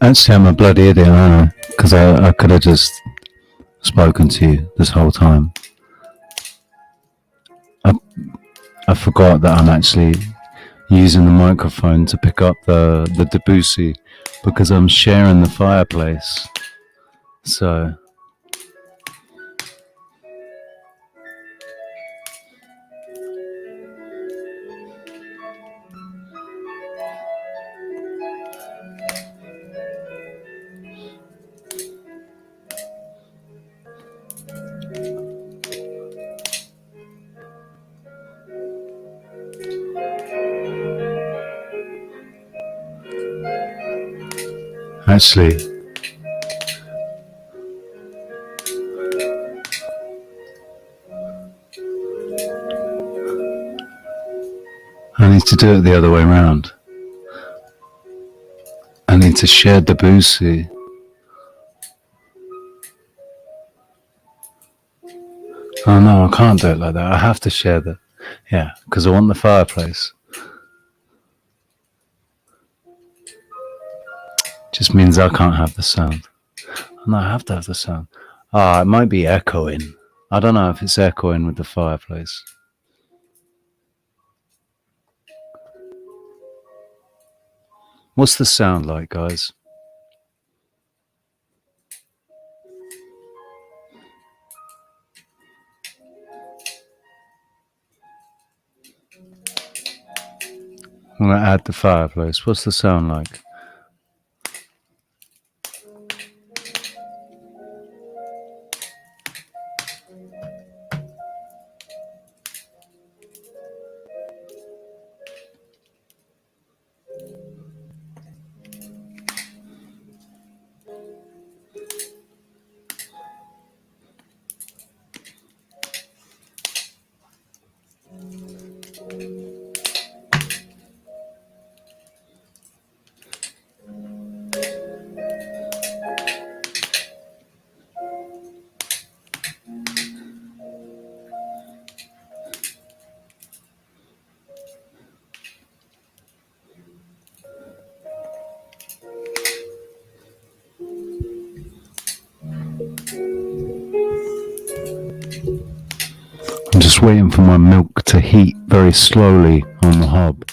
Actually, I'm a bloody idiot, aren't I? Because I could have just spoken to you this whole time. I forgot that I'm actually using the microphone to pick up the Debussy because I'm sharing the fireplace. So actually, I need to do it the other way around. I need to share Debussy. Oh no, I can't do it like that. I have to share the, yeah, because I want the fireplace. Just means I can't have the sound. No, I have to have the sound. Ah, it might be echoing. I don't know if it's echoing with the fireplace. What's the sound like, guys? I'm going to add the fireplace. What's the sound like? I'm just waiting for my milk to heat very slowly on the hob.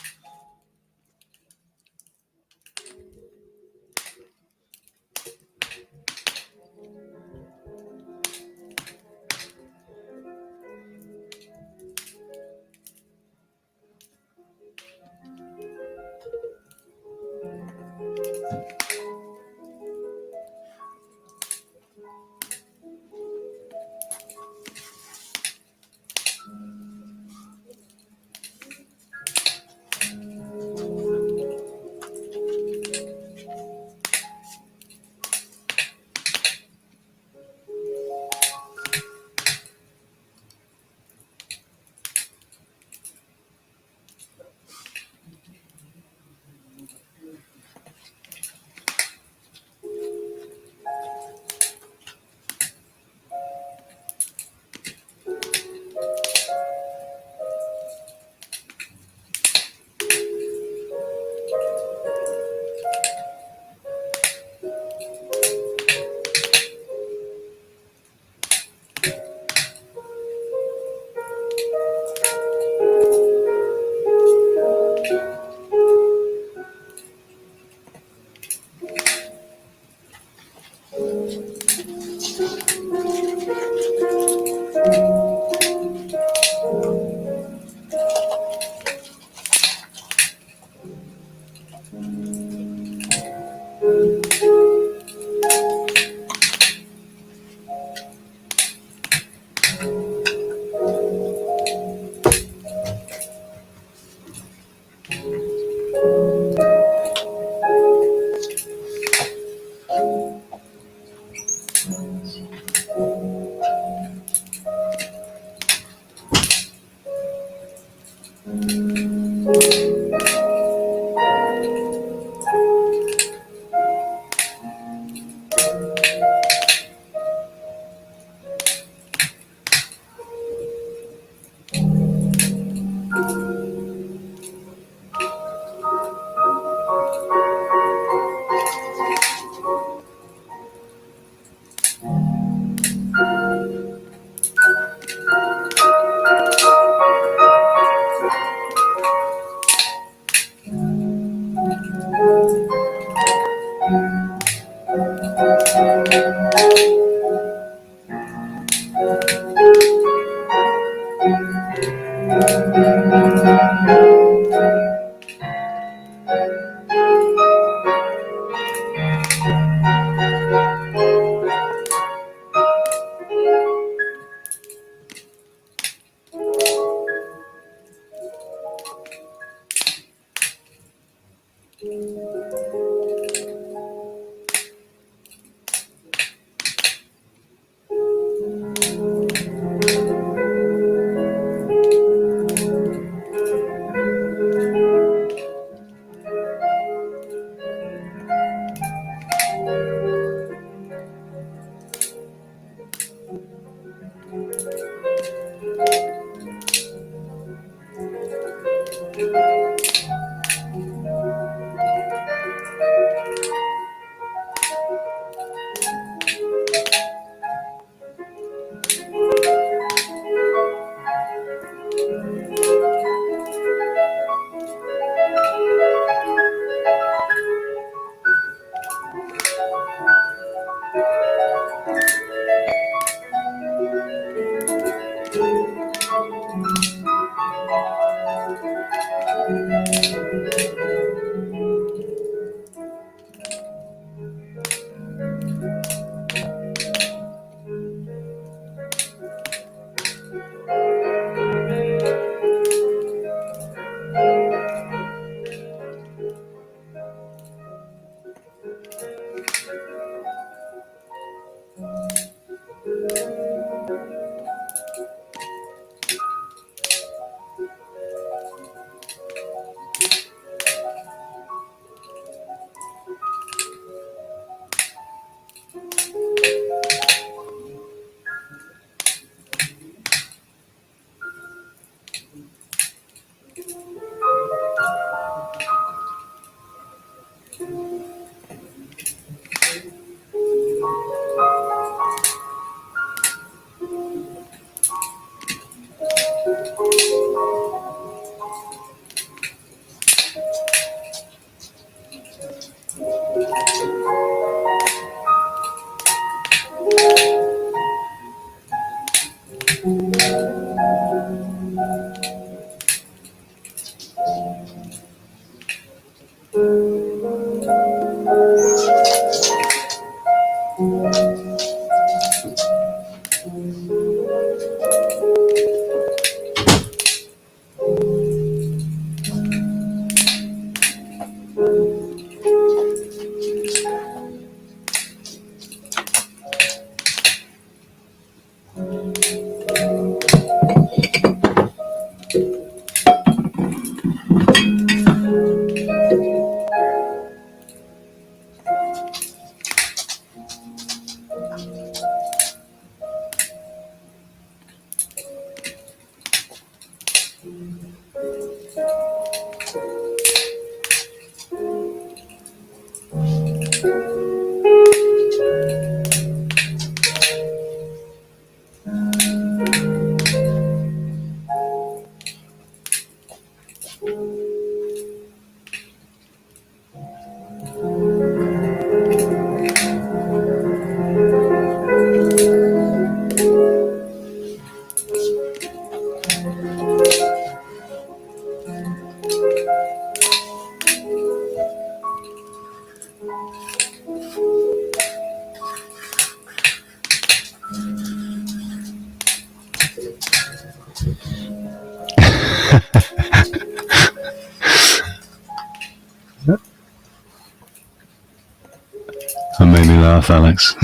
That made me laugh, Alex.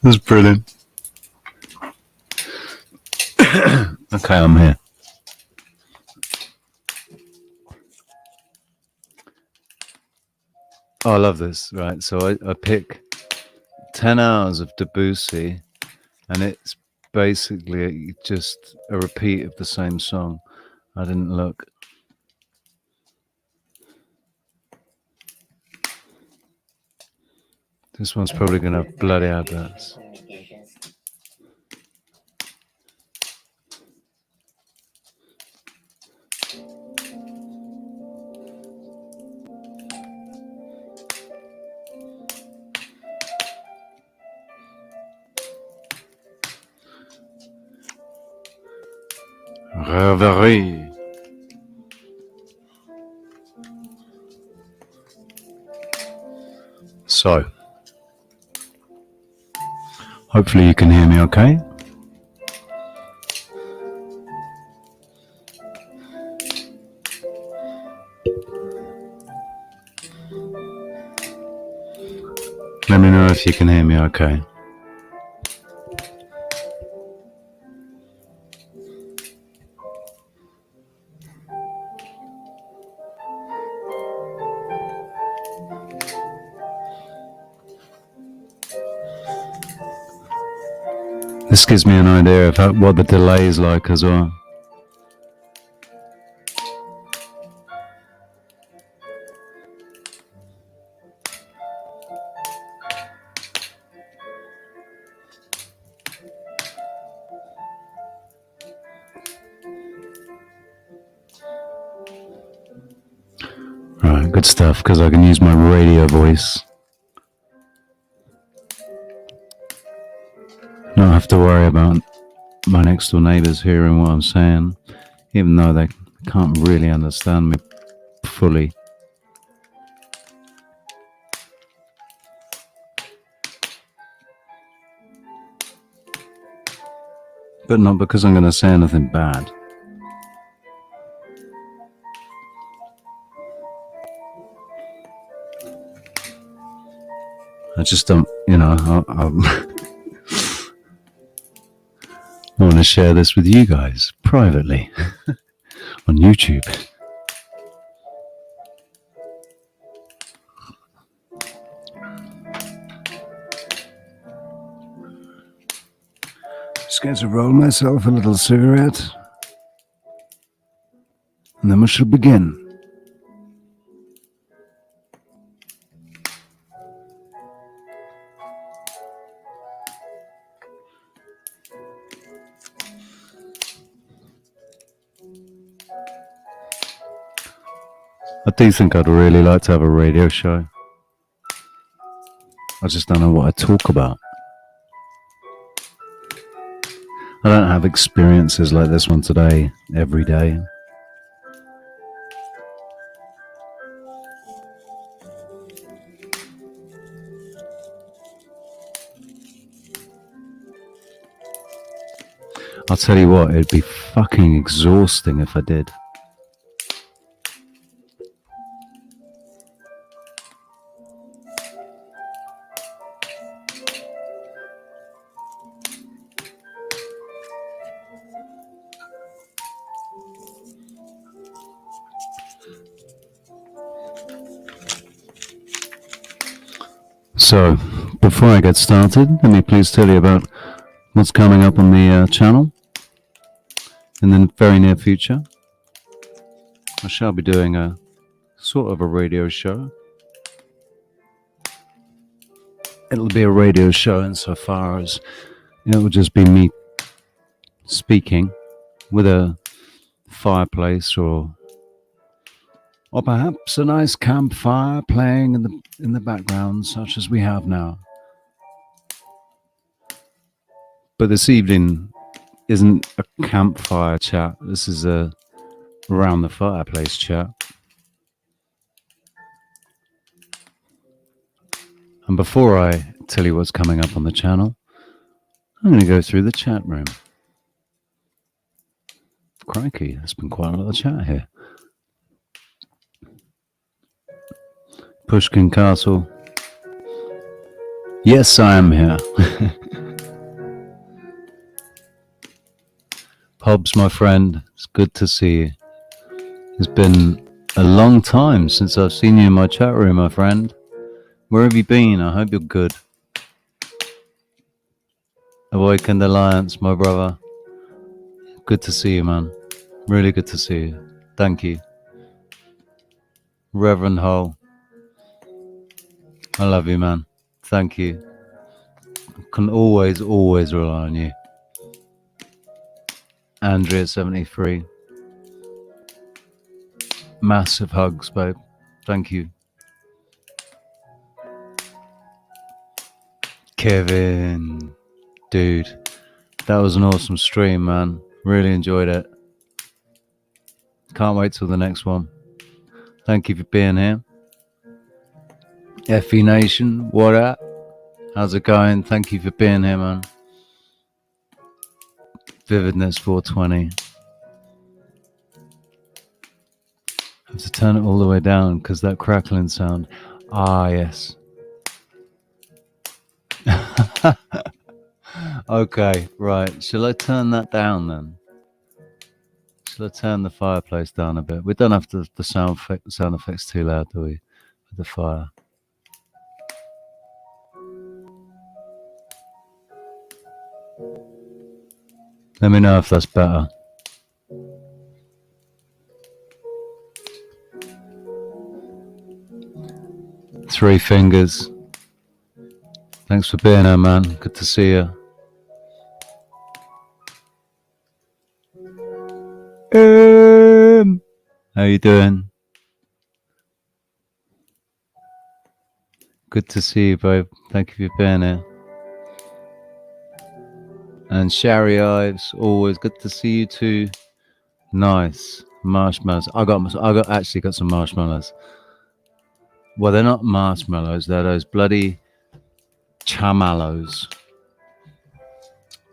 That's brilliant. Okay, I'm here. Oh, I love this. Right, so I pick 10 hours of Debussy, and it's basically just a repeat of the same song. I didn't look. This one's probably going to have bloody adverts. Reverie. So, hopefully you can hear me okay. Let me know if you can hear me okay. This gives me an idea of what the delay is like as well. Right, good stuff, because I can use my radio voice. Not have to worry about my next door neighbours hearing what I'm saying, even though they can't really understand me fully. But not because I'm going to say anything bad. I just don't, I want to share this with you guys privately on YouTube. Just going to roll myself a little cigarette, and then we shall begin. I do think I'd really like to have a radio show. I just don't know what I talk about. I don't have experiences like this one today every day. I'll tell you what, it'd be fucking exhausting if I did. So, before I get started, let me please tell you about what's coming up on the channel in the very near future. I shall be doing a sort of a radio show. It'll be a radio show insofar as it will just be me speaking with a fireplace or perhaps a nice campfire playing in the background, such as we have now. But this evening isn't a campfire chat. This is a around the fireplace chat. And before I tell you what's coming up on the channel, I'm going to go through the chat room. crikey, there's been quite a lot of chat here. Pushkin Castle. Yes, I am here. Hobbs, my friend, it's good to see you. It's been a long time since I've seen you in my chat room, my friend. Where have you been? I hope you're good. Awakened Alliance, my brother. Good to see you, man. Really good to see you. Thank you. Reverend Hole. I love you, man. Thank you. I can always rely on you. Andrea 73. Massive hugs, babe. Thank you. Kevin. Dude, that was an awesome stream, man. Really enjoyed it. Can't wait till the next one. Thank you for being here. FE Nation, what up? How's it going? Thank you for being here, man. Vividness 420. I have to turn it all the way down because that crackling sound. Ah, yes. Okay, right. Shall I turn that down then? Shall I turn the fireplace down a bit? We don't have the sound effects too loud, do we? With the fire. Let me know if that's better. Three fingers. Thanks for being here, man. Good to see you. How you doing? Good to see you, babe. Thank you for being here. And Shari Ives, always good to see you too. Nice marshmallows. I actually got some marshmallows. Well, they're not marshmallows. They're those bloody chamallows,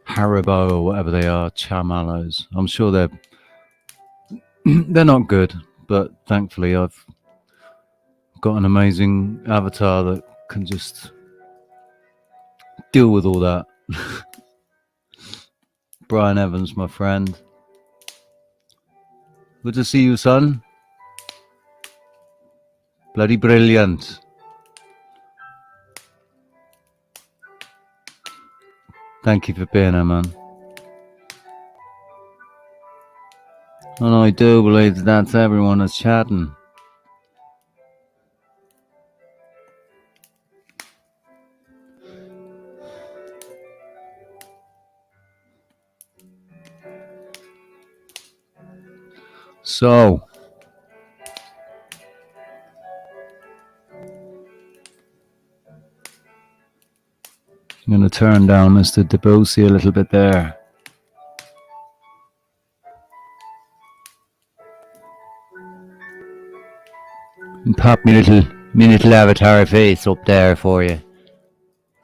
Haribo or whatever they are. Chamallows. I'm sure they're not good, but thankfully I've got an amazing avatar that can just deal with all that. Brian Evans, my friend. Good to see you, son. Bloody brilliant. Thank you for being here, man. And I do believe that's everyone that's chatting. So, I'm going to turn down Mr. Debussy a little bit there. And pop me little avatar face up there for you.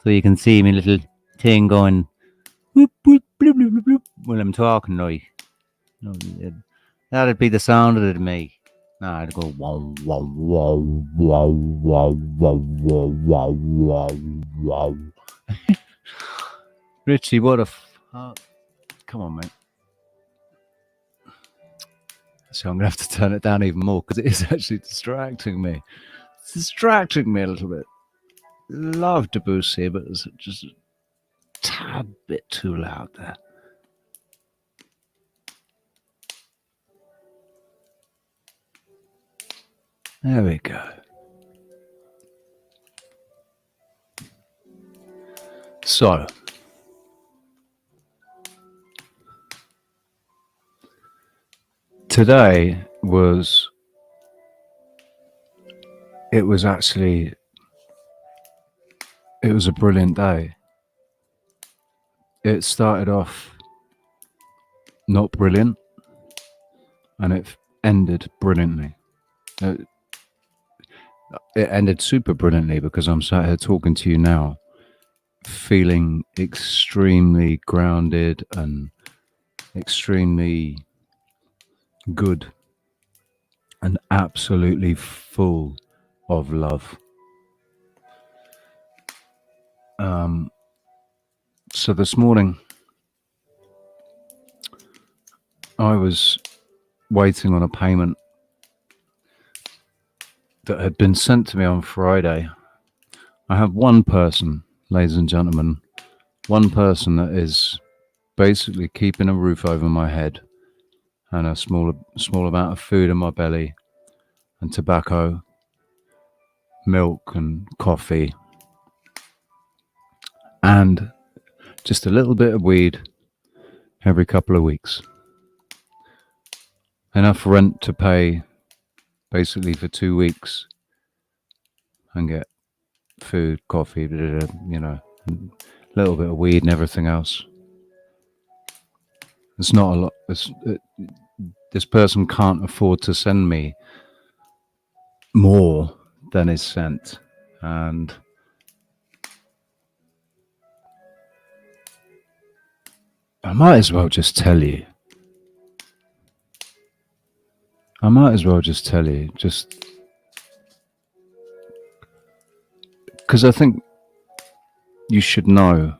So you can see me little thing going whoop, whoop, bloop, bloop, bloop, bloop, when I'm talking, right? No, that'd be the sound of it to me. Nah, I'd go wow, wow, wow, wow, wow, wow, wow, wow, wow, wow. Richie, what a come on, mate. So I'm going to have to turn it down even more because it is actually distracting me. It's distracting me a little bit. Love Debussy, but it's just a tad bit too loud there. There we go. So, today was a brilliant day. It started off not brilliant, and it ended brilliantly. It ended super brilliantly because I'm sat here talking to you now, feeling extremely grounded and extremely good, and absolutely full of love. So this morning, I was waiting on a payment that had been sent to me on Friday. I have one person, ladies and gentlemen, one person that is basically keeping a roof over my head and a small amount of food in my belly and tobacco, milk and coffee, and just a little bit of weed every couple of weeks. Enough rent to pay basically for 2 weeks and get food, coffee, a little bit of weed and everything else. It's not a lot. This person can't afford to send me more than is sent. And I might as well just tell you. Just because I think you should know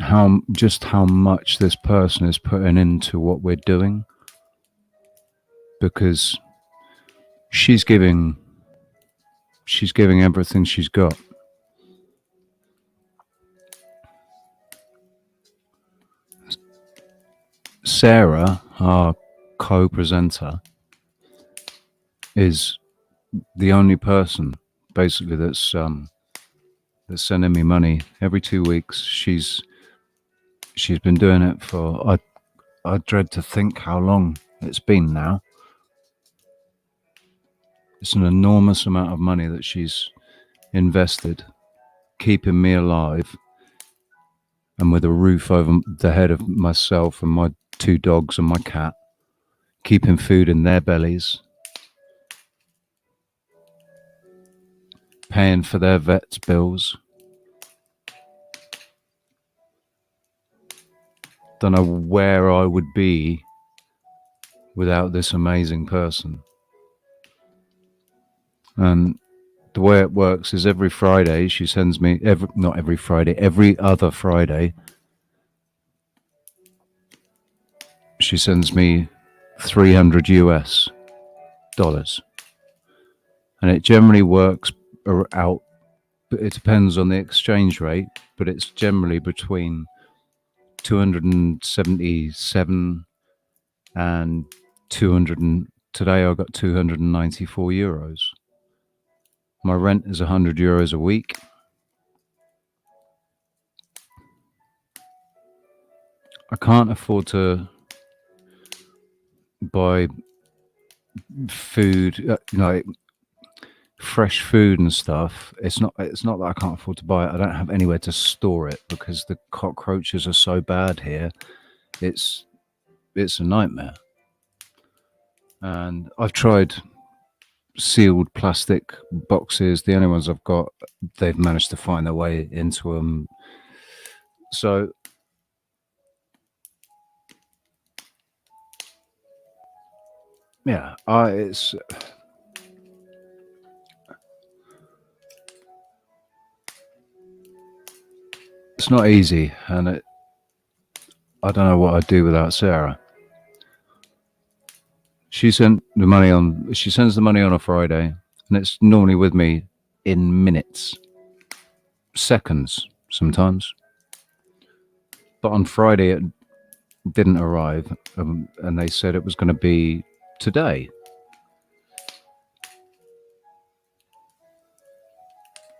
how much this person is putting into what we're doing, because she's giving everything she's got. Sarah, our co-presenter, is the only person basically that's sending me money every 2 weeks. She's been doing it for, I dread to think how long it's been now. It's an enormous amount of money that she's invested, keeping me alive and with a roof over the head of myself and my 2 dogs and my cat, keeping food in their bellies, paying for their vet's bills. Don't know where I would be without this amazing person. And the way it works is every Friday she sends me, not every Friday, every other Friday, she sends me $300 US. And it generally works out, it depends on the exchange rate, but it's generally between 277 and 200. Today I got 294 euros. My rent is 100 euros a week. I can't afford to buy food, like fresh food and stuff. It's not that I can't afford to buy it. I don't have anywhere to store it because the cockroaches are so bad here. It's a nightmare. And I've tried sealed plastic boxes. The only ones I've got, they've managed to find their way into them. So yeah, it's not easy, and I don't know what I'd do without Sarah. She sends the money on a Friday, and it's normally with me in minutes, seconds sometimes. But on Friday it didn't arrive, and they said it was going to be today.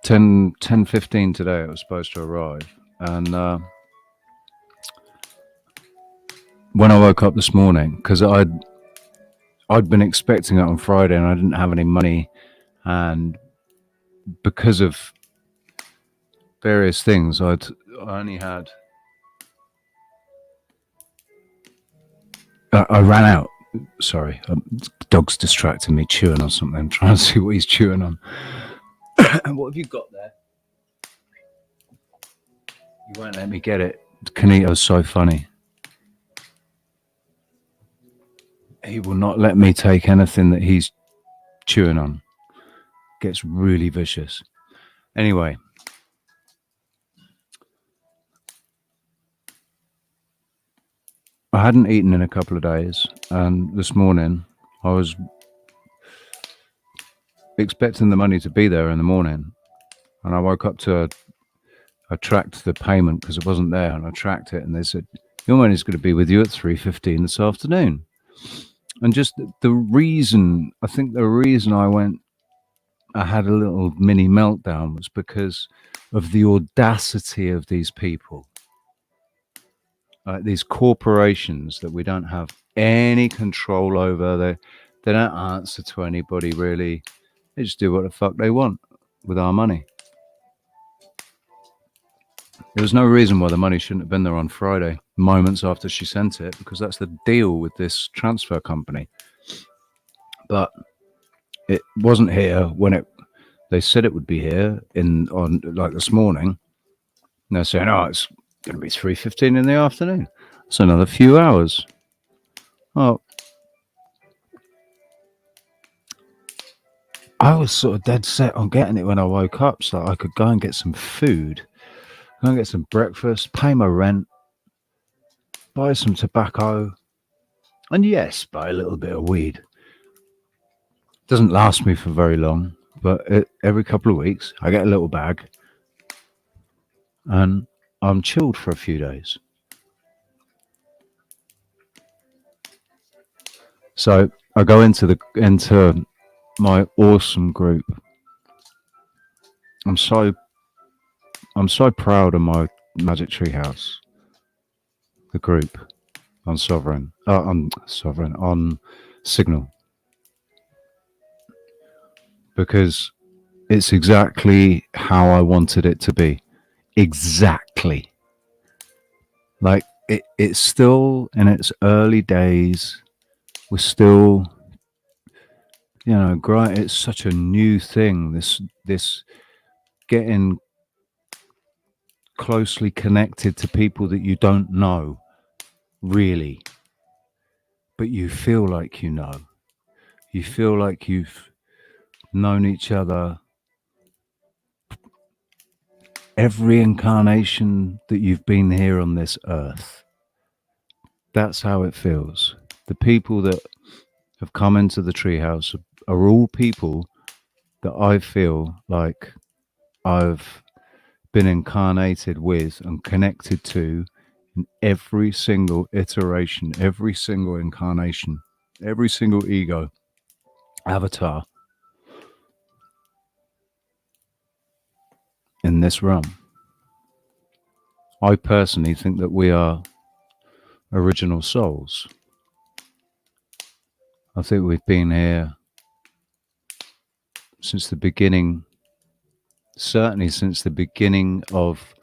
10:15 today it was supposed to arrive, and when I woke up this morning, because I'd been expecting it on Friday and I didn't have any money, and because of various things I only had, I ran out. Sorry, dog's distracting me chewing on something. I'm trying to see what he's chewing on. What have you got there? You won't let me get it. Kanito's so funny. he will not let me take anything that he's chewing on. Gets really vicious. Anyway, I hadn't eaten in a couple of days, and this morning I was expecting the money to be there in the morning, and I woke up to I tracked the payment because it wasn't there, and I tracked it, and they said your money's going to be with you at 3:15 this afternoon. And just the reason, I think the reason I had a little mini meltdown was because of the audacity of these people, these corporations that we don't have any control over. They don't answer to anybody really. They just do what the fuck they want with our money. There was no reason why the money shouldn't have been there on Friday, moments after she sent it, because that's the deal with this transfer company. But it wasn't here when they said it would be here on like this morning. And they're saying, oh, it's going to be 3:15 in the afternoon. It's another few hours. Oh, I was sort of dead set on getting it when I woke up so I could go and get some food, go and get some breakfast, pay my rent, buy some tobacco, and yes, buy a little bit of weed. Doesn't last me for very long, but every couple of weeks I get a little bag and I'm chilled for a few days. So I go into my awesome group. I'm so proud of my Magic Tree House, the group on on Signal, because it's exactly how I wanted it to be. Exactly. Like it's still in its early days. We're still, growing. It's such a new thing. This getting closely connected to people that you don't know, really, but you feel like you know. You feel like you've known each other every incarnation that you've been here on this earth. That's how it feels. The people that have come into the treehouse are all people that I feel like I've been incarnated with and connected to in every single iteration, every single incarnation, every single ego, avatar in this realm. I personally think that we are original souls. I think we've been here since the beginning, certainly since the beginning of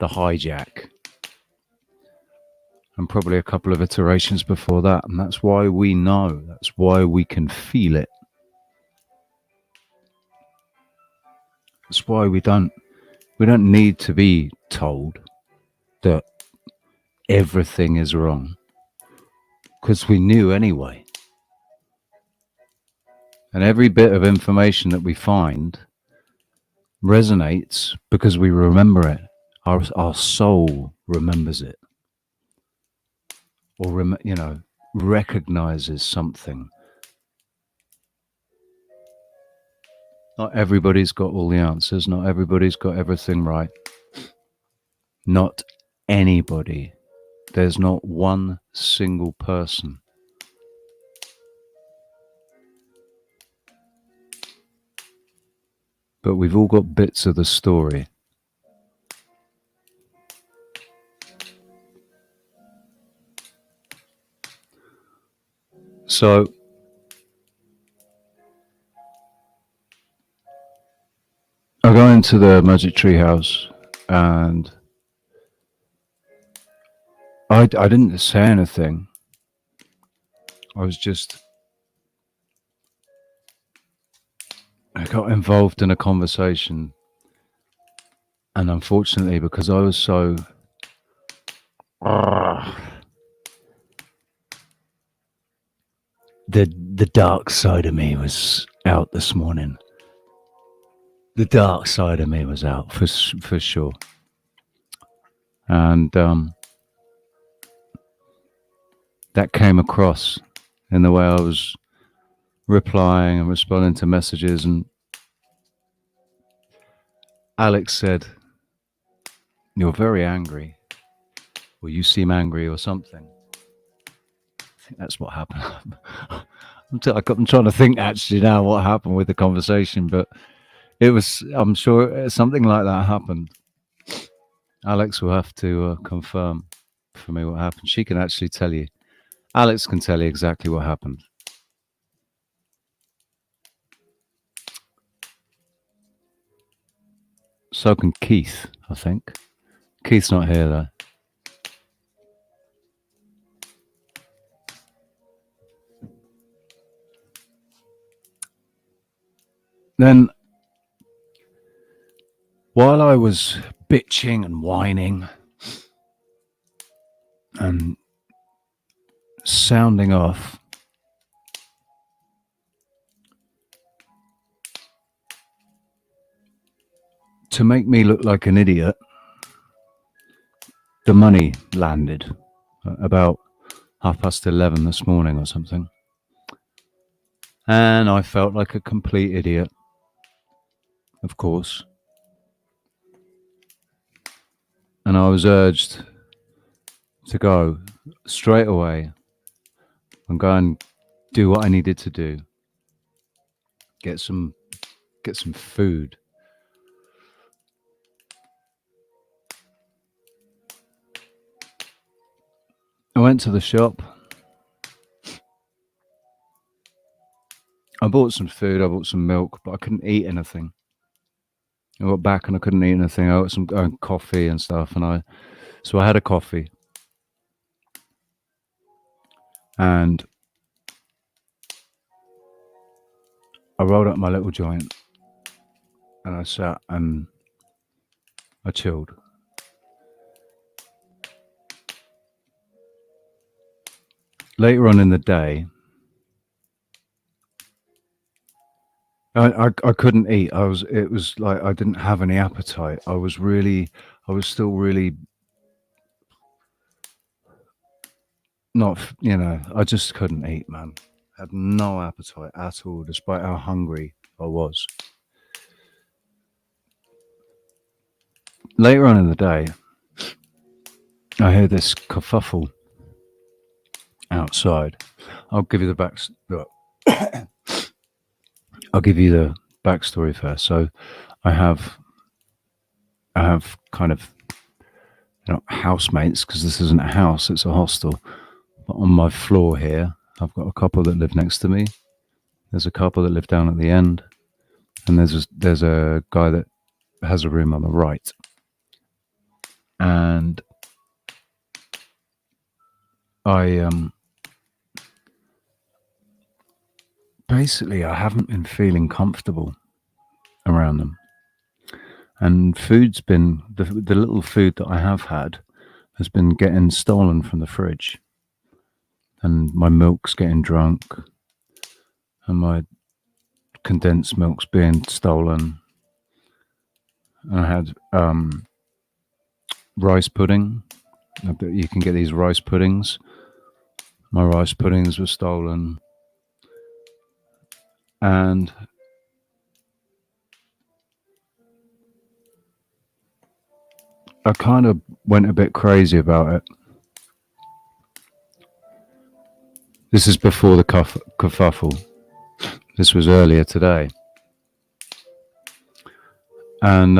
the hijack, and probably a couple of iterations before that. And that's why we know, that's why we can feel it. That's why we don't need to be told that everything is wrong, because we knew anyway. And every bit of information that we find resonates because we remember it. Our soul remembers it, or recognizes something. Not everybody's got all the answers. Not everybody's got everything right. Not anybody. There's not one single person. But we've all got bits of the story. So I go into the Magic Tree House and I didn't say anything. I got involved in a conversation, and unfortunately, because I was so the dark side of me was out this morning. The dark side of me was out for sure, and that came across in the way I was replying and responding to messages. And Alex said, "You're very angry, or you seem angry, or something." I think that's what happened. I'm trying to think actually now what happened with the conversation, but it was, I'm sure something like that happened. Alex will have to confirm for me what happened. She can actually tell you. Alex can tell you exactly what happened. So can Keith, I think. Keith's not here though. Then, while I was bitching and whining and sounding off, to make me look like an idiot, the money landed about 11:30 this morning or something. And I felt like a complete idiot, of course. And I was urged to go straight away and go and do what I needed to do. Get some food. I went to the shop. I bought some food, I bought some milk, but I couldn't eat anything. I got back and I couldn't eat anything. I got some coffee and stuff, so I had a coffee. And I rolled up my little joint and I sat and I chilled. Later on in the day, I couldn't eat. It was like I didn't have any appetite. I was still really not, I just couldn't eat, man. Had no appetite at all, despite how hungry I was. Later on in the day, I hear this kerfuffle outside. I'll give you the I'll give you the backstory first. So, I have kind of housemates, because this isn't a house; it's a hostel. But on my floor here, I've got a couple that live next to me. There's a couple that live down at the end, and there's a guy that has a room on the right. And I basically I haven't been feeling comfortable around them, and food's been the little food that I have had has been getting stolen from the fridge, and my milk's getting drunk, and my condensed milk's being stolen. And I had rice pudding. You can get these rice puddings. My rice puddings were stolen. And I kind of went a bit crazy about it. This is before the kerfuffle. This was earlier today. And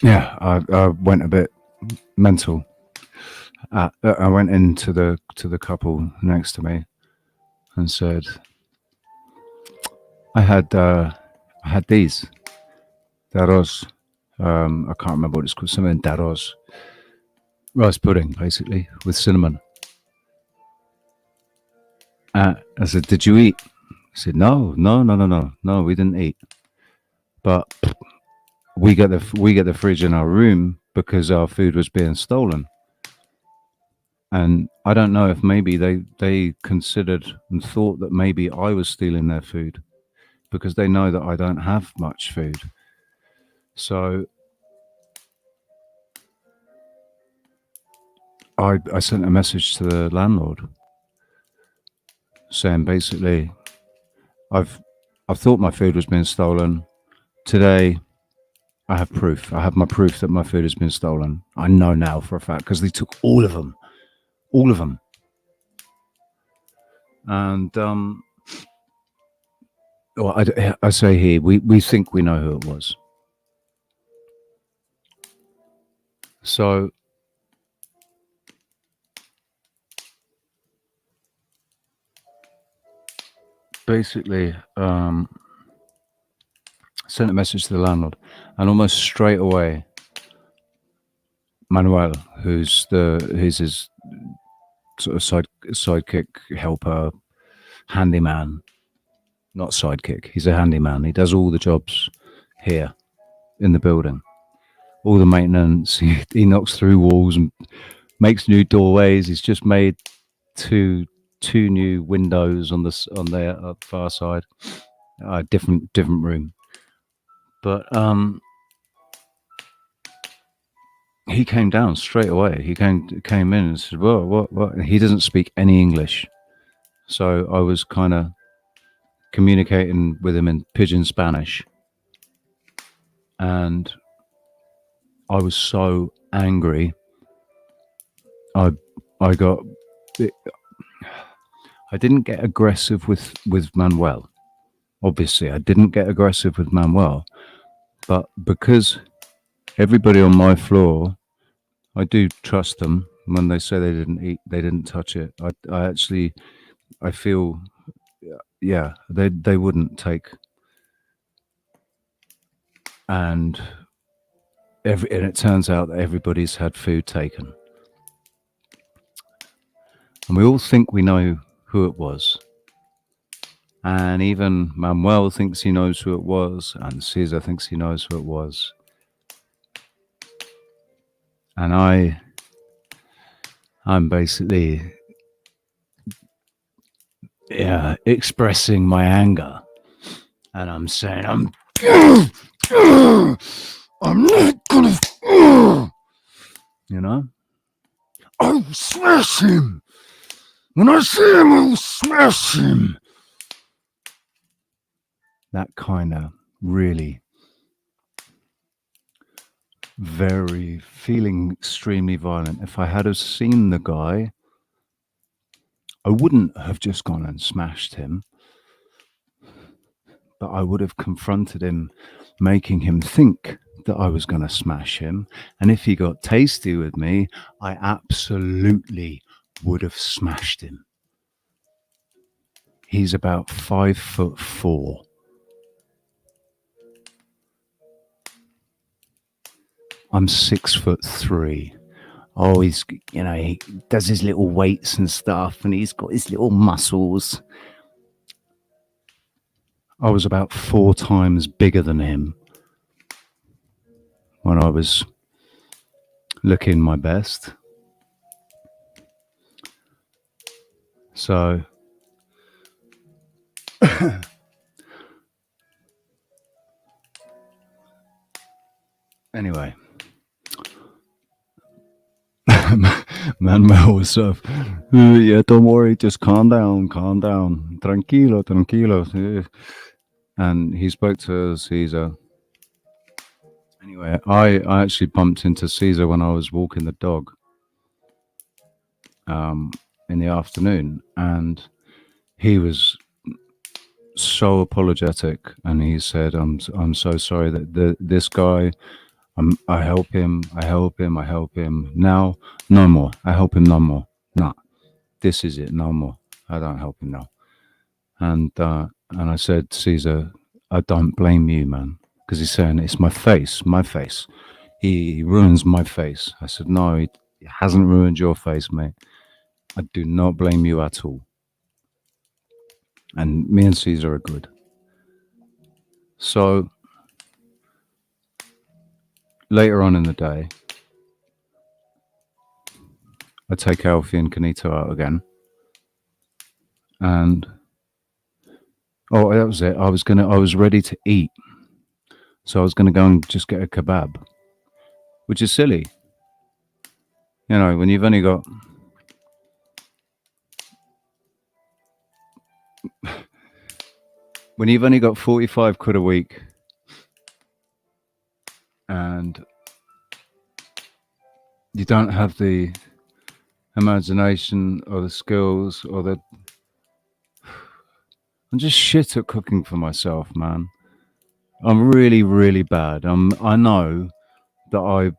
yeah, I went a bit mental. I went into the couple next to me and said, I had these daros. I can't remember what it's called. Something daros, rice pudding, basically, with cinnamon. I said, "Did you eat?" I said, No, we didn't eat. But we get the fridge in our room because our food was being stolen. And I don't know if maybe they considered and thought that maybe I was stealing their food because they know that I don't have much food. So I sent a message to the landlord saying basically, I've thought my food was being stolen. Today I have proof. I have my proof that my food has been stolen. I know now for a fact because they took all of them. All of them. And well, I say here, we think we know who it was. So basically, sent a message to the landlord, and almost straight away, Manuel, who's his sort of sidekick, helper, handyman, not sidekick. He's a handyman. He does all the jobs here in the building, all the maintenance. He knocks through walls and makes new doorways. He's just made two new windows on the far side, different room. But he came down straight away. He came in and said, "Whoa, what?" He doesn't speak any English, so I was kind of communicating with him in pidgin Spanish, and I was so angry. I got. I didn't get aggressive with Manuel. Obviously, I didn't get aggressive with Manuel, but because everybody on my floor, I do trust them when they say they didn't touch it. I feel, yeah, they wouldn't take. And it turns out that everybody's had food taken, and we all think we know who it was. And even Manuel thinks he knows who it was, and Caesar thinks he knows who it was. And I'm basically, yeah, expressing my anger, and I'm saying, I'm not gonna, you know, I'll smash him. When I see him, I'll smash him. That kind of really feeling extremely violent. If I had have seen the guy, I wouldn't have just gone and smashed him, but I would have confronted him, making him think that I was going to smash him. And if he got tasty with me, I absolutely would have smashed him. He's about 5'4". I'm 6'3". Oh, he's, he does his little weights and stuff, and he's got his little muscles. I was about 4 times bigger than him when I was looking my best. So anyway, Manuel was sort of, yeah, don't worry, just calm down, tranquilo. And he spoke to Caesar. Anyway, I actually bumped into Caesar when I was walking the dog in the afternoon, and he was so apologetic, and he said, I'm so sorry that this guy, I help him. Now, no more. I help him no more. Nah, this is it. No more. I don't help him now. And I said, Caesar, I don't blame you, man, because he's saying it's my face. He ruins my face. I said, no, he hasn't ruined your face, mate. I do not blame you at all. And me and Caesar are good. So later on in the day, I take Alfie and Kanito out again. And oh, that was it. I was ready to eat. So I was gonna go and just get a kebab. Which is silly. You know, when you've only got when you've only got 45 quid a week and you don't have the imagination or the skills or the I'm just shit at cooking for myself, man. I'm really, really bad. I know that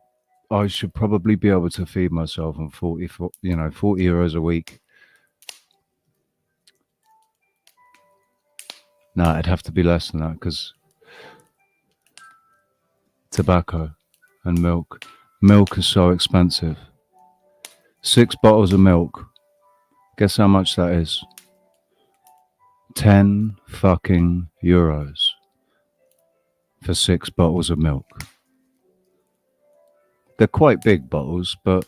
I should probably be able to feed myself on 40 euros a week. No, it'd have to be less than that because tobacco and milk. Milk is so expensive. 6 bottles of milk. Guess how much that is? 10 fucking euros for 6 bottles of milk. They're quite big bottles, but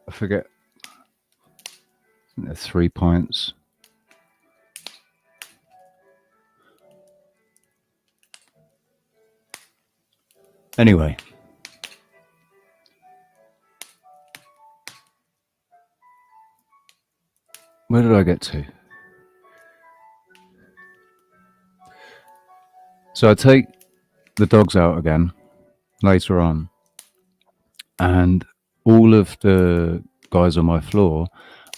I forget. I think they're 3 pints. Anyway. Where did I get to? So I take the dogs out again later on, and all of the guys on my floor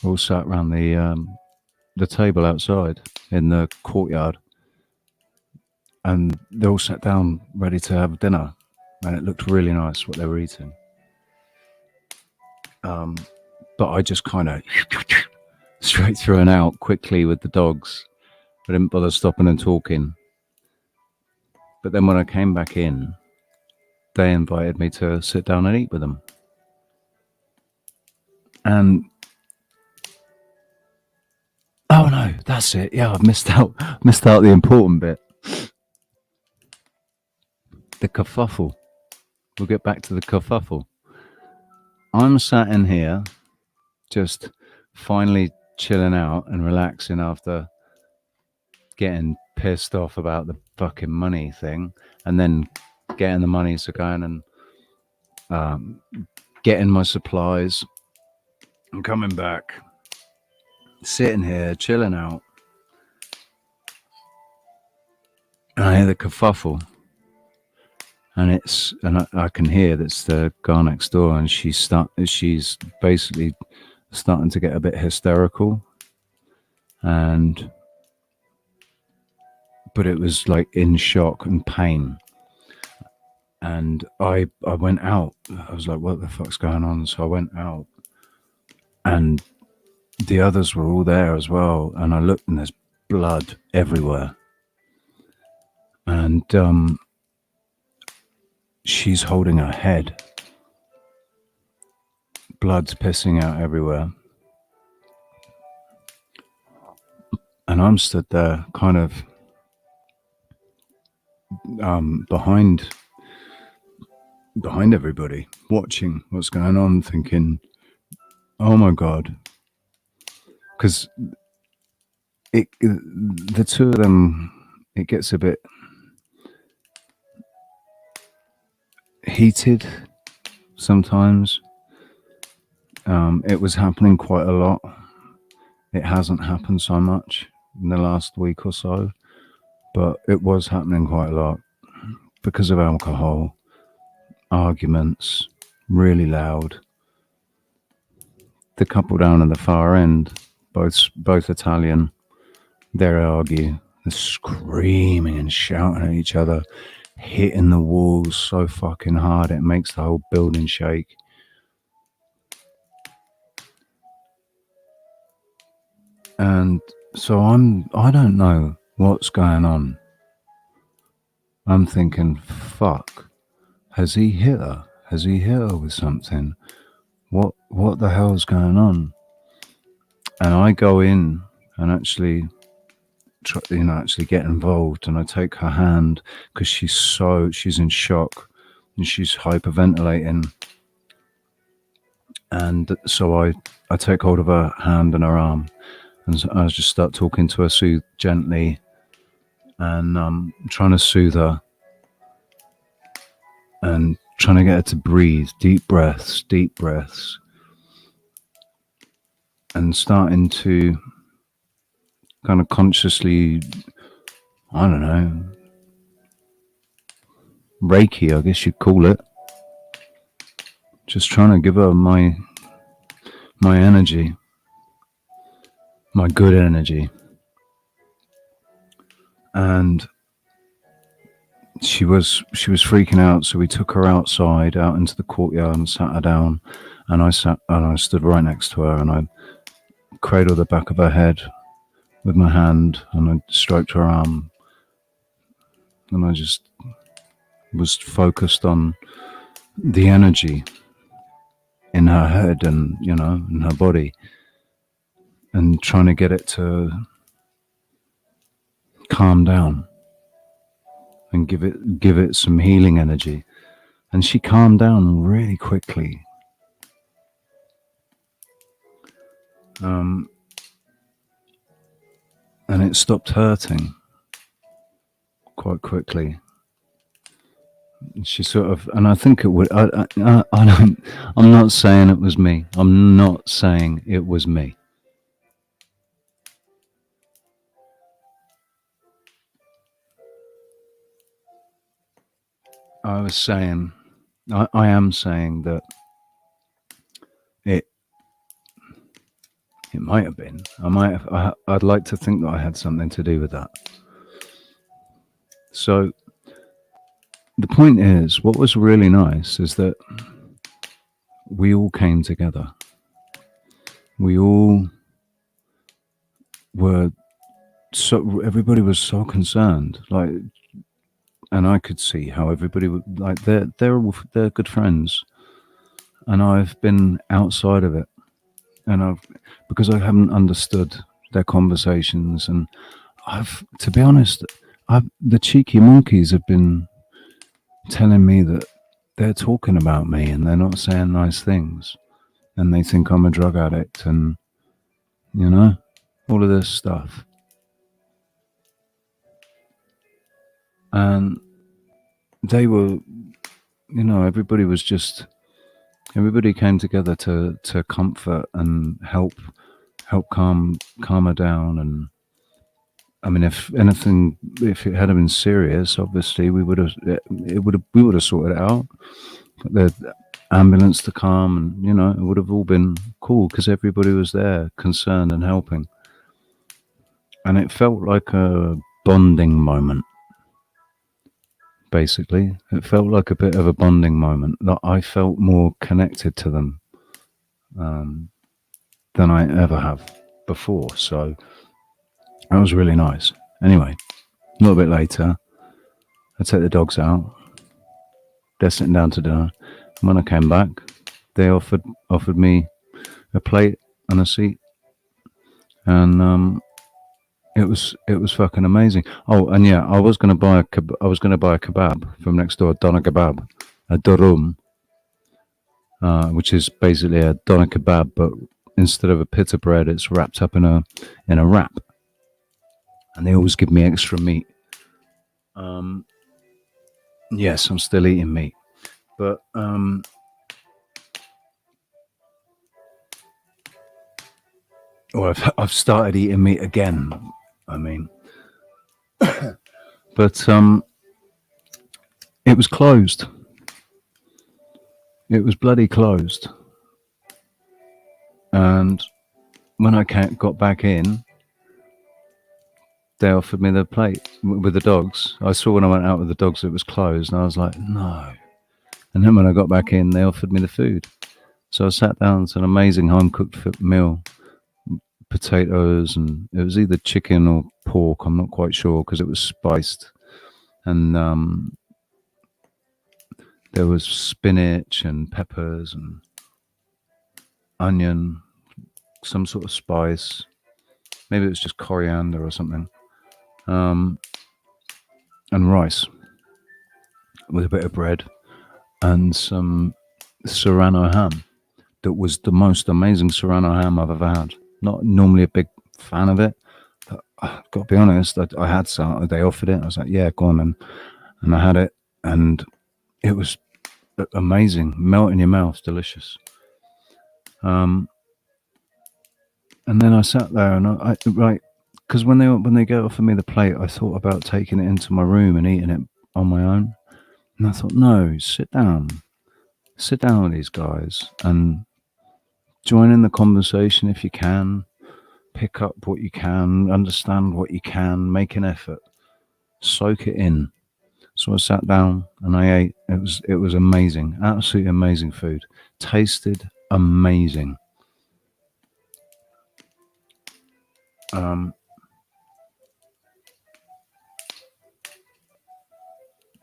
are all sat around the table outside in the courtyard, and they all sat down ready to have dinner, and it looked really nice what they were eating. But I just kind of straight through and out quickly with the dogs. I didn't bother stopping and talking. But then when I came back in, they invited me to sit down and eat with them. And oh no, that's it. Yeah, I've missed out the important bit. The kerfuffle. We'll get back to the kerfuffle. I'm sat in here, just finally chilling out and relaxing after getting pissed off about the fucking money thing, and then getting the money to go in and getting my supplies and coming back, sitting here chilling out, and I hear the kerfuffle, and I can hear that's the girl next door, and she's basically starting to get a bit hysterical, but it was like in shock and pain. And I went out. I was like, what the fuck's going on? So I went out, and the others were all there as well. And I looked, and there's blood everywhere. And she's holding her head. Blood's pissing out everywhere. And I'm stood there kind of behind everybody, watching what's going on, thinking, oh my God. Because the two of them, it gets a bit heated sometimes. It was happening quite a lot. It hasn't happened so much in the last week or so, but it was happening quite a lot because of alcohol, arguments, really loud. The couple down at the far end, both Italian, they argue, they're screaming and shouting at each other, hitting the walls so fucking hard it makes the whole building shake. And so I don't know what's going on. I'm thinking, fuck, has he hit her? Has he hit her with something? What the hell's going on? And I go in and actually get involved, and I take her hand because she's in shock and she's hyperventilating. And so I take hold of her hand and her arm, and I just start talking to her gently, and trying to soothe her, and trying to get her to breathe, deep breaths, and starting to kind of consciously, I don't know, Reiki, I guess you'd call it. Just trying to give her my energy, my good energy. And she was freaking out, so we took her outside, out into the courtyard, and sat her down. And I stood right next to her, and I cradled the back of her head with my hand, and I stroked her arm, and I just was focused on the energy in her head and, in her body, and trying to get it to calm down and give it some healing energy. And she calmed down really quickly. And it stopped hurting quite quickly. She sort of, and I think it would. I don't. I'm not saying it was me. I'm not saying it was me. I was saying, I am saying that it might have been. I'd like to think that I had something to do with that. So the point is, what was really nice is that we all came together. We all were everybody was so concerned, like, and I could see how everybody would, like, they're good friends, and I've been outside of it, and because I haven't understood their conversations, and to be honest, the cheeky monkeys have been telling me that they're talking about me and they're not saying nice things, and they think I'm a drug addict, and all of this stuff. And they were, everybody came together to comfort and help calm her down. And I mean, if it had been serious, obviously we would have sorted it out. The ambulance to come, and it would have all been cool because everybody was there, concerned and helping. And it felt like a bonding moment. Basically, it felt like a bit of a bonding moment. That I felt more connected to them than I ever have before. So that was really nice. Anyway, a little bit later, I take the dogs out. They're sitting down to dinner. And when I came back, they offered me a plate and a seat, and it was fucking amazing. Oh, and yeah, I was gonna buy a kebab from next door, Doner Kebab, a durum, which is basically a doner kebab, but instead of a pita bread, it's wrapped up in a wrap, and they always give me extra meat. Yes, I'm still eating meat, but I've started eating meat again. I mean, but it was closed. It was bloody closed. And when I got back in, they offered me the plate with the dogs. I saw when I went out with the dogs it was closed, and I was like, no. And then when I got back in, they offered me the food. So I sat down to an amazing home-cooked meal, potatoes, and it was either chicken or pork, I'm not quite sure, because it was spiced. And there was spinach and peppers and onion, some sort of spice. Maybe it was just coriander or something. And rice with a bit of bread and some serrano ham. that was the most amazing serrano ham I've ever had. Not normally a big fan of it, but I've got to be honest, I had some. They offered it. I was like, yeah, go on, and I had it, and it was amazing, melt in your mouth, delicious. And then I sat there, and I right, because when they go offer me the plate, I thought about taking it into my room and eating it on my own, and I thought, no, sit down with these guys and join in the conversation if you can, pick up what you can, understand what you can, make an effort, soak it in. So I sat down and I ate. It was amazing, absolutely amazing food. Tasted amazing.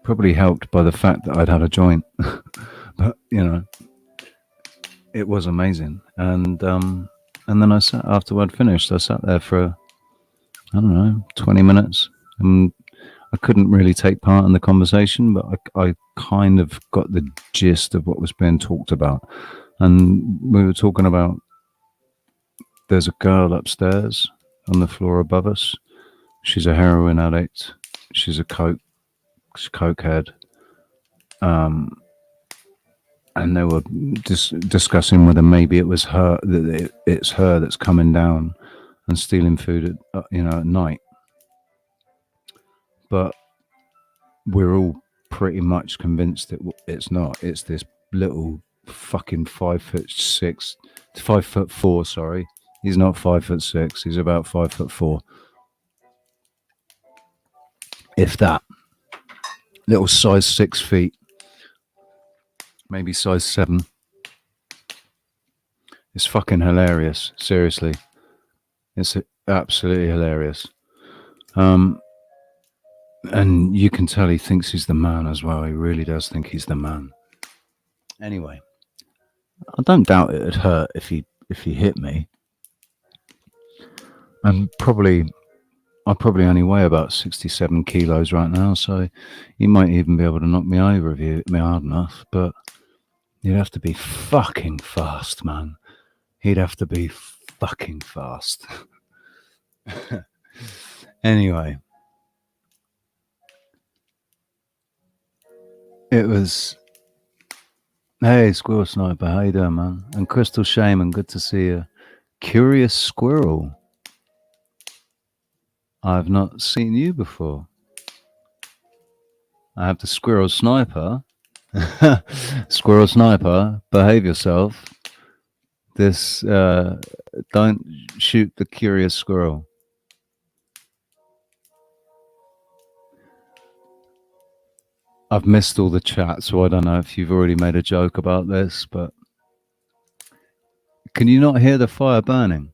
Probably helped by the fact that I'd had a joint, but it was amazing. And then I sat after I'd finished. I sat there for I don't know 20 minutes, and I couldn't really take part in the conversation, but I kind of got the gist of what was being talked about. And we were talking about there's a girl upstairs on the floor above us. She's a heroin addict. She's a cokehead. And they were discussing whether maybe it was her, that it's her that's coming down and stealing food at night. But we're all pretty much convinced that it's not. It's this little fucking 5'6", 5'4". Sorry, he's not 5'6". He's about 5'4", if that. Little size 6 feet, maybe size 7. It's fucking hilarious. Seriously, it's absolutely hilarious. And you can tell he thinks he's the man as well. He really does think he's the man. Anyway, I don't doubt it'd hurt if he hit me. And I probably only weigh about 67 kilos right now, so he might even be able to knock me over if he hit me hard enough. But you'd have to be fucking fast, man. He'd have to be fucking fast. Anyway. It was, hey, Squirrel Sniper, how you doing, man? And Crystal Shaman, good to see you. Curious Squirrel, I've not seen you before. I have the Squirrel Sniper. Squirrel Sniper, behave yourself. This, don't shoot the Curious Squirrel. I've missed all the chat, so I don't know if you've already made a joke about this, but can you not hear the fire burning?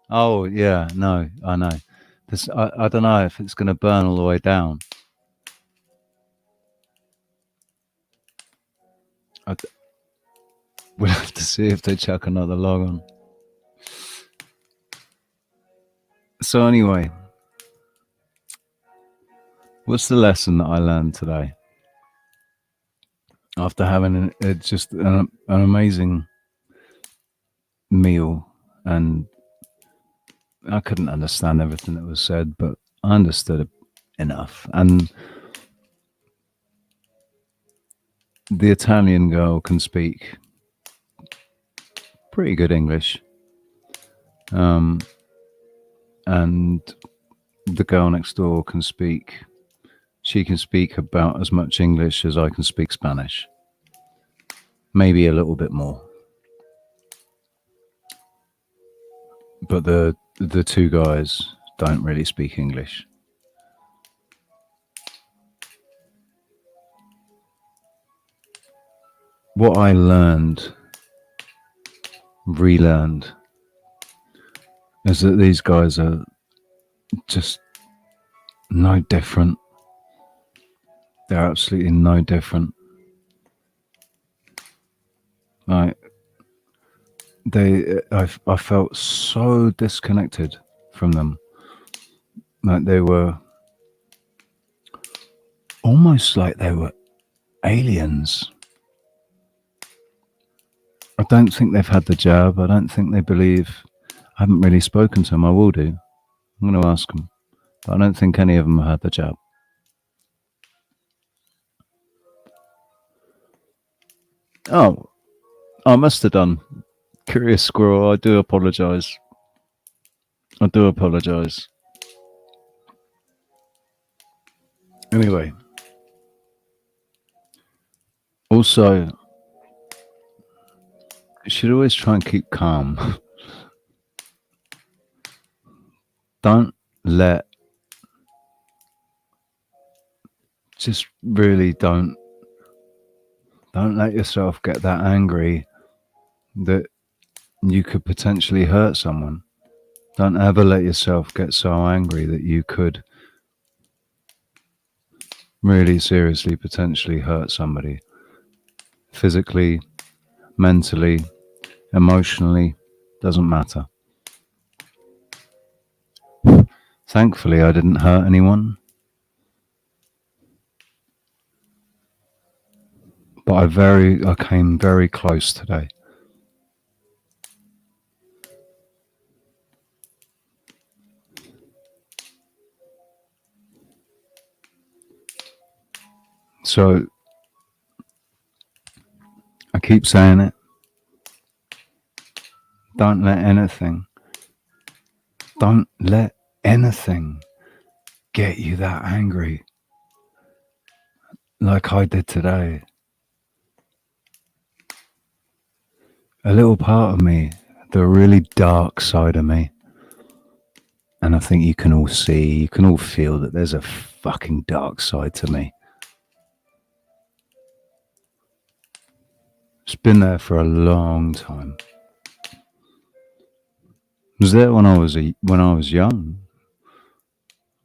Oh, yeah, no, I know. This, I don't know if it's going to burn all the way down. We'll have to see if they chuck another log on. So anyway, what's the lesson that I learned today? After having just an amazing meal, and I couldn't understand everything that was said, but I understood enough. And the Italian girl can speak pretty good English, and the girl next door can speak. She can speak about as much English as I can speak Spanish. Maybe a little bit more. But the two guys don't really speak English. What I relearned, is that these guys are just no different. They're absolutely no different. Like, I felt so disconnected from them. Like, they were almost like they were aliens. I don't think they've had the jab. I don't think they believe. I haven't really spoken to them. I will do. I'm going to ask them. But I don't think any of them have had the jab. Oh, I must have done. Curious squirrel, I do apologise. I do apologise. Anyway. Also, you should always try and keep calm. Don't let. Just really don't let yourself get that angry that you could potentially hurt someone. Don't ever let yourself get so angry that you could really seriously potentially hurt somebody. Physically, mentally, emotionally, doesn't matter. Thankfully, I didn't hurt anyone. But I came very close today. So I keep saying it. Don't let anything get you that angry like I did today. A little part of me, the really dark side of me, and I think you can all feel that there's a fucking dark side to me. It's been there for a long time. It was there when I was young.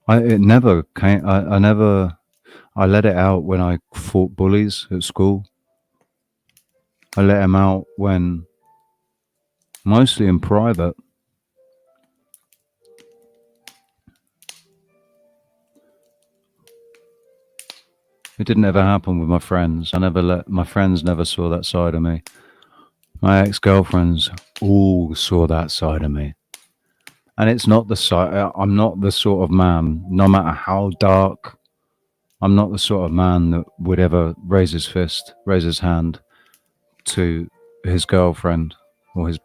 It never came. I let it out when I fought bullies at school. I let them out when, mostly in private. It didn't ever happen with my friends. My friends never saw that side of me. My ex-girlfriends all saw that side of me. And it's not the side, I'm not the sort of man, no matter how dark, I'm not the sort of man that would ever raise his fist, raise his hand to his girlfriend or his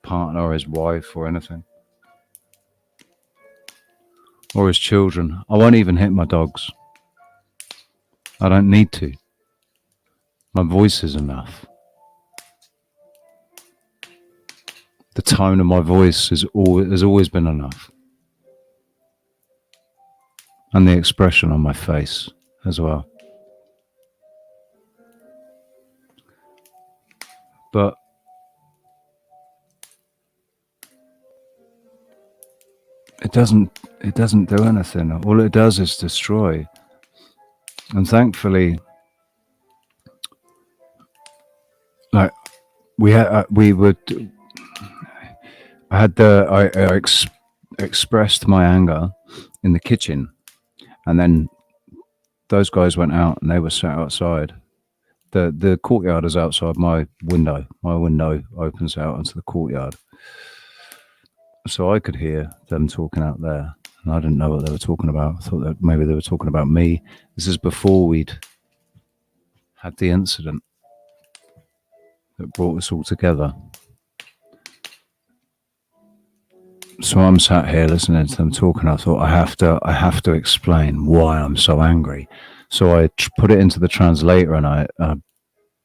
partner or his wife or anything. Or his children. I won't even hit my dogs. I don't need to. My voice is enough. The tone of my voice has always been enough. And the expression on my face as well. But it doesn't do anything. All it does is destroy. And thankfully, like I expressed my anger in the kitchen, and then those guys went out and they were sat outside. The courtyard is outside my window. My window opens out onto the courtyard, so I could hear them talking out there, and I didn't know what they were talking about. I thought that maybe they were talking about me. This is before we'd had the incident that brought us all together. So I'm sat here listening to them talking. I thought I have to explain why I'm so angry. So I put it into the translator and I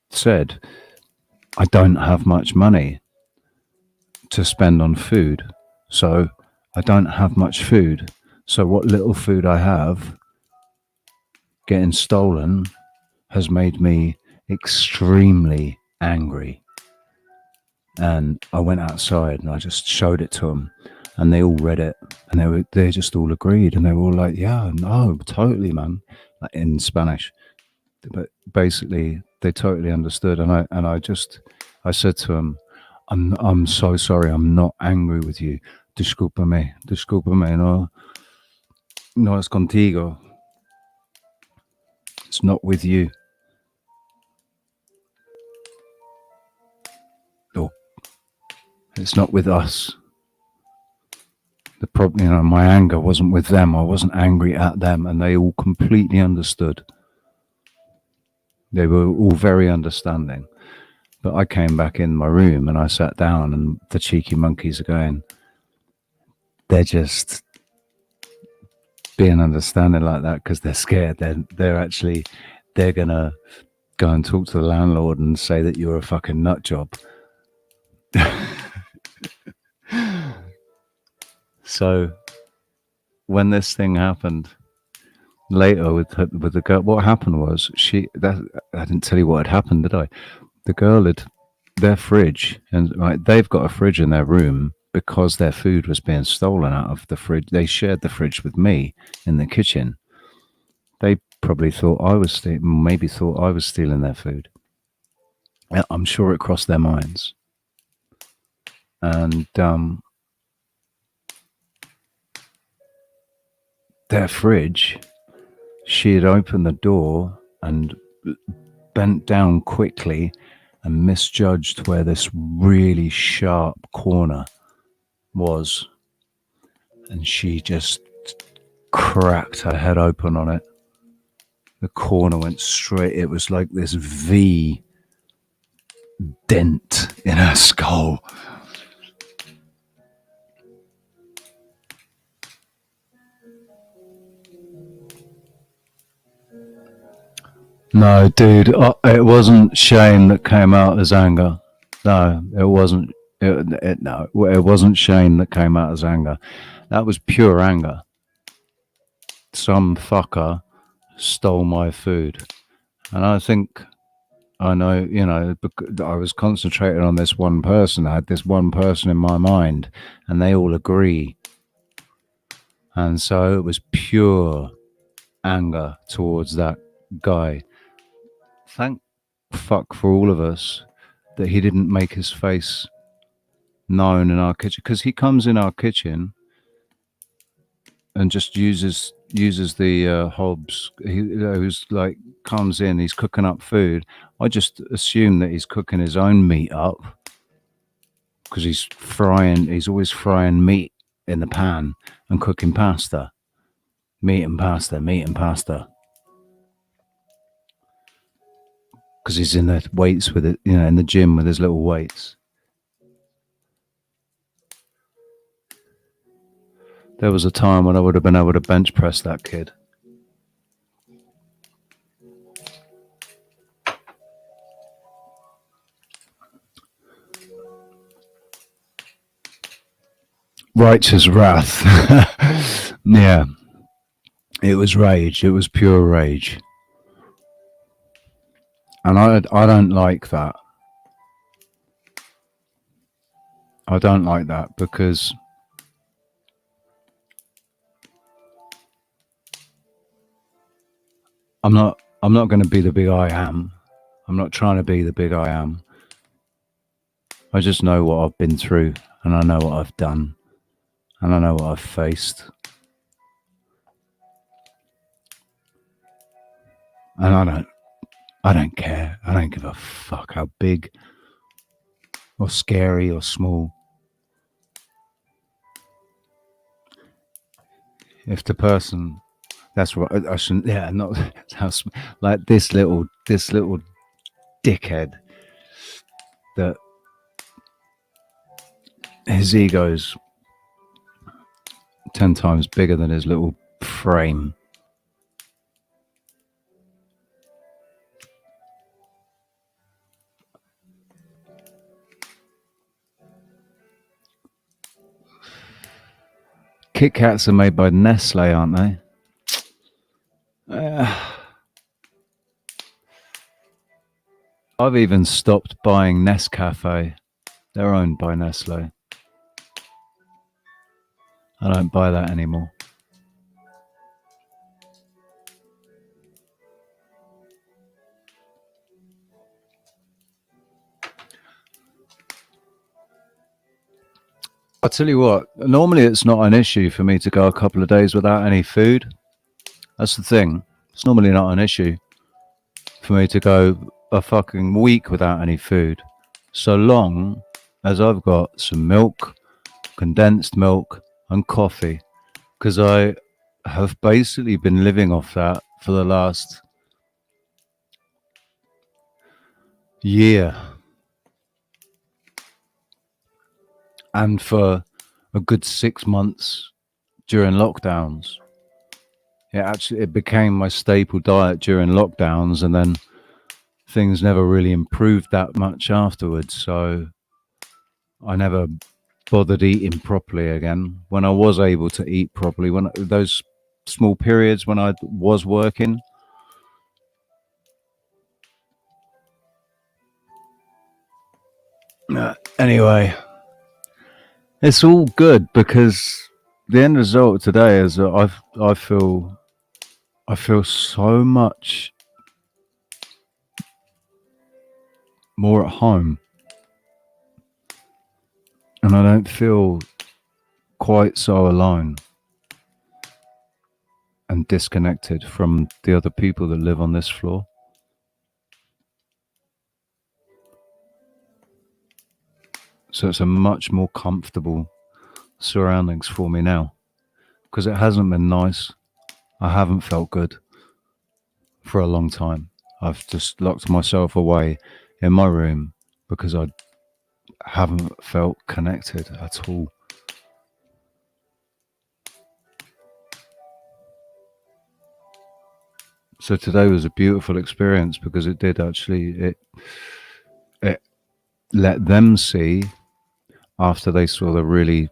said, I don't have much money to spend on food. So I don't have much food. So what little food I have getting stolen has made me extremely angry. And I went outside and I just showed it to them, and they all read it, and they just all agreed, and they were all like, "Yeah, no, totally, man," like in Spanish. But basically, they totally understood, and I said to them, "I'm so sorry. I'm not angry with you. Discúlpame, no es contigo. It's not with you." It's not with us. The problem, you know, my anger wasn't with them. I wasn't angry at them, and they all completely understood. They were all very understanding. But I came back in my room and I sat down, and the cheeky monkeys are going, they're just being understanding like that because they're scared. They're gonna go and talk to the landlord and say that you're a fucking nut job. So when this thing happened later with the girl, what happened was I didn't tell you what had happened, did I? The girl had their fridge, and right, they've got a fridge in their room because their food was being stolen out of the fridge. They shared the fridge with me in the kitchen. They probably thought I was stealing their food. I'm sure it crossed their minds. And their fridge, she had opened the door and bent down quickly and misjudged where this really sharp corner was. And she just cracked her head open on it. The corner went straight. It was like this V dent in her skull. No, dude, it wasn't shame that came out as anger. No, it wasn't. It wasn't shame that came out as anger. That was pure anger. Some fucker stole my food. And I think, I know, you know, I was concentrating on this one person. I had this one person in my mind, and they all agree. And so it was pure anger towards that guy. Thank fuck for all of us that he didn't make his face known in our kitchen, because he comes in our kitchen and just uses the hobs. Who's like comes in, he's cooking up food. I just assume that he's cooking his own meat up because he's always frying meat in the pan and cooking pasta. Meat and pasta. Because he's in the weights with it, you know, in the gym with his little weights. There was a time when I would have been able to bench press that kid. Righteous wrath. Yeah. It was rage. It was pure rage. And I don't like that. I don't like that because I'm not going to be the big I am. I'm not trying to be the big I am. I just know what I've been through, and I know what I've done, and I know what I've faced. And I don't care. I don't give a fuck how big or scary or small. If the person, that's what I shouldn't. Yeah, not like this little dickhead that his ego's 10 times bigger than his little frame. Kit Kats are made by Nestle, aren't they? I've even stopped buying Nescafe. They're owned by Nestle. I don't buy that anymore. I'll tell you what, normally it's not an issue for me to go a couple of days without any food. That's the thing. It's normally not an issue for me to go a fucking week without any food, so long as I've got some milk, condensed milk, and coffee, because I have basically been living off that for the last year, and for a good 6 months during lockdowns. It became my staple diet during lockdowns, and then things never really improved that much afterwards. So I never bothered eating properly again. When I was able to eat properly, when those small periods when I was working, anyway, it's all good because the end result today is that I feel so much more at home, and I don't feel quite so alone and disconnected from the other people that live on this floor. So it's a much more comfortable surroundings for me now, because it hasn't been nice. I haven't felt good for a long time. I've just locked myself away in my room because I haven't felt connected at all. So today was a beautiful experience because it did actually it let them see, after they saw the really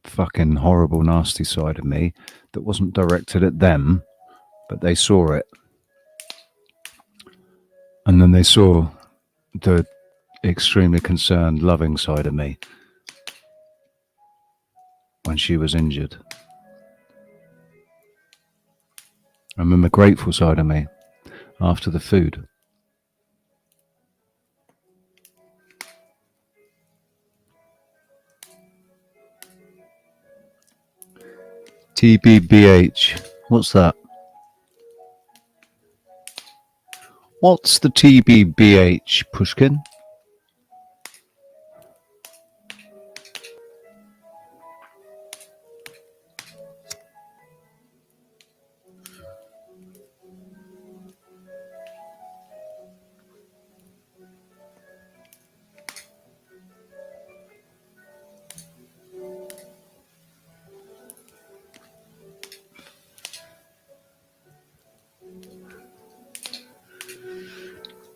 fucking horrible nasty side of me that wasn't directed at them, but they saw it. And then they saw the extremely concerned, loving side of me when she was injured. And then the grateful side of me after the food. TBBH. What's that? What's the TBBH, Pushkin?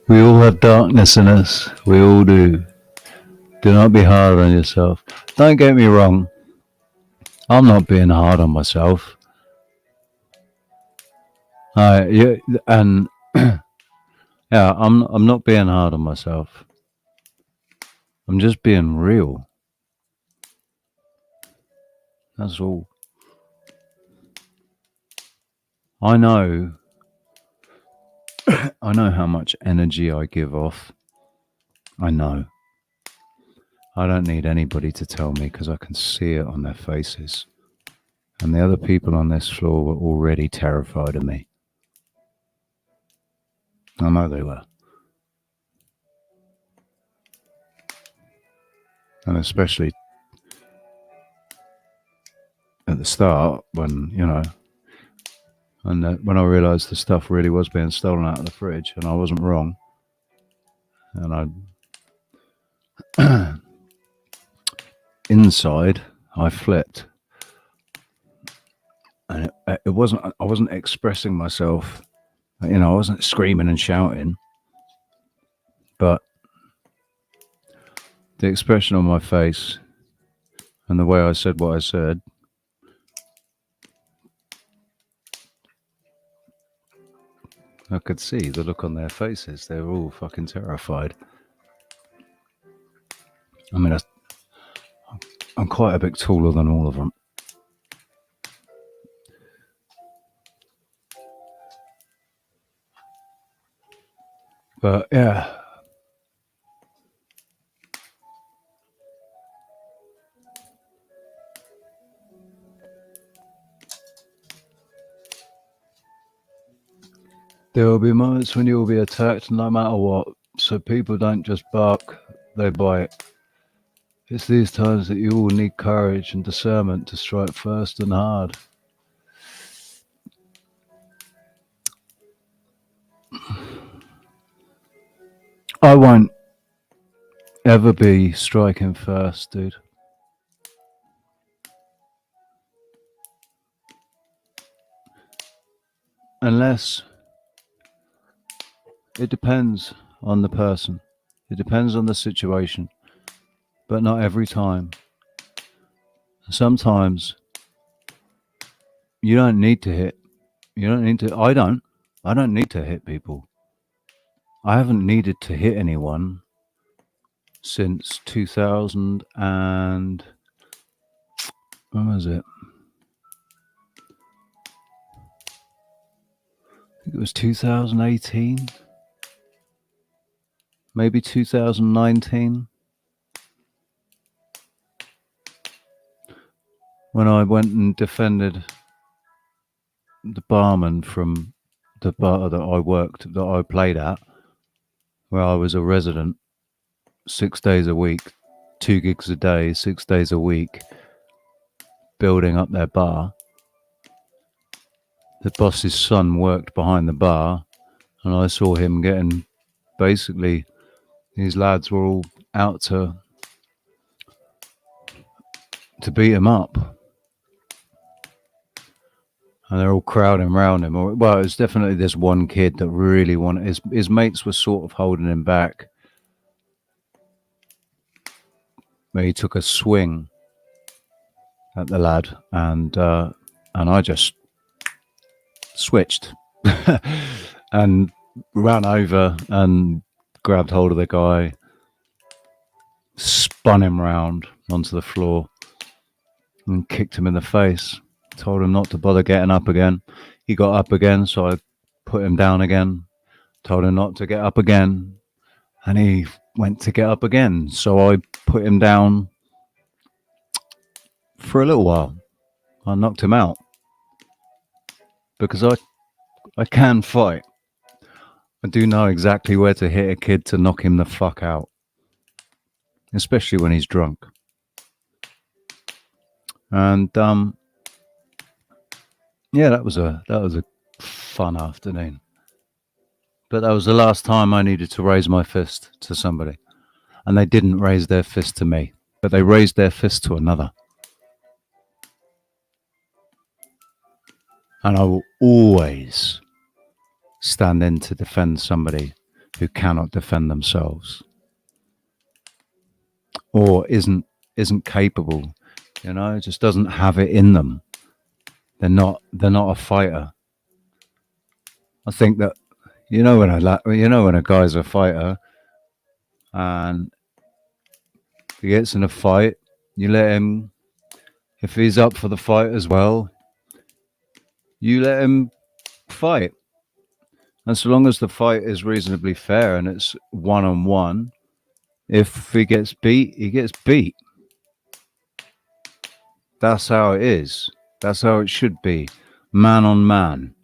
We all have darkness in us. We all do. Do not be hard on yourself. Don't get me wrong. I'm not being hard on myself. Yeah, and yeah, I'm not being hard on myself. I'm just being real. That's all. I know how much energy I give off. I know. I don't need anybody to tell me because I can see it on their faces. And the other people on this floor were already terrified of me. I know they were. And especially at the start when, and when I realised the stuff really was being stolen out of the fridge and I wasn't wrong. And inside, I flipped. And I wasn't expressing myself, I wasn't screaming and shouting, but the expression on my face and the way I said what I said, I could see the look on their faces. They were all fucking terrified. I mean, I'm quite a bit taller than all of them. But yeah. There will be moments when you will be attacked no matter what. So people don't just bark they bite. It's these times that you all need courage and discernment to strike first and hard. I won't ever be striking first, dude. Unless it depends on the person. It depends on the situation. But not every time. Sometimes you don't need to hit. You don't need to. I don't. I don't need to hit people. I haven't needed to hit anyone since 2000 and when was it? I think it was 2018, maybe 2019, when I went and defended the barman from the bar that I worked, that I played at, where I was a resident 6 days a week, 2 gigs a day, 6 days a week, building up their bar. The boss's son worked behind the bar, and I saw him getting, basically, these lads were all out to beat him up. And they're all crowding around him. Well, it was definitely this one kid that really wanted, his mates were sort of holding him back. But he took a swing at the lad, and I just switched and ran over and grabbed hold of the guy, spun him round onto the floor and kicked him in the face. Told him not to bother getting up again. He got up again, so I put him down again. Told him not to get up again, and he went to get up again. So I put him down for a little while. I knocked him out because I can fight. I do know exactly where to hit a kid to knock him the fuck out, especially when he's drunk. And yeah, that was a fun afternoon. But that was the last time I needed to raise my fist to somebody, and they didn't raise their fist to me, but they raised their fist to another. And I will always stand in to defend somebody who cannot defend themselves or isn't capable, just doesn't have it in them. They're not a fighter. I think that when a guy's a fighter and he gets in a fight, you let him, if he's up for the fight as well, you let him fight. And so long as the fight is reasonably fair and it's 1-on-1, if he gets beat, he gets beat. That's how it is. That's how it should be. Man on man.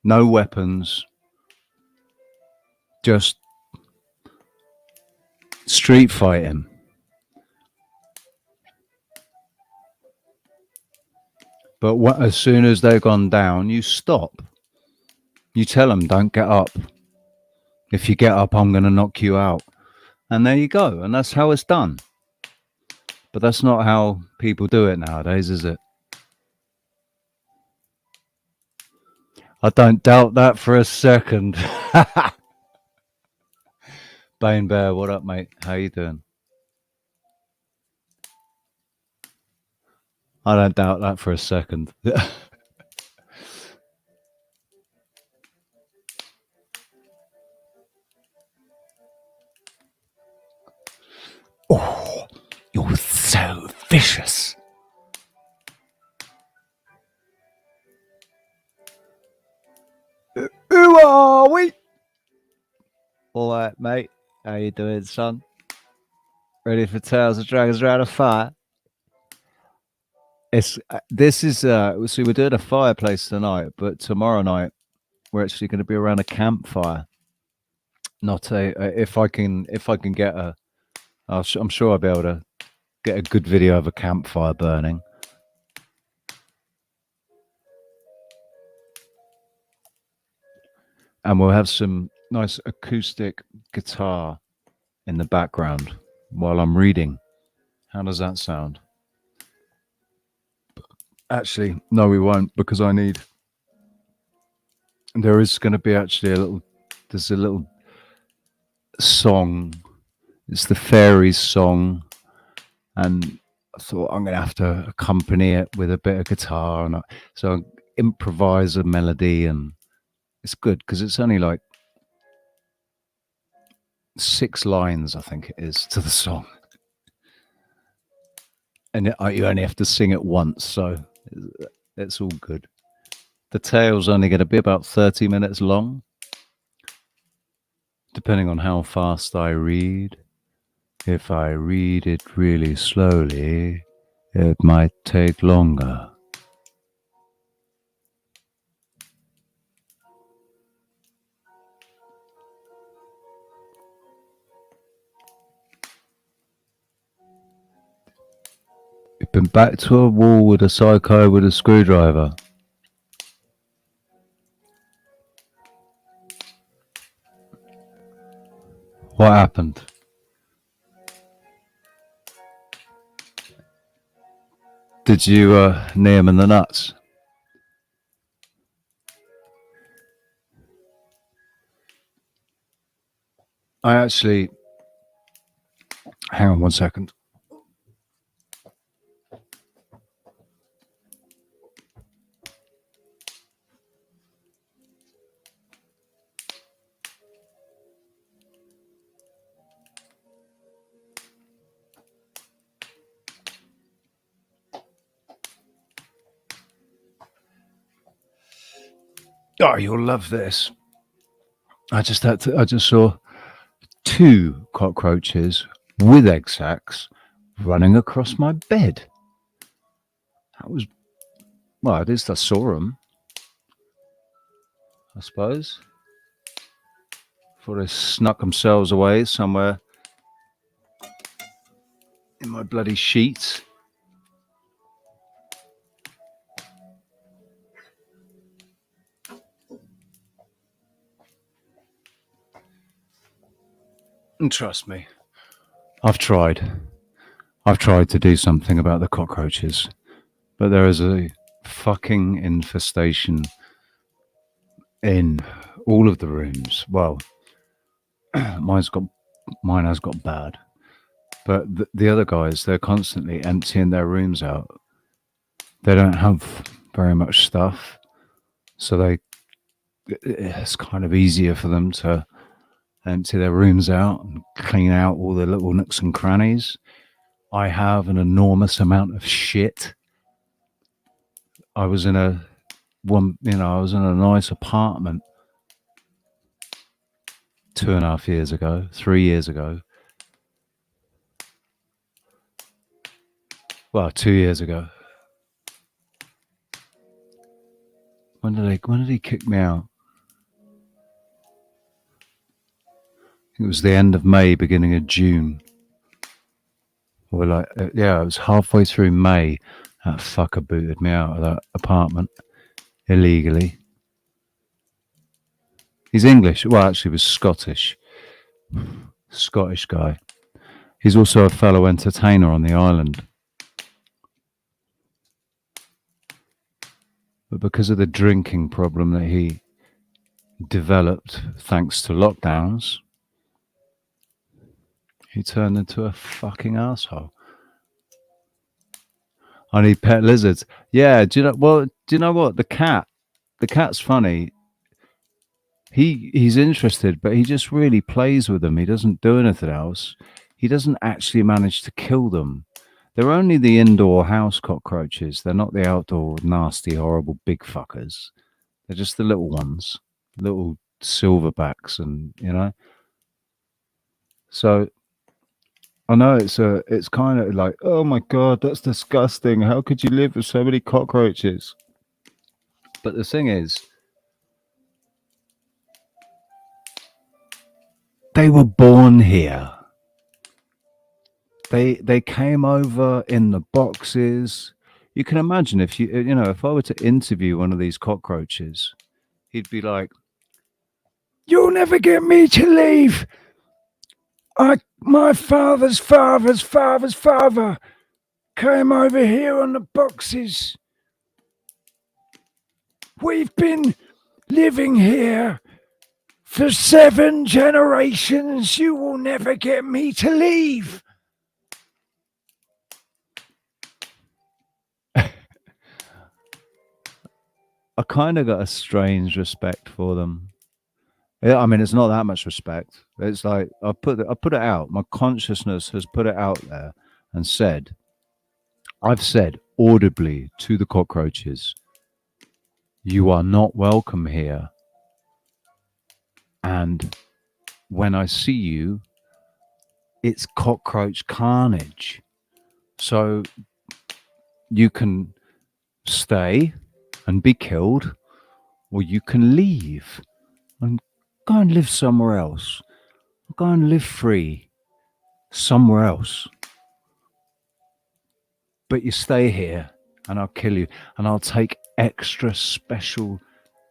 No weapons. Just street fighting. But as soon as they've gone down, you stop. You tell them, don't get up. If you get up, I'm going to knock you out. And there you go. And that's how it's done. But that's not how people do it nowadays, is it? I don't doubt that for a second. Bane Bear, what up, mate? How you doing? I don't doubt that for a second. Oh, you're so vicious. Who are we? All right, mate. How you doing, son? Ready for Tales of Dragons Around a Fire? So we're doing a fireplace tonight, but tomorrow night we're actually going to be around a campfire. not if I can get I'm sure I'll be able to get a good video of a campfire burning. And we'll have some nice acoustic guitar in the background while I'm reading. How does that sound? Actually, no, we won't, because there is going to be actually there's a little song. It's the fairies song. And I thought I'm going to have to accompany it with a bit of guitar. So I improvise a melody, and it's good because it's only like 6 lines, I think it is, to the song. And you only have to sing it once, so it's all good. The tale's only going to be about 30 minutes long, depending on how fast I read. If I read it really slowly, it might take longer. You've been back to a wall with a psycho with a screwdriver. What happened? Did you knee him in the nuts? I actually... Hang on 1 second. Oh, you'll love this. I just saw 2 cockroaches with egg sacs running across my bed. That was... Well, at least I saw them, I suppose. Before they snuck themselves away somewhere in my bloody sheets. And trust me, I've tried to do something about the cockroaches, but there is a fucking infestation in all of the rooms. Well, mine has got bad, but the other guys, they're constantly emptying their rooms out. They don't have very much stuff, so it's kind of easier for them to empty their rooms out and clean out all the little nooks and crannies. I have an enormous amount of shit. I was in a nice apartment 2.5 years ago, 3 years ago. Well, 2 years ago. When did he kick me out? It was the end of May, beginning of June. Or it was halfway through May. That fucker booted me out of that apartment illegally. He's English. Well, actually, he was Scottish. Scottish guy. He's also a fellow entertainer on the island. But because of the drinking problem that he developed thanks to lockdowns, he turned into a fucking asshole. I need pet lizards. Yeah, do you know what? The cat's funny. He's interested, but he just really plays with them. He doesn't do anything else. He doesn't actually manage to kill them. They're only the indoor house cockroaches. They're not the outdoor nasty, horrible big fuckers. They're just the little ones, little silverbacks, and So I know it's kind of like, oh my god, that's disgusting. How could you live with so many cockroaches? But the thing is, They were born here. They came over in the boxes. You can imagine if I were to interview one of these cockroaches, he'd be like, "You'll never get me to leave. My father's father's father's father came over here on the boxes. We've been living here for 7 generations. You will never get me to leave." I kind of got a strange respect for them. Yeah, I mean, it's not that much respect. It's like I put it out. My consciousness has put it out there and said, I've said audibly to the cockroaches, "You are not welcome here. And when I see you, it's cockroach carnage. So you can stay and be killed, or you can leave and go and live somewhere else. Go and live free somewhere else. But you stay here and I'll kill you. And I'll take extra special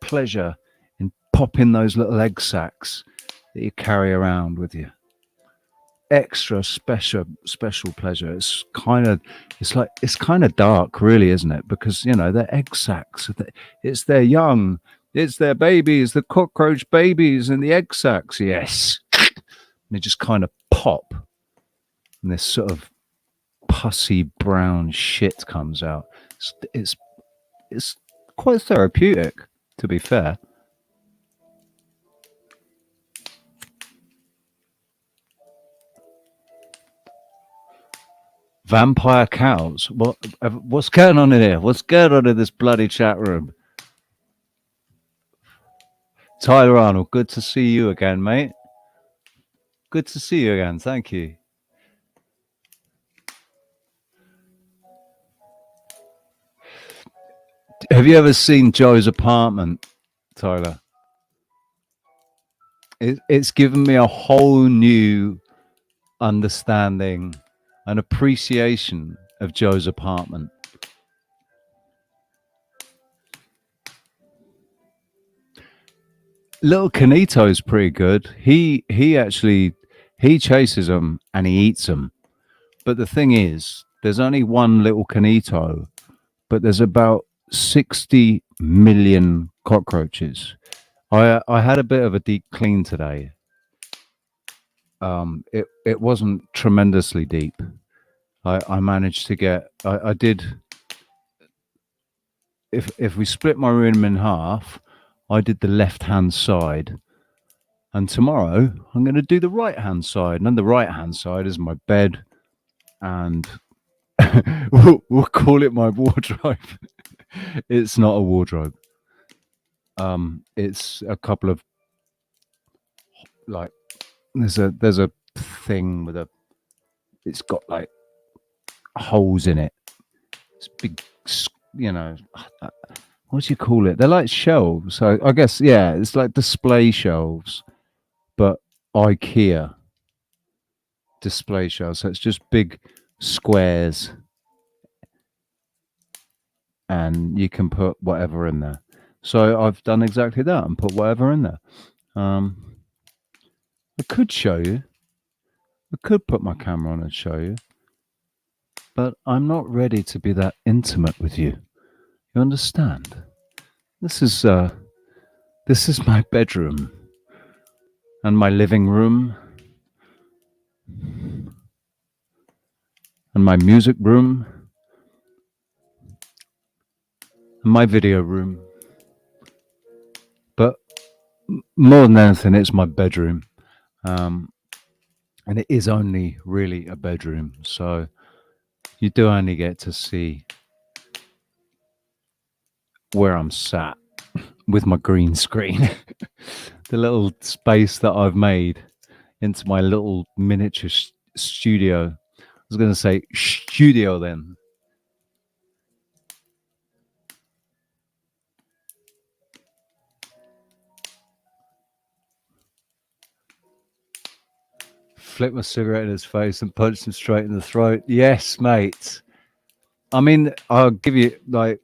pleasure in popping those little egg sacs that you carry around with you. Extra special pleasure. It's kind of dark, really, isn't it? Because they're egg sacs. It's their young, it's their babies, the cockroach babies and the egg sacs. Yes, and they just kind of pop, and this sort of pussy brown shit comes out. It's quite therapeutic, to be fair. Vampire cows. What's going on in here? What's going on in this bloody chat room? Tyler Arnold, good to see you again, mate. Good to see you again. Thank you. Have you ever seen Joe's apartment, Tyler? It's given me a whole new understanding and appreciation of Joe's apartment. Little Canito's pretty good. He chases them and he eats them. But the thing is, there's only one little Canito, but there's about 60 million cockroaches. I had a bit of a deep clean today. It wasn't tremendously deep. I managed to get. I did. If we split my room in half, I did the left hand side, and tomorrow I'm going to do the right hand side. And then the right hand side is my bed, and we'll call it my wardrobe. It's not a wardrobe. It's a couple of like there's a thing with it's got like holes in it. It's big, what do you call it? They're like shelves. So I guess it's like display shelves, but IKEA display shelves. So it's just big squares, and you can put whatever in there. So I've done exactly that and put whatever in there. I could show you. I could put my camera on and show you, but I'm not ready to be that intimate with you. You understand? This is my bedroom and my living room and my music room and my video room. But more than anything, it's my bedroom. And it is only really a bedroom. So you do only get to see where I'm sat with my green screen. The little space that I've made into my little miniature studio. I was going to say studio then. Flip my cigarette in his face and punch him straight in the throat. Yes, mate. I mean, I'll give you, like,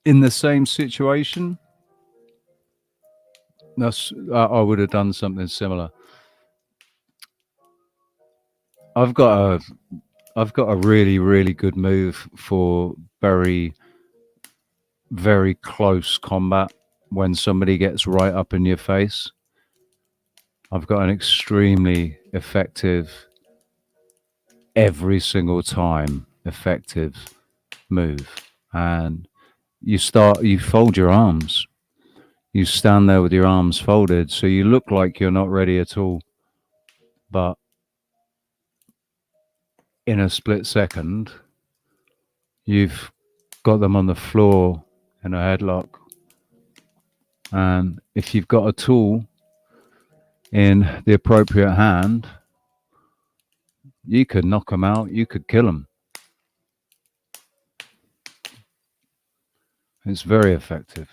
in the same situation, I would have done something similar. I've got a really, really good move for very, very close combat when somebody gets right up in your face. I've got an extremely effective, every single time effective move. And you fold your arms. You stand there with your arms folded, so you look like you're not ready at all. But in a split second, you've got them on the floor in a headlock. And if you've got a tool in the appropriate hand, you could knock them out, you could kill them. It's very effective.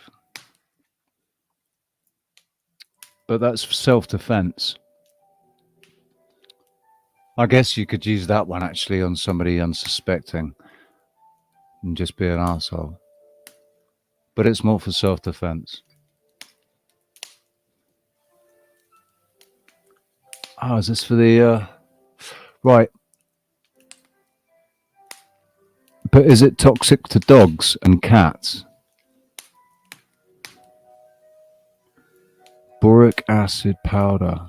But that's self-defense. I guess you could use that one actually on somebody unsuspecting and just be an arsehole. But it's more for self-defense. Oh, is this for the... Right. But is it toxic to dogs and cats? Boric acid powder.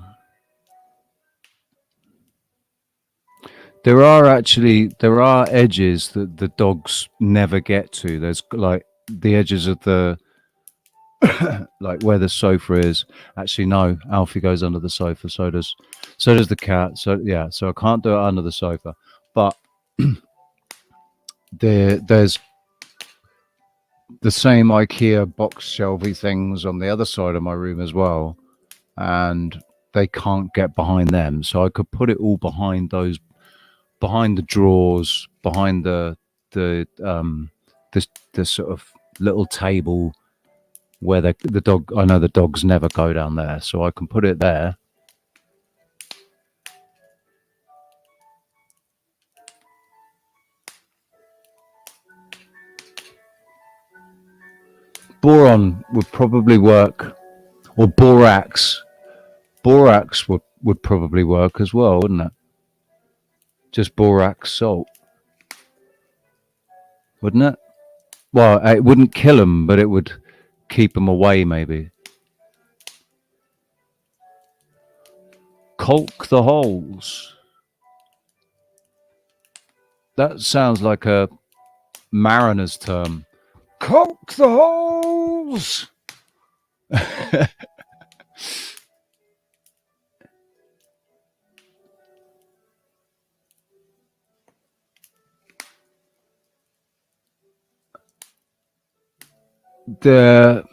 There are edges that the dogs never get to. There's like the edges of the, like where the sofa is. Actually, no, Alfie goes under the sofa. So does the cat. So yeah, so I can't do it under the sofa. But there's the same IKEA box shelvy things on the other side of my room as well, and they can't get behind them. So I could put it all behind those, behind the drawers, behind the sort of little table where the dog. I know the dogs never go down there, so I can put it there. Boron would probably work, or borax. Borax would probably work as well, wouldn't it? Just borax salt, wouldn't it? Well, it wouldn't kill them, but it would keep them away, maybe. Caulk the holes. That sounds like a mariner's term. Caulk the holes! The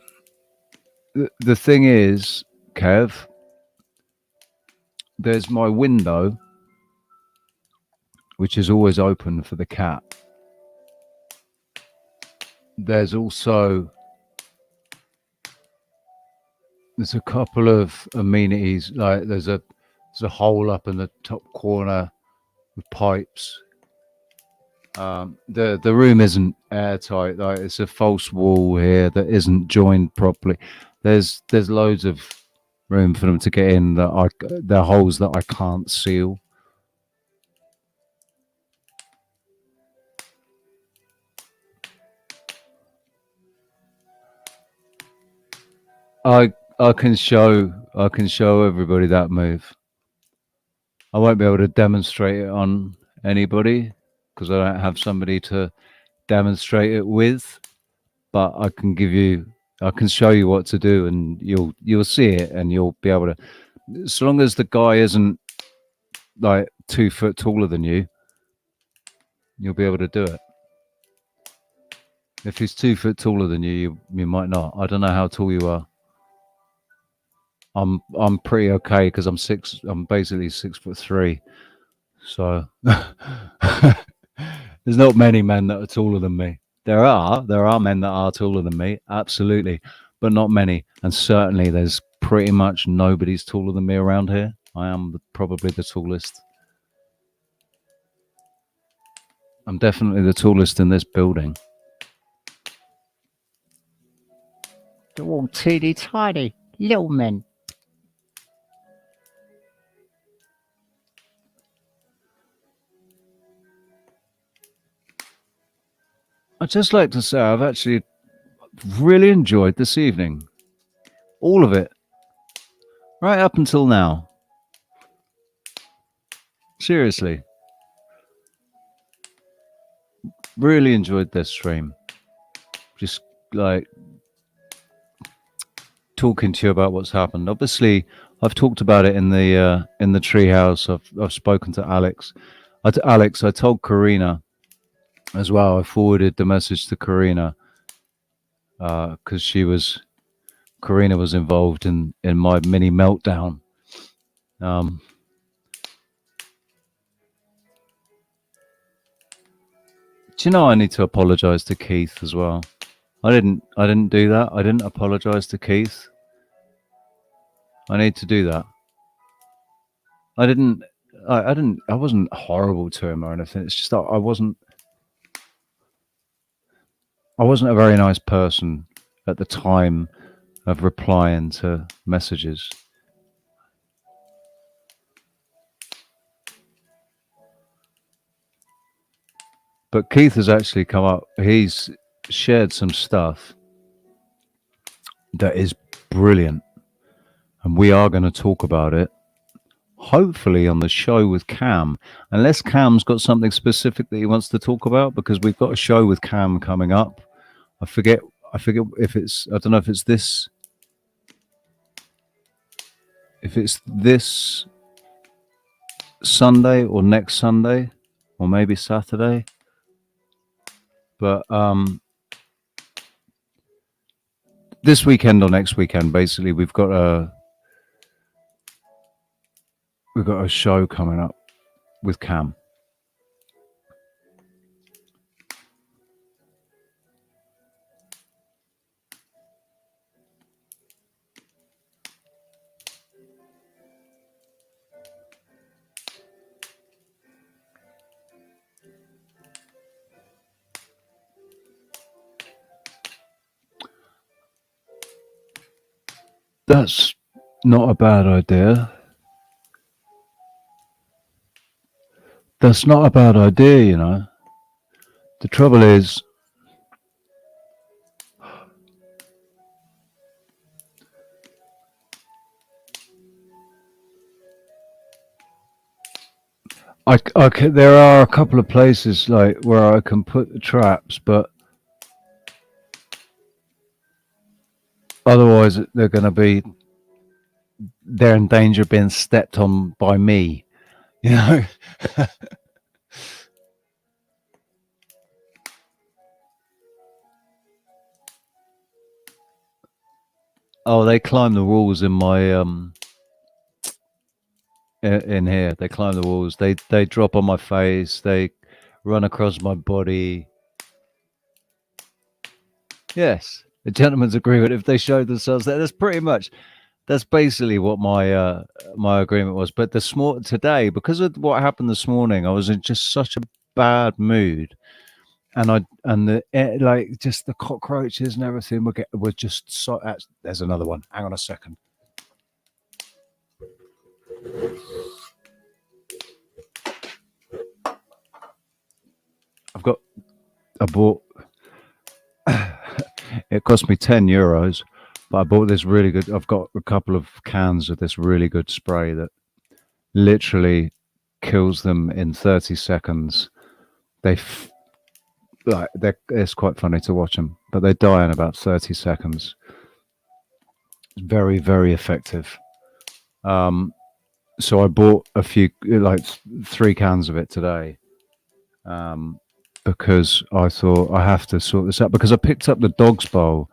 thing is, Kev, there's my window, which is always open for the cat. There's also a couple of amenities, like there's a hole up in the top corner with pipes. The room isn't airtight, like it's a false wall here that isn't joined properly. There's loads of room for them to get in that there are holes that I can't seal. I can show everybody that move. I won't be able to demonstrate it on anybody because I don't have somebody to demonstrate it with, but I can show you what to do, and you'll see it, and you'll be able to, as long as the guy isn't like 2 foot taller than you, you'll be able to do it. If he's 2 foot taller than you might not. I don't know how tall you are. I'm pretty okay because I'm basically 6'3", so there's not many men that are taller than me. There are men that are taller than me, absolutely, but not many, and certainly there's pretty much nobody's taller than me around here. I am probably the tallest. I'm definitely the tallest in this building. They're all teeny tiny, little men. I'd just like to say I've actually really enjoyed this evening. All of it. Right up until now. Seriously. Really enjoyed this stream. Just like talking to you about what's happened. Obviously, I've talked about it in the treehouse. I've spoken to Alex. I told Karina as well. I forwarded the message to Karina because Karina was involved in my mini meltdown. Do you know I need to apologize to Keith as well? I didn't do that. I didn't apologize to Keith. I need to do that. I wasn't horrible to him or anything. It's just that I wasn't a very nice person at the time of replying to messages. But Keith has actually come up. He's shared some stuff that is brilliant. And we are going to talk about it, hopefully on the show with Cam. Unless Cam's got something specific that he wants to talk about, because we've got a show with Cam coming up. I forget if it's, I don't know if it's this Sunday or next Sunday or maybe Saturday. But this weekend or next weekend, basically, we've got a show coming up with Cam. That's not a bad idea. That's not a bad idea, you know. The trouble is, there are a couple of places like where I can put the traps, but otherwise they're in danger of being stepped on by me, you know. Oh, they climb the walls in my in here. They climb the walls. They drop on my face. They run across my body. Yes, a gentleman's agreement. If they showed themselves there, that's basically what my my agreement was. But today, because of what happened this morning, I was in just such a bad mood, and like just the cockroaches and everything were just so. There's another one. Hang on a second. I bought. It cost me €10, but I bought this really good. I've got a couple of cans of this really good spray that literally kills them in 30 seconds. It's quite funny to watch them, but they die in about 30 seconds. It's very, very effective. So I bought a few, like 3 cans of it today, because I thought I have to sort this out, because I picked up the dog's bowl,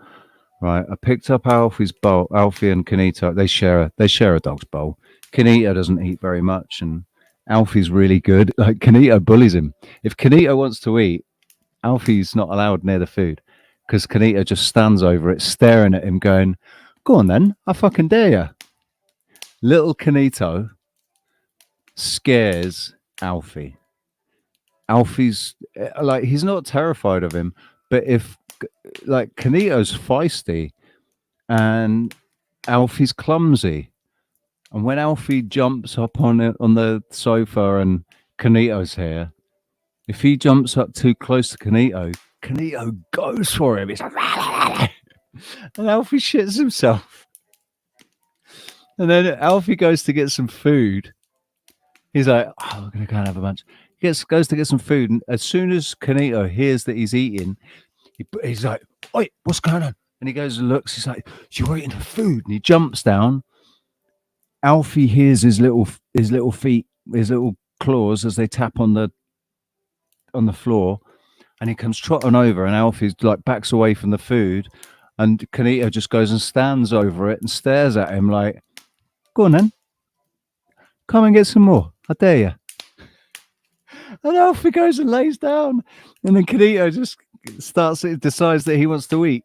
right? I picked up Alfie's bowl. Alfie and Kanita, they share a dog's bowl. Kanita doesn't eat very much, and Alfie's really good. Like, Kanita bullies him. If Kanita wants to eat, Alfie's not allowed near the food, because Kanita just stands over it, staring at him, going, "Go on then, I fucking dare you." Little Kanito scares Alfie. Alfie's like, he's not terrified of him, but if like Kanito's feisty and Alfie's clumsy, and when Alfie jumps up on it on the sofa and Kanito's here, if he jumps up too close to Kanito, Kanito goes for him. He's like, and Alfie shits himself. And then Alfie goes to get some food. He's like, "Oh, we're gonna go and have a lunch." He goes to get some food, and as soon as Kanito hears that he's eating, he's like, "Oi, what's going on?" And he goes and looks. He's like, "You're eating the food," and he jumps down. Alfie hears his little feet, his little claws as they tap on the floor, and he comes trotting over, and Alfie's like backs away from the food, and Kanito just goes and stands over it and stares at him like, "Go on then, come and get some more. I dare you." And Alfie goes and lays down, and then Kanito just decides that he wants to eat,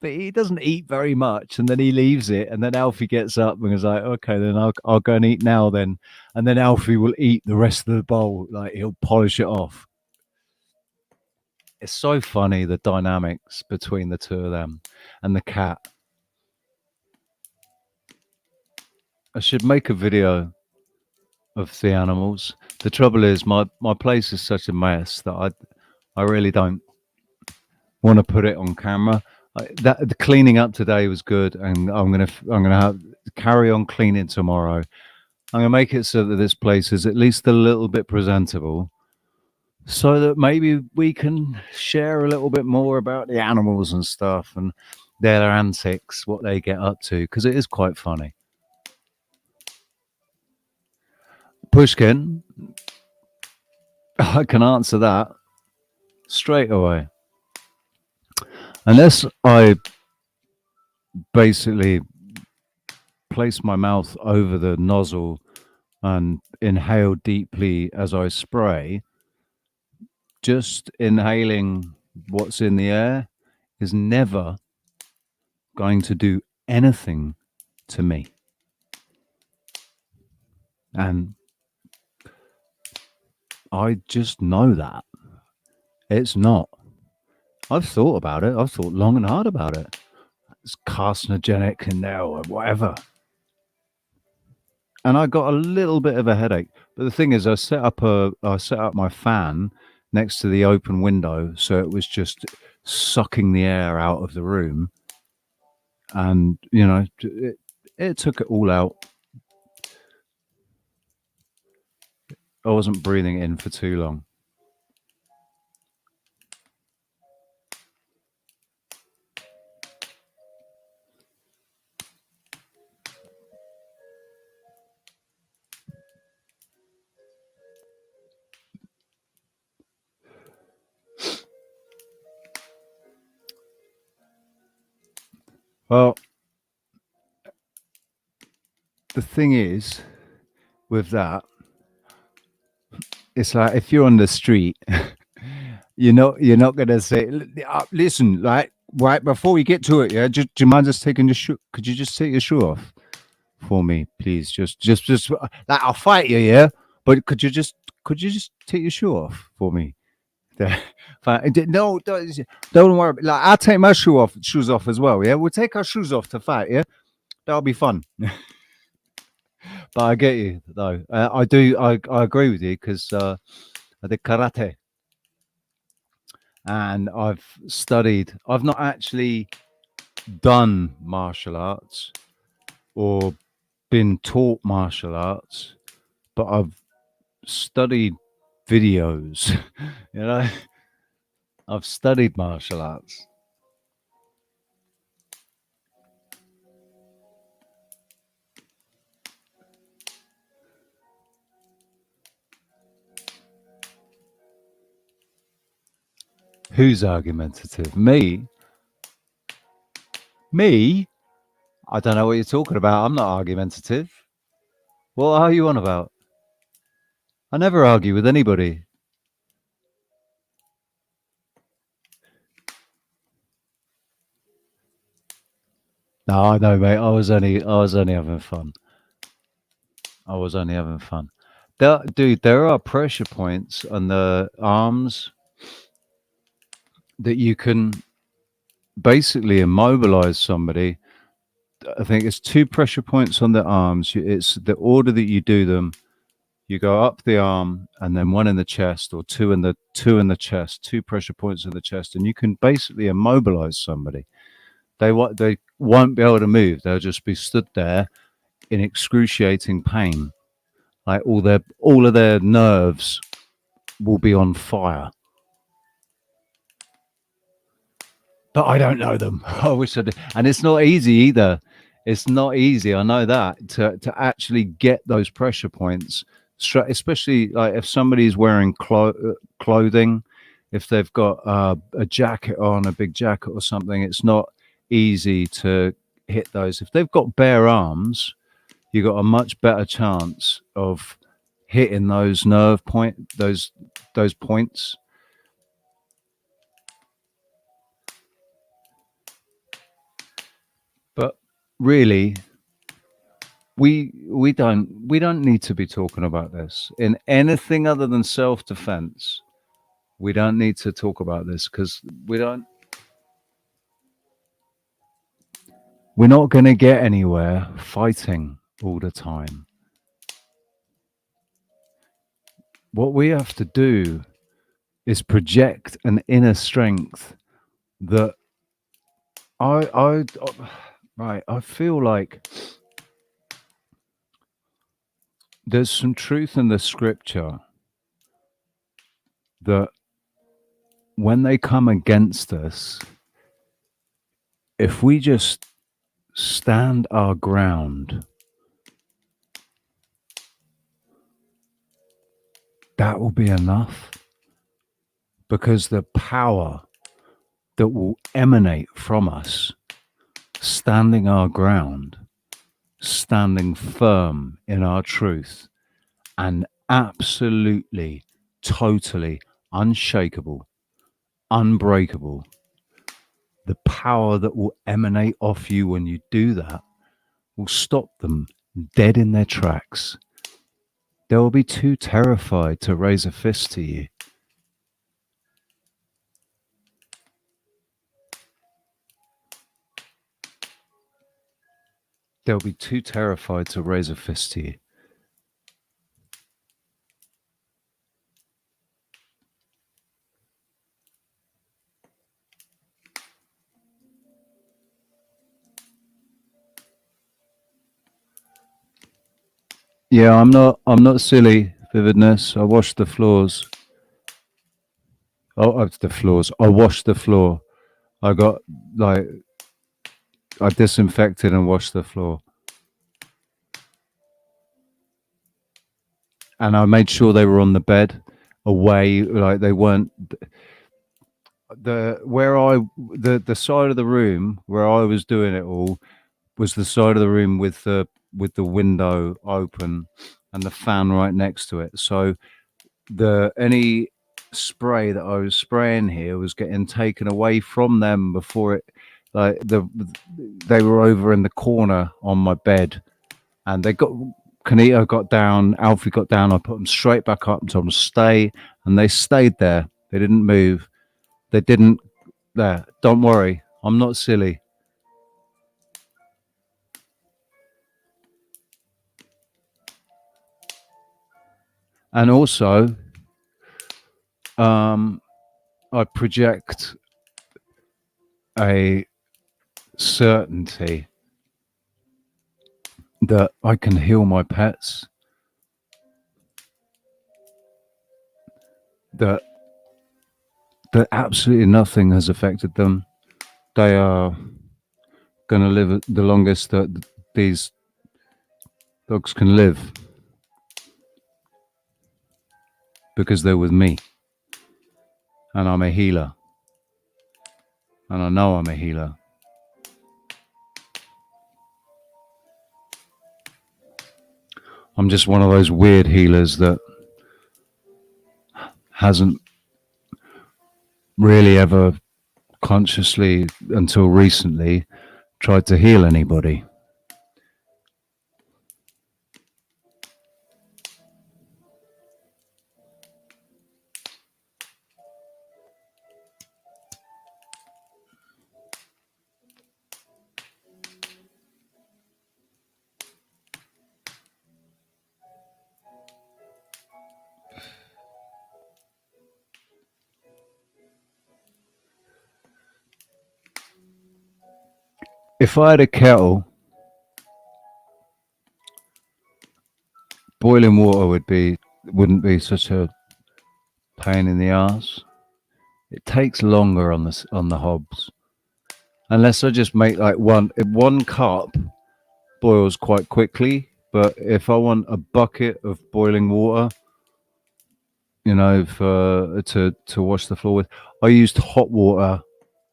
but he doesn't eat very much, and then he leaves it, and then Alfie gets up and is like, "Okay, then I'll go and eat now then," and then Alfie will eat the rest of the bowl, like he'll polish it off. It's so funny, the dynamics between the two of them and the cat. I should make a video of the animals. The trouble is my place is such a mess that I really don't want to put it on camera. The cleaning up today was good, and I'm gonna carry on cleaning tomorrow. I'm gonna make it so that this place is at least a little bit presentable, so that maybe we can share a little bit more about the animals and stuff and their antics, what they get up to, because it is quite funny. Pushkin, I can answer that straight away. Unless I basically place my mouth over the nozzle and inhale deeply as I spray, just inhaling what's in the air is never going to do anything to me. And I just know that it's not. I've thought about it. I've thought long and hard about it. It's carcinogenic in there or whatever. And I got a little bit of a headache. But the thing is, I set up my fan next to the open window, so it was just sucking the air out of the room. And it took it all out. I wasn't breathing in for too long. Well, the thing is, with that, it's like if you're on the street, you're not gonna say, "Listen, like right before we get to it, yeah, do you mind just taking your shoe? Could you just take your shoe off for me, please? Just like I'll fight you, yeah, but could you just take your shoe off for me?" No, don't worry. Like I'll take my shoes off as well. Yeah, we'll take our shoes off to fight. Yeah, that'll be fun. But I get you though. I agree with you because I did karate and I've studied. I've not actually done martial arts or been taught martial arts, but I've studied videos. I've studied martial arts. Who's argumentative? Me? Me? I don't know what you're talking about. I'm not argumentative. What are you on about? I never argue with anybody. No, I know, mate. I was only having fun. I was only having fun. There are pressure points on the arms that you can basically immobilize somebody. I think it's 2 pressure points on the arms. It's the order that you do them. You go up the arm and then 1 in the chest, or 2 in the chest, 2 pressure points in the chest, and you can basically immobilize somebody. They won't be able to move. They'll just be stood there in excruciating pain. Like all of their nerves will be on fire. But I don't know them. I wish I did. And it's not easy either. It's not easy. I know that to actually get those pressure points, especially like if somebody's wearing clothing, if they've got a jacket on, a big jacket or something, it's not easy to hit those. If they've got bare arms, you got a much better chance of hitting those those points. But really, we don't need to be talking about this in anything other than self-defense. We don't need to talk about this because we're not going to get anywhere fighting all the time. What we have to do is project an inner strength that I feel like there's some truth in the scripture that when they come against us, if we just stand our ground, that will be enough, because the power that will emanate from us standing our ground, standing firm in our truth, and absolutely, totally unshakable, unbreakable, the power that will emanate off you when you do that will stop them dead in their tracks. They will be too terrified to raise a fist to you. They'll be too terrified to raise a fist to you. Yeah, I'm not silly, Vividness. I washed the floors. Oh, the floors. I washed the floor. I disinfected and washed the floor. And I made sure they were on the bed, away, like they weren't the side of the room where I was doing it all was the side of the room with the window open and the fan right next to it. So any spray that I was spraying here was getting taken away from them before it, like they were over in the corner on my bed, and Kanita got down, Alfie got down, I put them straight back up and told them to stay, and they stayed there. They didn't move. They didn't. There, don't worry, I'm not silly. And also, I project a certainty that I can heal my pets, that absolutely nothing has affected them. They are going to live the longest that these dogs can live, because they're with me, and I'm a healer, and I know I'm a healer. I'm just one of those weird healers that hasn't really ever consciously, until recently, tried to heal anybody. if I had a kettle, boiling water wouldn't be such a pain in the ass. It takes longer on the hobs, unless I just make like one cup boils quite quickly. But if I want a bucket of boiling water, for to wash the floor with, I used hot water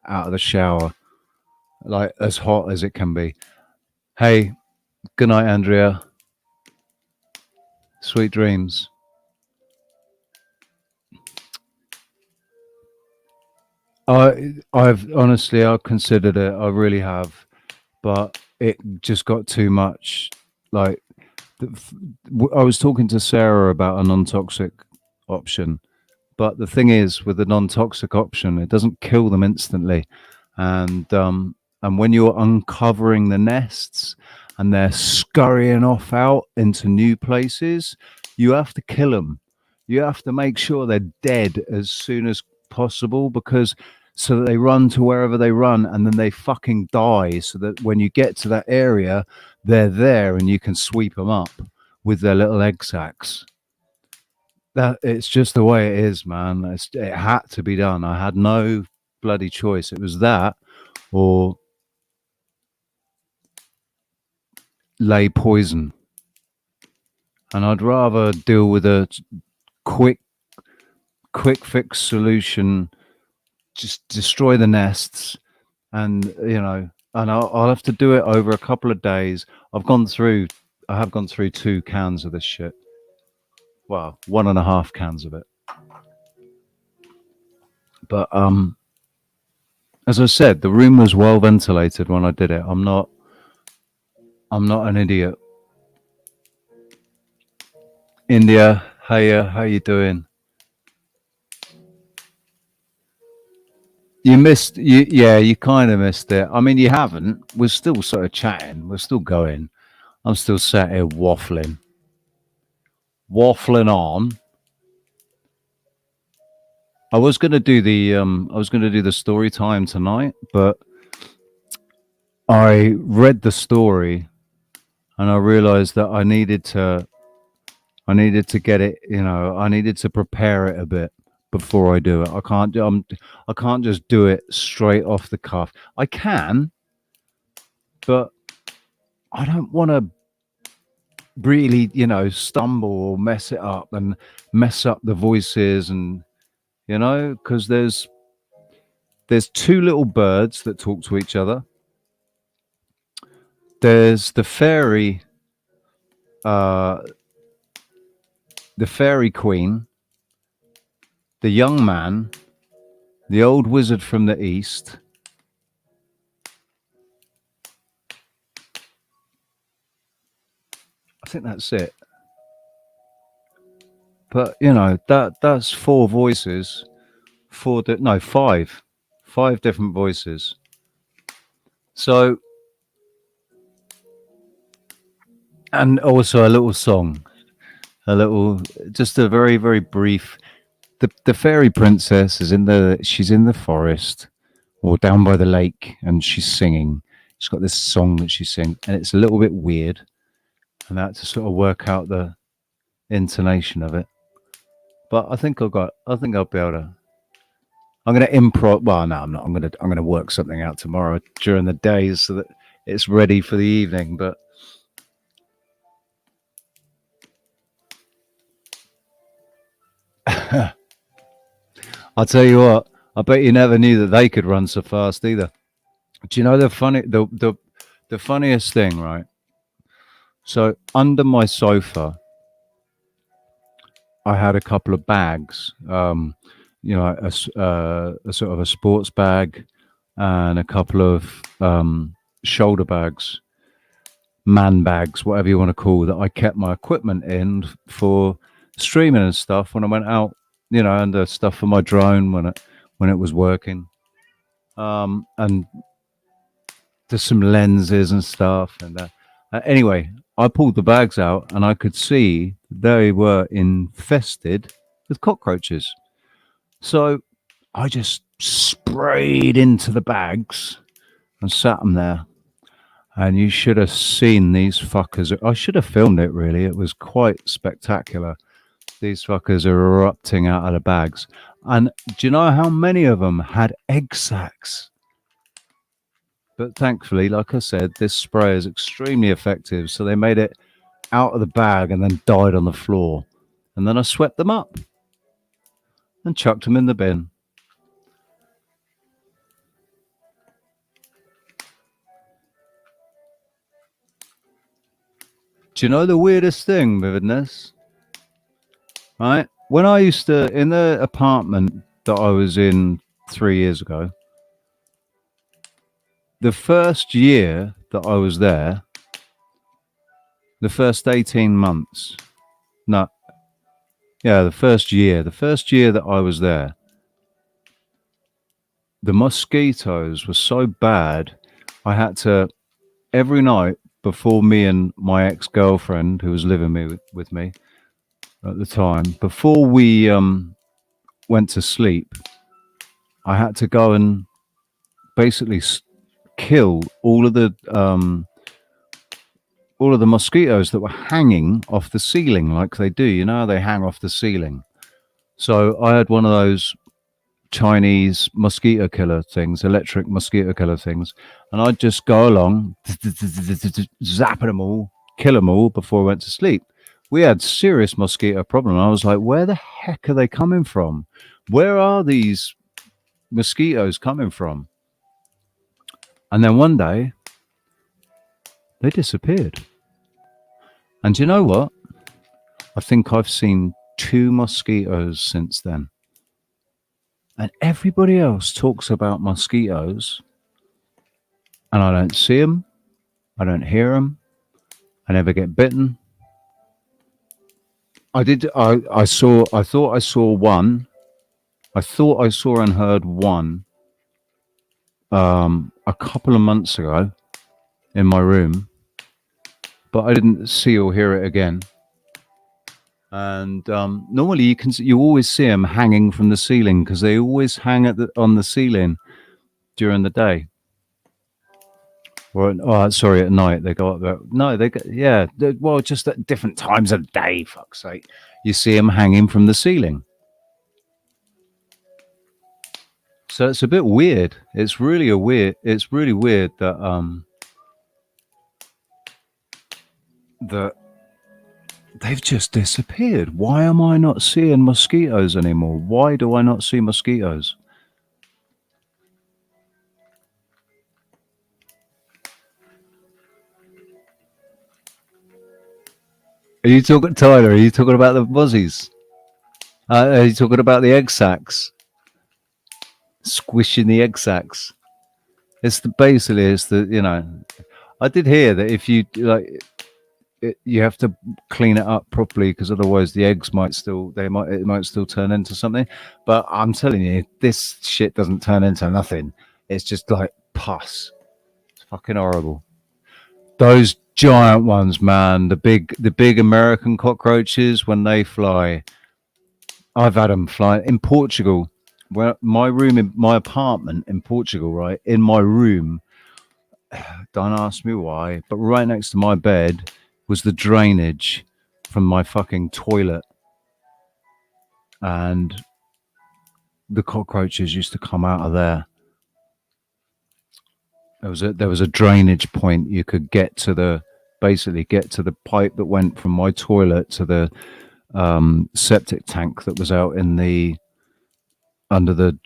out of the shower, like as hot as it can be. Hey, good night, Andrea. Sweet dreams. I've honestly, I've considered it. I really have, but it just got too much. Like, I was talking to Sarah about a non-toxic option, but the thing is, with the non-toxic option, it doesn't kill them instantly, and when you're uncovering the nests and they're scurrying off out into new places, you have to kill them. You have to make sure they're dead as soon as possible, because so that they run to wherever they run and then they fucking die, so that when you get to that area, they're there and you can sweep them up with their little egg sacs. That it's just the way it is, man. It had to be done. I had no bloody choice. It was that or lay poison, and I'd rather deal with a quick fix solution. Just destroy the nests, and and I'll have to do it over a couple of days. I have gone through 2 cans of this shit. Well, 1.5 cans of it. But as I said, the room was well ventilated when I did it. I'm not an idiot. India, hey, how you doing? You missed, you kind of missed it. I mean, you haven't. We're still sort of chatting. We're still going. I'm still sat here waffling on. I was going to do the story time tonight, but I read the story and I realized that I needed to get it, I needed to prepare it a bit before I do it. I can't just do it straight off the cuff. I can, but I don't want to really, stumble or mess it up and mess up the voices, and because there's 2 little birds that talk to each other. There's the fairy queen, the young man, the old wizard from the east, I think that's it. But that's 4 voices, 5 different voices. So, and also a little song, just a very, very brief. The fairy princess is she's in the forest or down by the lake, and she's singing. She's got this song that she sings, and it's a little bit weird, and I had to sort of work out the intonation of it. But I think I'll be able to. I'm going to improv. Well, no, I'm not. I'm going to work something out tomorrow during the days so that it's ready for the evening. But I'll tell you what. I bet you never knew that they could run so fast either. Do you know the funniest thing, right? So under my sofa, I had a couple of bags. A sort of a sports bag and a couple of shoulder bags, man bags, whatever you want to call, that I kept my equipment in for streaming and stuff when I went out, and the stuff for my drone when it was working. And there's some lenses and stuff. And anyway, I pulled the bags out and I could see they were infested with cockroaches. So I just sprayed into the bags and sat them there. And you should have seen these fuckers. I should have filmed it, really. It was quite spectacular. These fuckers are erupting out of the bags. And do you know how many of them had egg sacs? But thankfully, like I said, this spray is extremely effective. So they made it out of the bag and then died on the floor. And then I swept them up and chucked them in the bin. Do you know the weirdest thing with this? Right? When I used to, in the apartment that I was in 3 years ago, the first year that I was there, the first 18 months, no, yeah, the first year that I was there, the mosquitoes were so bad, I had to, every night before me and my ex-girlfriend, who was living with me at the time, before we went to sleep, I had to go and basically kill all of the mosquitoes that were hanging off the ceiling, like they do. You know, they hang off the ceiling. So I had one of those Chinese mosquito killer things, electric mosquito killer things, and I'd just go along, zapping them all, kill them all before I went to sleep. We had serious mosquito problem. I was like, where the heck are they coming from? Where are these mosquitoes coming from? And then one day, they disappeared. And you know what? I think I've seen 2 mosquitoes since then. And everybody else talks about mosquitoes, and I don't see them, I don't hear them, I never get bitten. I thought I saw one. I thought I saw and heard one a couple of months ago in my room, but I didn't see or hear it again. And normally you always see them hanging from the ceiling, because they always hang on the ceiling during the day. Or at night they go up there. No, well, just at different times of day. Fuck's sake, you see them hanging from the ceiling. So it's a bit weird. It's really weird that that they've just disappeared. Why am I not seeing mosquitoes anymore? Why do I not see mosquitoes? Are you talking, Tyler? Are you talking about the mozzies? Are you talking about the egg sacs? Squishing the egg sacs. It's the I did hear that if you you have to clean it up properly, because otherwise the eggs might still turn into something. But I'm telling you, this shit doesn't turn into nothing. It's just like pus. It's fucking horrible. Those giant ones, man, the big American cockroaches, when they fly, I've had them fly in Portugal. Well, my apartment in Portugal, right? In my room, don't ask me why, but right next to my bed was the drainage from my fucking toilet. And the cockroaches used to come out of there. There was a drainage point. You could get to the pipe that went from my toilet to the septic tank that was out in the under the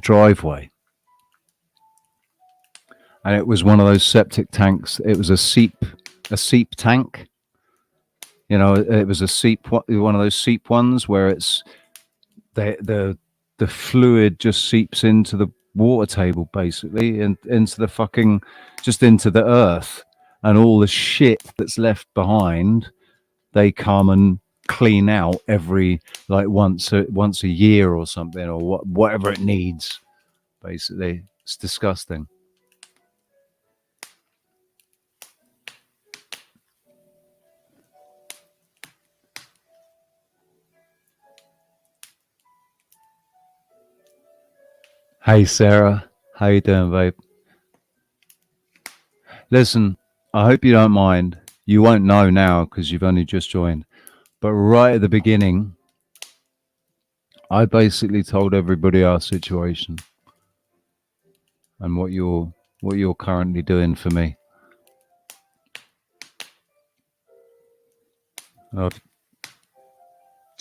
driveway. And it was one of those septic tanks. It was a seep tank. You know, it was one of those seep ones where it's the fluid just seeps into the water table, basically, and into the earth, and all the shit that's left behind, they come and clean out every once a year or something, or whatever it needs. Basically, it's disgusting. Hey Sarah, how you doing, babe? Listen, I hope you don't mind. You won't know now because you've only just joined. But right at the beginning, I basically told everybody our situation and what you're currently doing for me. I've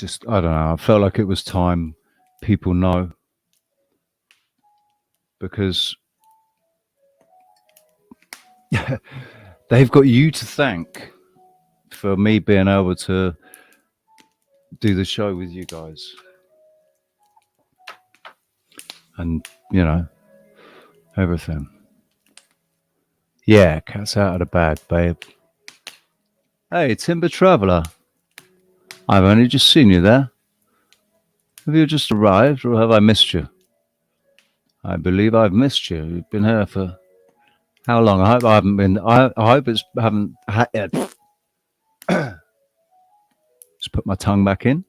I don't know. I felt like it was time people know, because they've got you to thank for me being able to do the show with you guys. And, everything. Yeah, cat's out of the bag, babe. Hey, Timber Traveller. I've only just seen you there. Have you just arrived, or have I missed you? I believe I've missed you. You've been here for how long? I hope I haven't been. I hope it's haven't. Just put my tongue back in.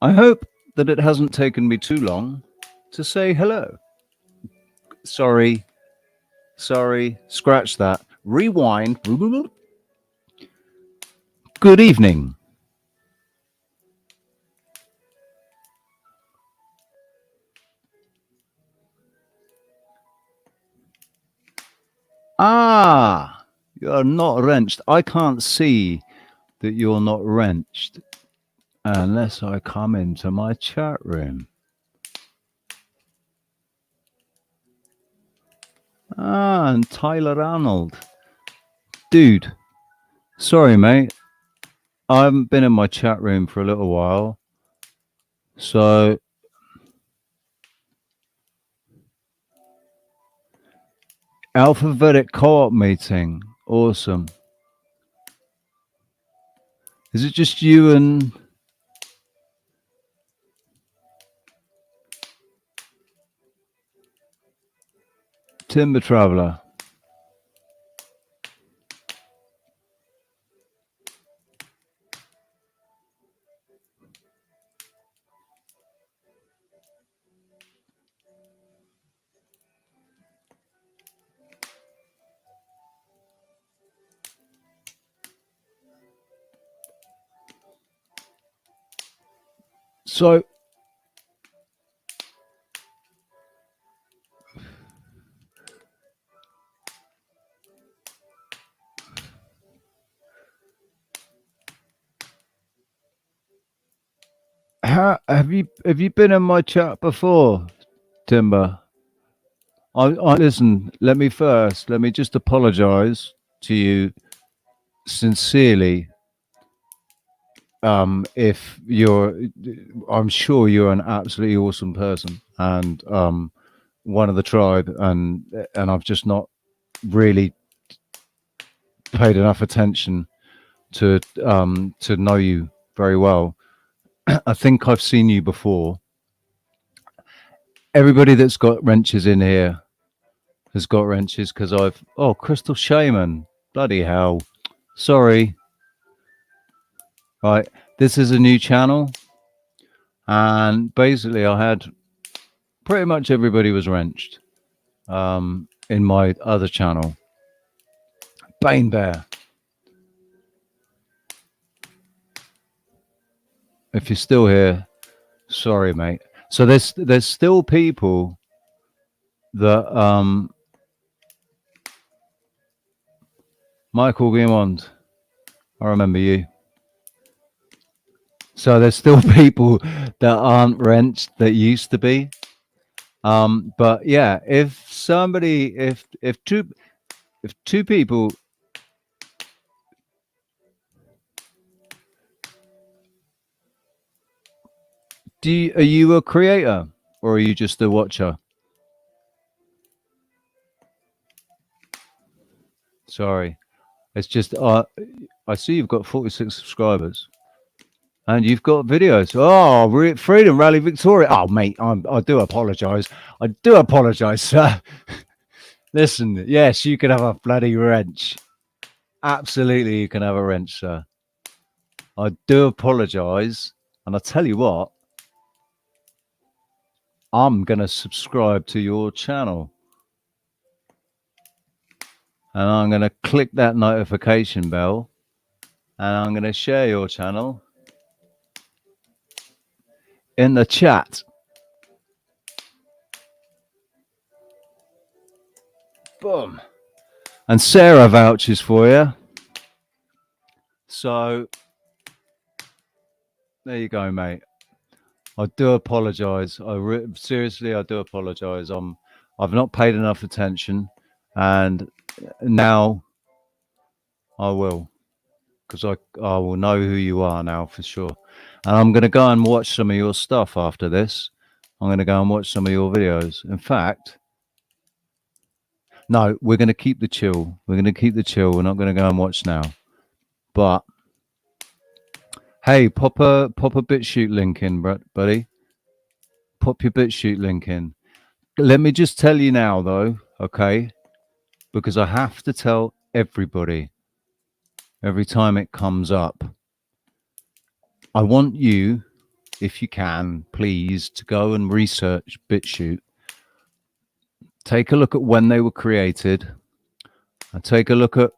I hope that it hasn't taken me too long to say hello. Sorry. Scratch that. Rewind. Good evening. Ah, you're not wrenched. I can't see that you're not wrenched unless I come into my chat room. Ah, and Tyler Arnold. Dude, sorry, mate. I haven't been in my chat room for a little while. So, alphabetic co-op meeting. Awesome. Is it just you and Timber Traveller? So, have you been in my chat before, Timber? I listen. Let me just apologise to you sincerely. If I'm sure you're an absolutely awesome person, and one of the tribe, and I've just not really paid enough attention to know you very well. I think I've seen you before. Everybody that's got wrenches in here has got wrenches because Crystal Shaman, bloody hell, sorry. Right, this is a new channel, and basically I had pretty much everybody was wrenched in my other channel. Bane Bear, if you're still here, sorry, mate. So there's still people that Michael Guimond, I remember you. So there's still people that aren't wrenched that used to be. But yeah, if two people, are you a creator or are you just a watcher? Sorry, it's just I see you've got 46 subscribers and you've got videos. Oh, Freedom Rally Victoria. Oh, mate, I do apologise. I do apologise, sir. Listen, yes, you can have a bloody wrench. Absolutely, you can have a wrench, sir. I do apologise, and I tell you what, I'm gonna subscribe to your channel. and I'm going to click that notification bell, and I'm going to share your channel in the chat. Boom. And Sarah vouches for you. So there you go, mate. I do apologise. Seriously, I do apologise. I've not paid enough attention, and now I will, because I will know who you are now for sure. And I'm going to go and watch some of your stuff after this. I'm going to go and watch some of your videos. In fact, no, we're going to keep the chill. We're going to keep the chill. We're not going to go and watch now. But hey, pop a BitChute link in, buddy. Pop your BitChute link in. Let me just tell you now, though, okay? Because I have to tell everybody every time it comes up. I want you, if you can, please, to go and research BitChute. Take a look at when they were created, and take a look at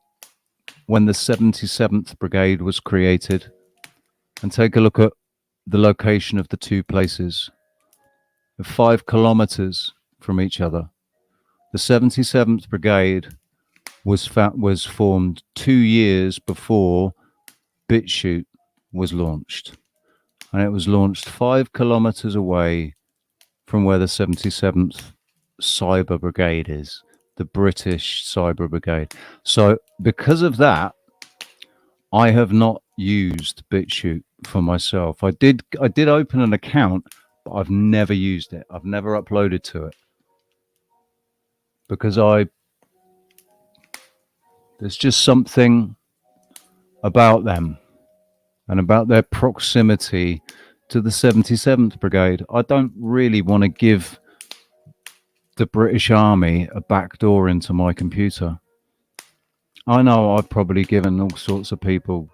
when the 77th Brigade was created, and take a look at the location of the two places. They're 5 kilometers from each other. The 77th Brigade was formed 2 years before BitChute was launched, and it was launched 5 kilometers away from where the 77th Cyber Brigade is, the British Cyber Brigade. So because of that, I have not used BitChute for myself. I did open an account, but I've never used it. I've never uploaded to it because there's just something about them and about their proximity to the 77th Brigade. I don't really want to give the British Army a back door into my computer. I know I've probably given all sorts of people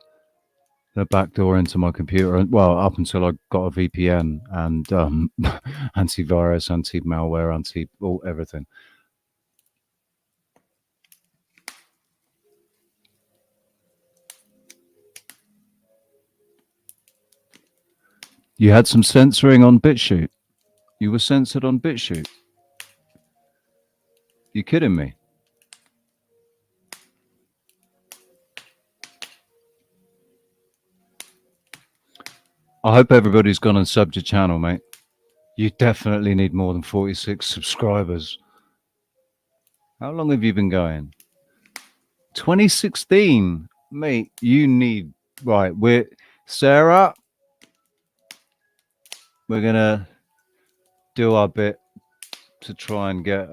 the back door into my computer, well, up until I got a VPN and antivirus, anti-malware, everything. You had some censoring on BitChute. You were censored on BitChute. You kidding me? I hope everybody's gone and subbed your channel, mate. You definitely need more than 46 subscribers. How long have you been going? 2016, mate. You need right. Sarah. We're gonna do our bit to try and get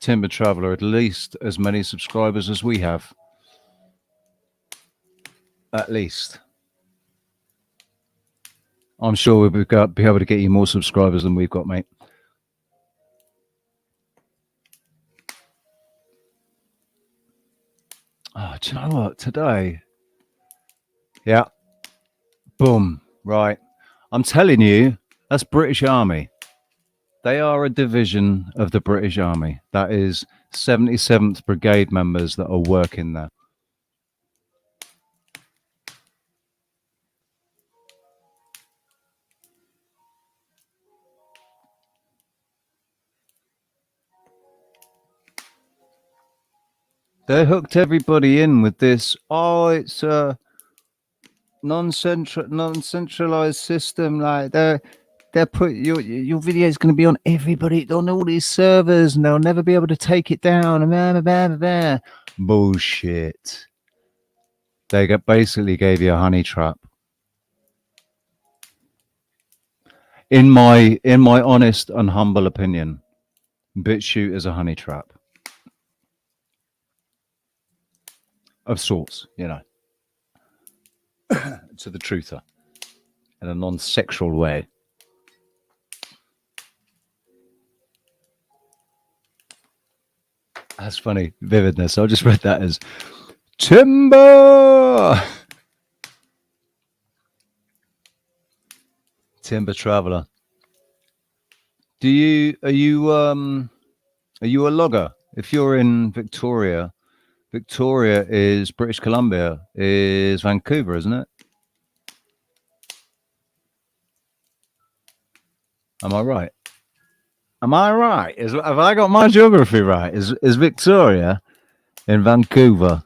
Timber Traveller at least as many subscribers as we have. At least. I'm sure we'll be able to get you more subscribers than we've got, mate. Oh, do you know what? Today. Yeah. Boom. Right. I'm telling you, that's British Army. They are a division of the British Army. That is 77th Brigade members that are working there. They hooked everybody in with this. Oh, it's a non-centralized system. Like they're put your video is going to be on everybody, on all these servers, and they'll never be able to take it down. Bullshit. They basically gave you a honey trap. In my honest and humble opinion, BitChute is a honey trap of sorts, you know, to the truther in a non-sexual way. That's funny. Vividness. I just read that as Timber. Timber Traveller. Are you a logger? If you're in Victoria, Victoria is British Columbia, is Vancouver, isn't it? Am I right? Am I right? Have I got my geography right? Is Victoria in Vancouver,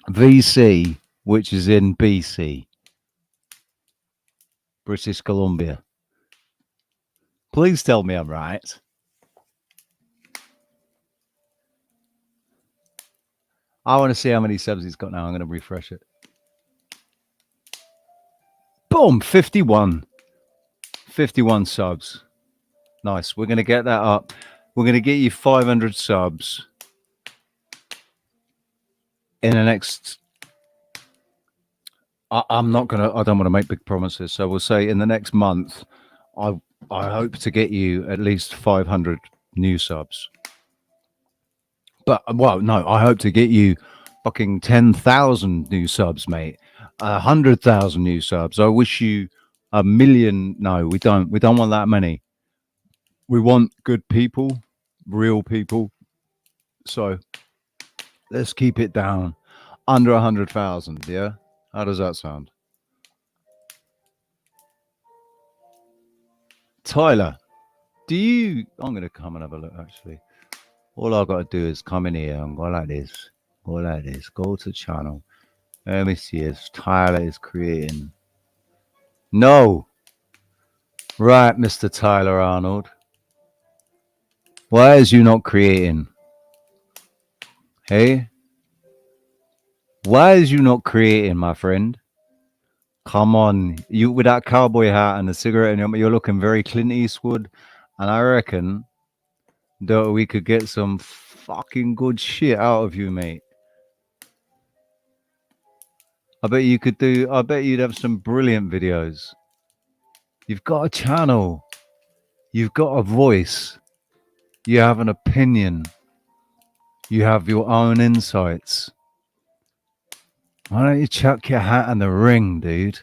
VC, which is in BC, British Columbia? Please tell me I'm right. I want to see how many subs he's got now. I'm going to refresh it. Boom, 51. 51 subs. Nice. We're going to get that up. We're going to get you 500 subs in the next. I don't want to make big promises. So we'll say in the next month, I hope to get you at least 500 new subs. But, well, no, I hope to get you fucking 10,000 new subs, mate. 100,000 new subs. I wish you a million. No, we don't. We don't want that many. We want good people, real people. So let's keep it down under 100,000. Yeah. How does that sound? Tyler, do you? I'm going to come and have a look, actually. All I've got to do is come in here and go like this. Go like this. Go to channel. Let me see if Tyler is creating. No. Right, Mr. Tyler Arnold. Why is you not creating? Hey? Why is you not creating, my friend? Come on. You with that cowboy hat and the cigarette, and you're looking very Clint Eastwood. And I reckon that we could get some fucking good shit out of you, mate. I bet you'd have some brilliant videos. You've got a channel. You've got a voice. You have an opinion. You have your own insights. Why don't you chuck your hat in the ring, dude?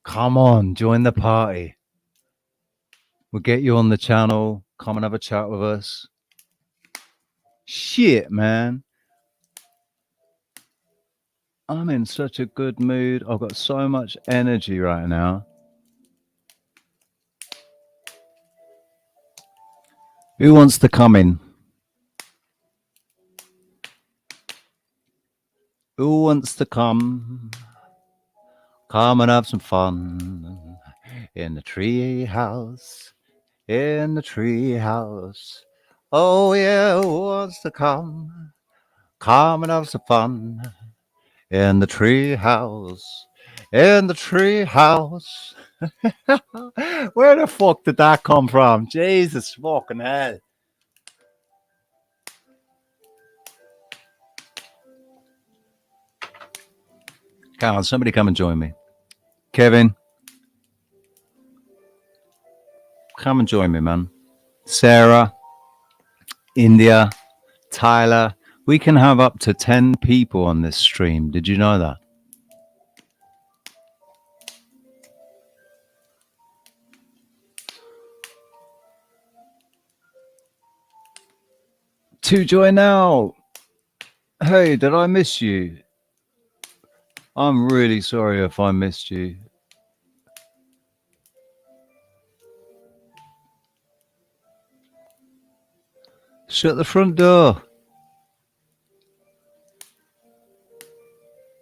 Come on, join the party. We'll get you on the channel. Come and have a chat with us. Shit, man. I'm in such a good mood. I've got so much energy right now. Who wants to come in? Who wants to come? Come and have some fun in the tree house. In the tree house. Oh, yeah, who wants to come? Come and have some fun in the tree house. In the tree house. Where the fuck did that come from? Jesus fucking hell. Come on, somebody come and join me. Kevin, come and join me, man. Sarah, India, Tyler. We can have up to 10 people on this stream. Did you know that? To join now. Hey, did I miss you? I'm really sorry if I missed you. Shut the front door.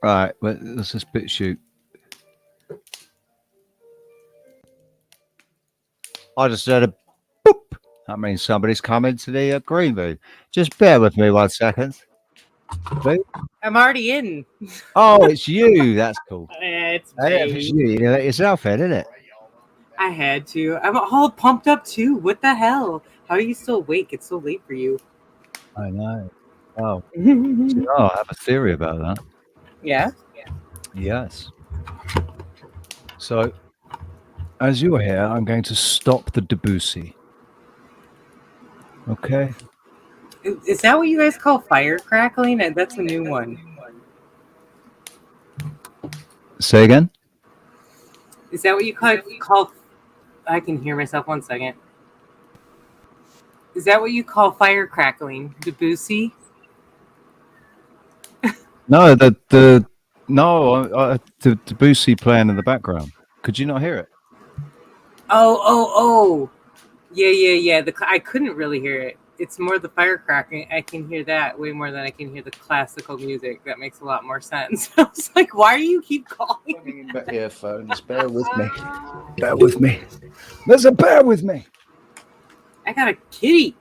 Right, let's just bit shoot. I just said a boop. That means somebody's coming to the green room. Just bear with me 1 second. Please. I'm already in. Oh, it's you. That's cool. It's Hey, if it's you let yourself in, isn't it? I had to. I'm all pumped up too. What the hell? How are you still awake? It's so late for you. I know. Oh, I have a theory about that. Yeah? Yes. So, as you're here, I'm going to stop the Debussy. Okay. Is that what you guys call fire crackling? That's a new one. Say again? Is that what you call I can hear myself 1 second. Is that what you call fire crackling, Debussy? No, the Debussy playing in the background. Could you not hear it? Oh. Yeah. I couldn't really hear it. It's more the fire cracking. I can hear that way more than I can hear the classical music. That makes a lot more sense. I was like, why do you keep calling? Earphones. Bear with me. Bear with me. There's a bear with me. I got a kitty.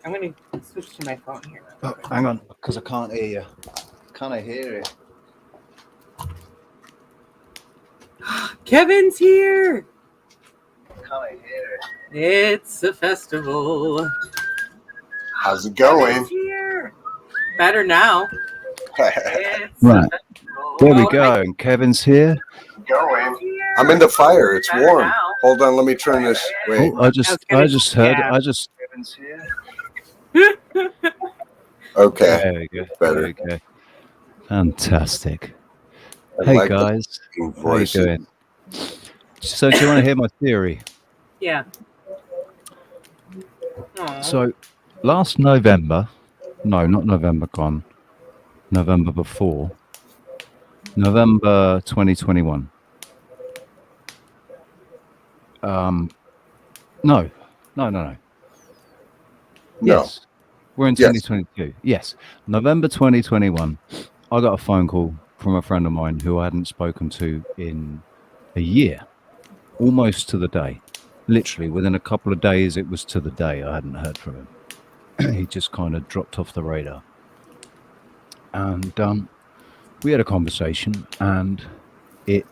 I'm gonna switch to my phone here. Oh, hang on, because I can't hear you. Can I hear it? Kevin's here. Can I hear it? It's a festival. How's it going? Kevin's here. Better now. It's Right. a festival. There we go. And Kevin's here. Going. I'm in the fire. It's Better warm. now. Hold on. Let me turn this. Wait. Oh, I just heard. Kevin's here. Okay. There we go. Better. There we go. Fantastic. I Hey like the guys, how you voices. doing? So, do you want to hear my theory? Yeah. Aw. So, last November, no, not November gone, November before, November 2021. No. No. Yes, we're in Yes. 2022. Yes, November 2021. I got a phone call from a friend of mine who I hadn't spoken to in a year, almost to the day. Literally, within a couple of days, it was to the day I hadn't heard from him. He just kind of dropped off the radar. And we had a conversation, and it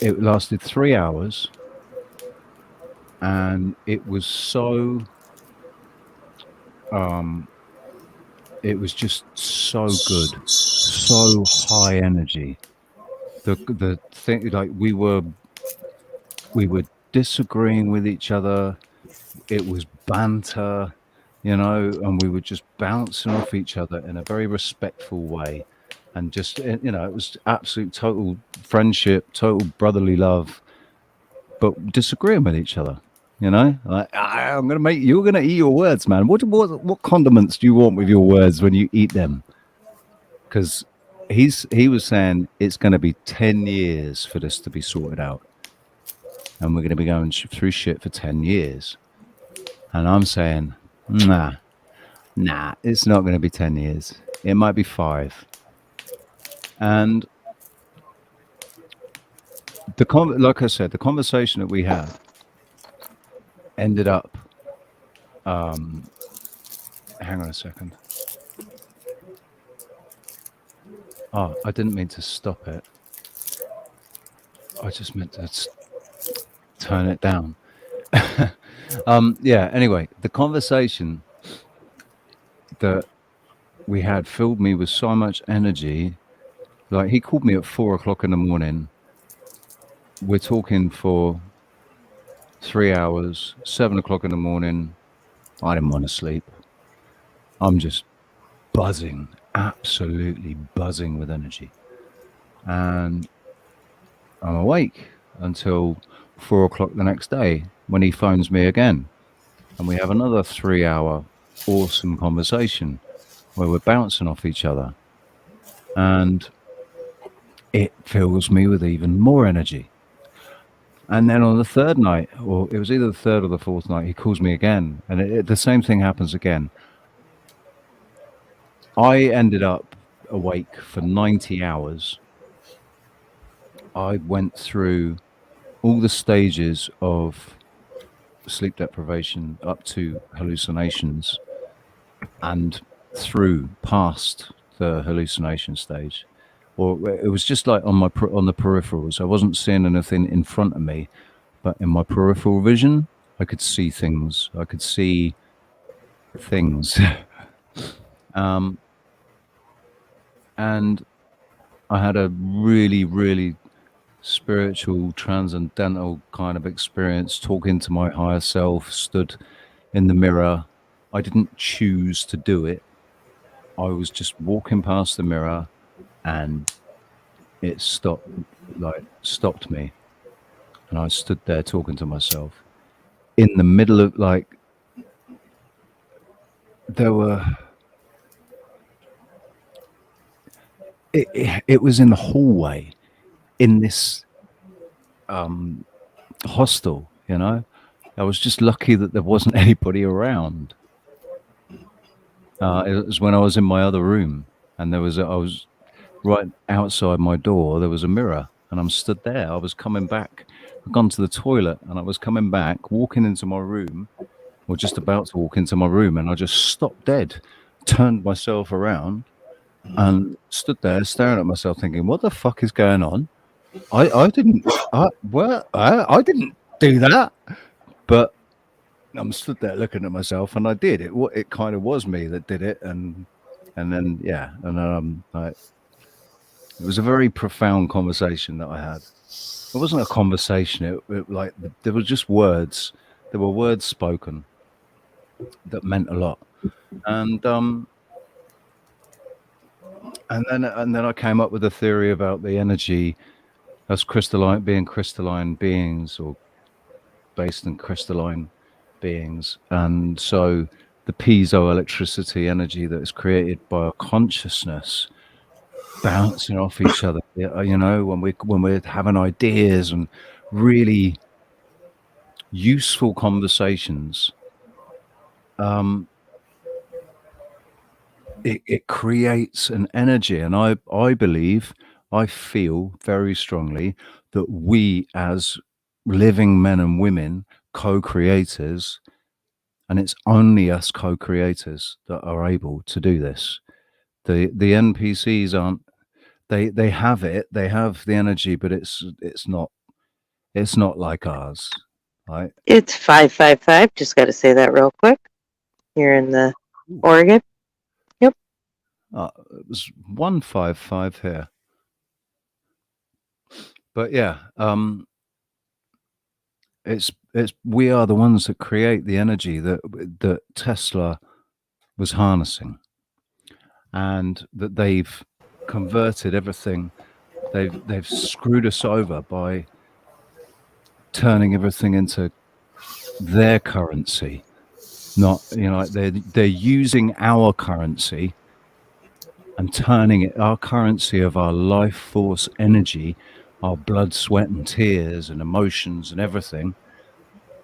lasted 3 hours, and it was so it was just so good, so high energy. The thing, like, we were disagreeing with each other. It was banter, and we were just bouncing off each other in a very respectful way, and just, it was absolute total friendship, total brotherly love, but disagreeing with each other. Like, you're gonna eat your words, man. What condiments do you want with your words when you eat them? Because he was saying it's going to be 10 years for this to be sorted out, and we're going to be going through shit for 10 years. And I'm saying, nah, it's not going to be 10 years. It might be 5. And like I said, the conversation that we had ended up, hang on a second. Oh, I didn't mean to stop it. I just meant to turn it down. Yeah, anyway, the conversation that we had filled me with so much energy. Like, he called me at 4 o'clock in the morning. We're talking for 3 hours, 7 o'clock in the morning. I didn't want to sleep. I'm just buzzing, absolutely buzzing with energy. And I'm awake until 4 o'clock the next day when he phones me again. And we have another 3-hour awesome conversation where we're bouncing off each other. And it fills me with even more energy. And then on the third night, or it was either the third or the fourth night, he calls me again, and the same thing happens again. I ended up awake for 90 hours. I went through all the stages of sleep deprivation up to hallucinations, and past the hallucination stage. Or it was just like on the peripherals. I wasn't seeing anything in front of me, but in my peripheral vision, I could see things. I could see things. And I had a really, really spiritual, transcendental kind of experience, talking to my higher self, stood in the mirror. I didn't choose to do it. I was just walking past the mirror, and it stopped me. And I stood there talking to myself. in the middle of like there were. It was in the hallway in this hostel. You know, I was just lucky that there wasn't anybody around. It was when I was in my other room, and I was right outside my door. There was a mirror, and I'm stood there. I was coming back. I'd gone to the toilet, and I was coming back, walking into my room, or just about to walk into my room, and I just stopped dead, turned myself around, and stood there staring at myself, thinking, "What the fuck is going on? I didn't. I didn't do that." But I'm stood there looking at myself, and I did it. It kind of was me that did it, and then yeah, and it was a very profound conversation that I had. It wasn't a conversation. There were just words. There were words spoken that meant a lot, and then I came up with a theory about the energy as crystalline beings, or based in crystalline beings, and so the piezoelectricity energy that is created by our consciousness bouncing off each other, you know, when we're having ideas and really useful conversations, it creates an energy. And I believe, I feel very strongly that we as living men and women, co-creators, and it's only us co-creators that are able to do this. The NPCs aren't. They have it. They have the energy, but it's not like ours, right? It's 555. Just got to say that real quick. You're in the Oregon. Yep. It was 155 here, but yeah, it's we are the ones that create the energy that Tesla was harnessing, and that they've converted everything. They've screwed us over by turning everything into their currency. Not, you know, they're using our currency and turning it, our currency of our life force energy, our blood, sweat and tears and emotions and everything.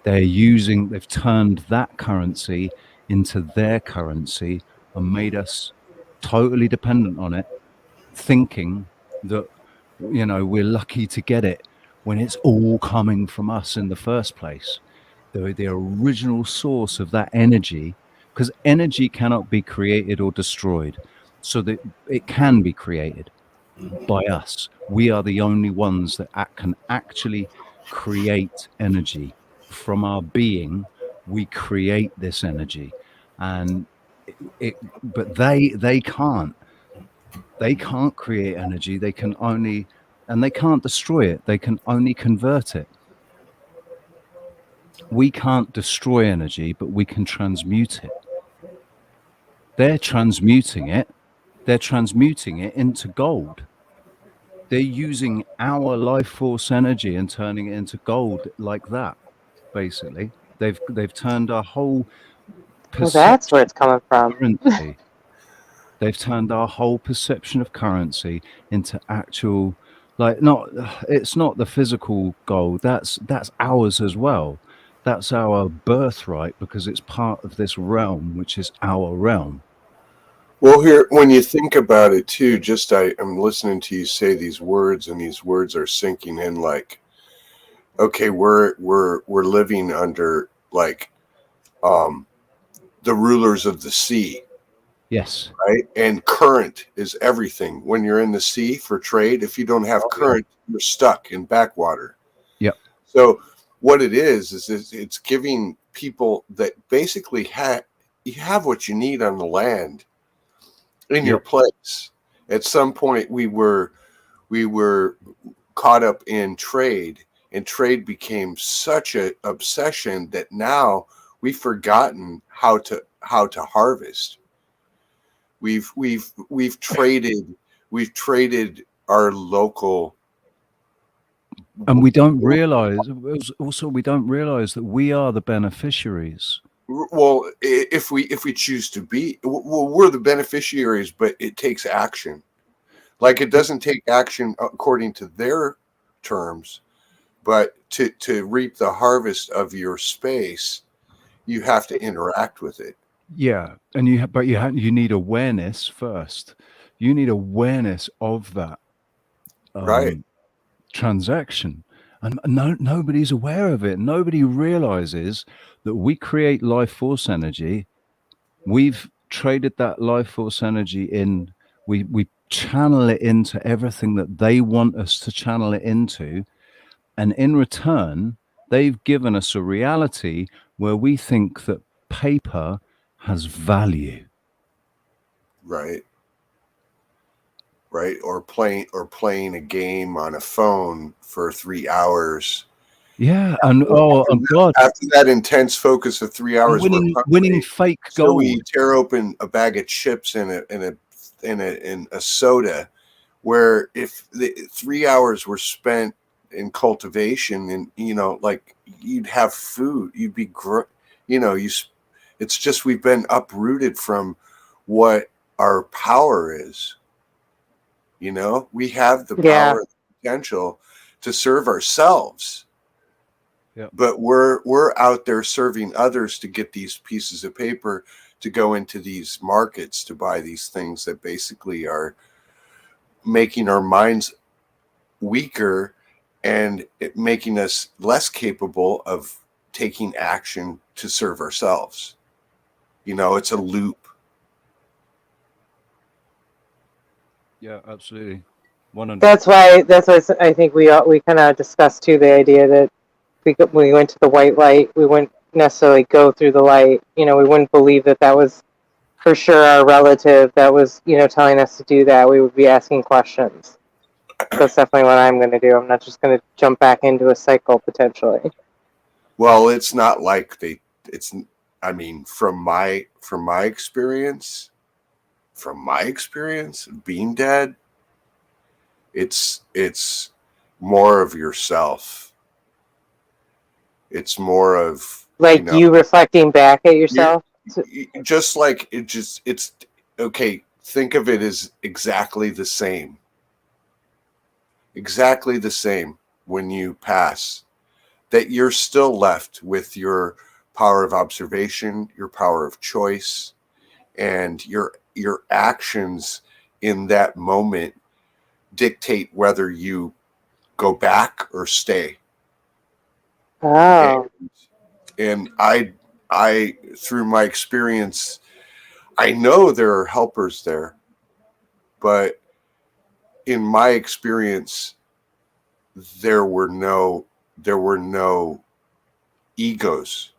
They've turned that currency into their currency and made us totally dependent on it, thinking that, you know, we're lucky to get it when it's all coming from us in the first place. The original source of that energy, because energy cannot be created or destroyed, so that it can be created by us. We are the only ones that can actually create energy from our being. We create this energy, and but they can't. They can't create energy. They can only, and they can't destroy it. They can only convert it. We can't destroy energy, but we can transmute it. They're transmuting it. They're transmuting it into gold. They're using our life force energy and turning it into gold like that. Basically, they've turned our whole Well, that's where it's coming from. currency. They've turned our whole perception of currency into actual, like, it's not the physical gold. That's ours as well. That's our birthright, because it's part of this realm, which is our realm. Well, here, when you think about it too, I'm listening to you say these words, and these words are sinking in. Like, okay, we're living under like the rulers of the sea. Yes. Right. And current is everything. When you're in the sea for trade, if you don't have current, you're stuck in backwater. Yep. So what it is it's giving people that basically you have what you need on the land in your place. At some point we were caught up in trade, and trade became such an obsession that now we've forgotten how to harvest. We've traded our local And we don't realize, also, we don't realize that we are the beneficiaries. Well, if we choose to be, well, we're the beneficiaries, but it takes action. Like, it doesn't take action according to their terms, but to reap the harvest of your space, you have to interact with it. Yeah. And you need awareness first. You need awareness of that Right. transaction. And nobody's aware of it. Nobody realizes that we create life force energy. We've traded that life force energy in, we channel it into everything that they want us to channel it into. And in return, they've given us a reality where we think that paper has value. Right. Right. Or playing a game on a phone for 3 hours. Yeah. And God, After that intense focus of 3 hours, winning fake gold. So we tear open a bag of chips in a soda, where if the 3 hours were spent in cultivation, and like, you'd have food, you'd be it's just, we've been uprooted from what our power is. We have the power, the potential to serve ourselves. Yeah. But we're out there serving others to get these pieces of paper to go into these markets to buy these things that basically are making our minds weaker and making us less capable of taking action to serve ourselves. It's a loop. Yeah, absolutely. 100. That's why I think we kind of discussed too, the idea that we went to the white light, we wouldn't necessarily go through the light. We wouldn't believe that was for sure our relative that was, telling us to do that. We would be asking questions. That's definitely what I'm going to do. I'm not just going to jump back into a cycle potentially. Well, it's not like I mean, from my experience, being dead, it's more of yourself. It's more of, like, you reflecting back at yourself. Just like it's okay. Think of it as exactly the same. Exactly the same when you pass. That you're still left with your power of observation, your power of choice, and your actions in that moment dictate whether you go back or stay. Oh. And I through my experience, I know there are helpers there, but in my experience, there were no egos.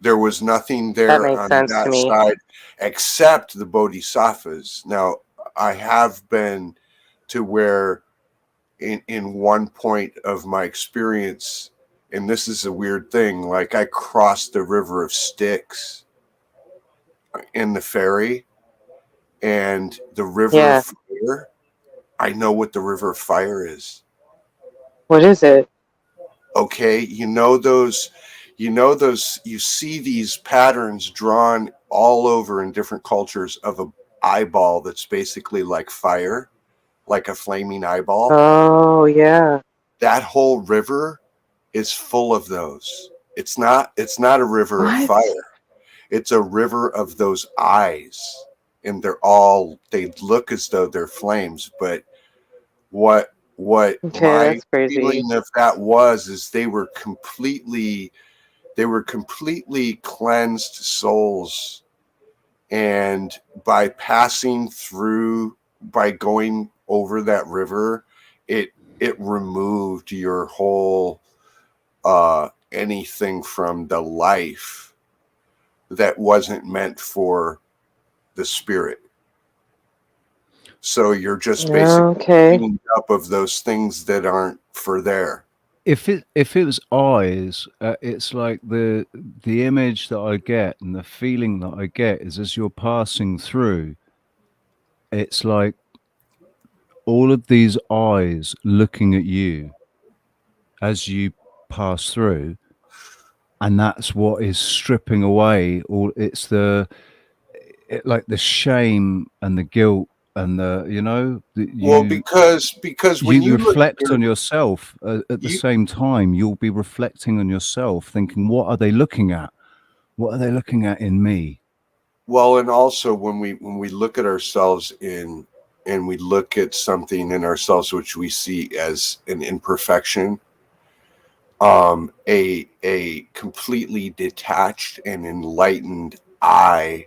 There was nothing there on that side except the bodhisattvas. Now, I have been to where in one point of my experience, and this is a weird thing, like, I crossed the river of Styx in the ferry, and the river of fire, I know what the river of fire is. What is it? Okay, you see these patterns drawn all over in different cultures of a eyeball that's basically like fire, like a flaming eyeball. Oh, yeah. That whole river is full of those. It's not a river of fire. It's a river of those eyes, and they look as though they're flames, but what my feeling of that is they were completely cleansed souls, and by going over that river, it removed your whole anything from the life that wasn't meant for the spirit. So you're just basically cleaning up of those things that aren't for there. If it was eyes, it's like the image that I get and the feeling that I get is, as you're passing through, it's like all of these eyes looking at you as you pass through, and that's what is stripping away all. It's like the shame and the guilt and Well, because when you you look at reflect on yourself at the you same time. You'll be reflecting on yourself, thinking, what are they looking at? What are they looking at in me? well, and also when we look at ourselves and we look at something in ourselves which we see as an imperfection, a completely detached and enlightened eye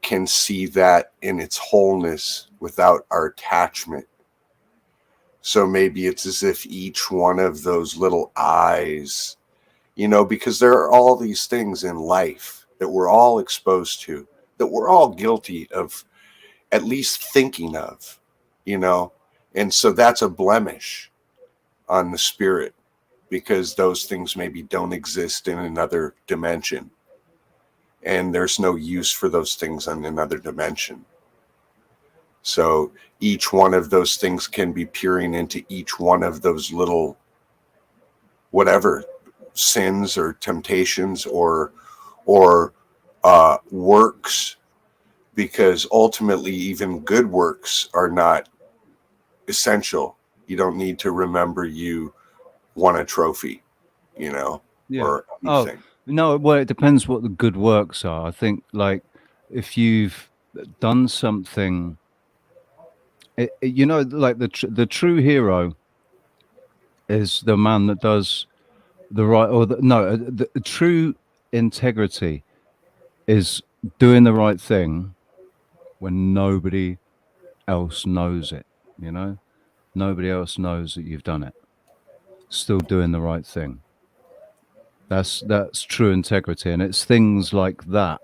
can see that in its wholeness without our attachment. So maybe it's as if each one of those little eyes, because there are all these things in life that we're all exposed to, that we're all guilty of at least thinking of, and so that's a blemish on the spirit, because those things maybe don't exist in another dimension, and there's no use for those things on another dimension. So each one of those things can be peering into each one of those little whatever sins or temptations or works, because ultimately even good works are not essential. You don't need to remember you won a trophy, or anything. No, well, it depends what the good works are. I think, like, if you've done something, like the true hero is the man that does the right, or the true integrity is doing the right thing when nobody else knows it. Nobody else knows that you've done it. Still doing the right thing. That's true integrity, and it's things like that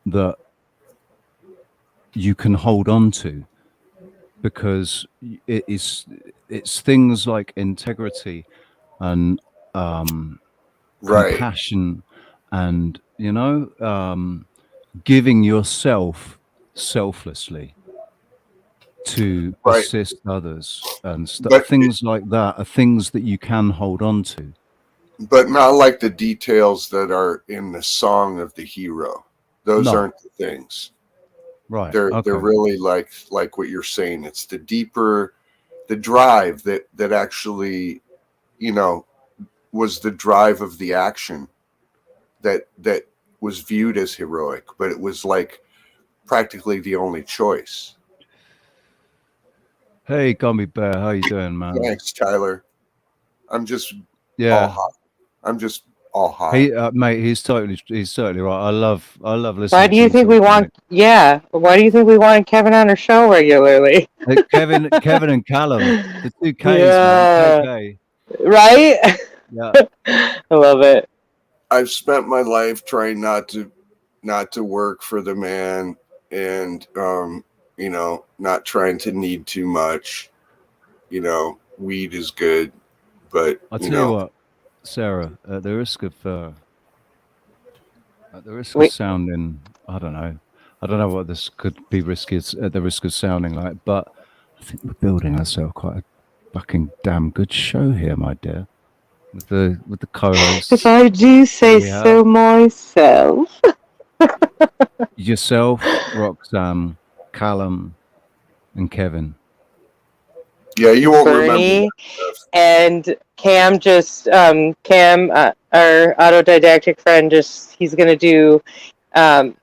that you can hold on to, because it's things like integrity and Right. compassion and giving yourself selflessly to Right. assist others and But things like that are things that you can hold on to. but not like the details that are in the song of the hero. Those No. aren't the things. Right. They're really like what you're saying. It's the deeper, the drive that actually, was the drive of the action that was viewed as heroic, but it was like practically the only choice. Hey, Gummy Bear, how you doing, man? Thanks, Tyler. I'm just all Yeah. hot. I'm just all hot. Mate, he's totally right. I love listening. Why do you think we want? Yeah. Why do you think we wanted Kevin on our show regularly? Kevin and Callum, the two Ks, Yeah. man. KK. Right? Yeah. I love it. I've spent my life trying not to work for the man, and not trying to need too much. Weed is good, but I'll tell you what, Sarah, at the risk of sounding, I don't know what this could be risky. It's at the risk of sounding like, but I think we're building ourselves quite a fucking damn good show here, my dear, with the co-hosts. If I do say so myself. Yourself, Roxanne, Callum, and Kevin. Yeah, you won't Bernie remember. And Cam our autodidactic friend, he's going to do,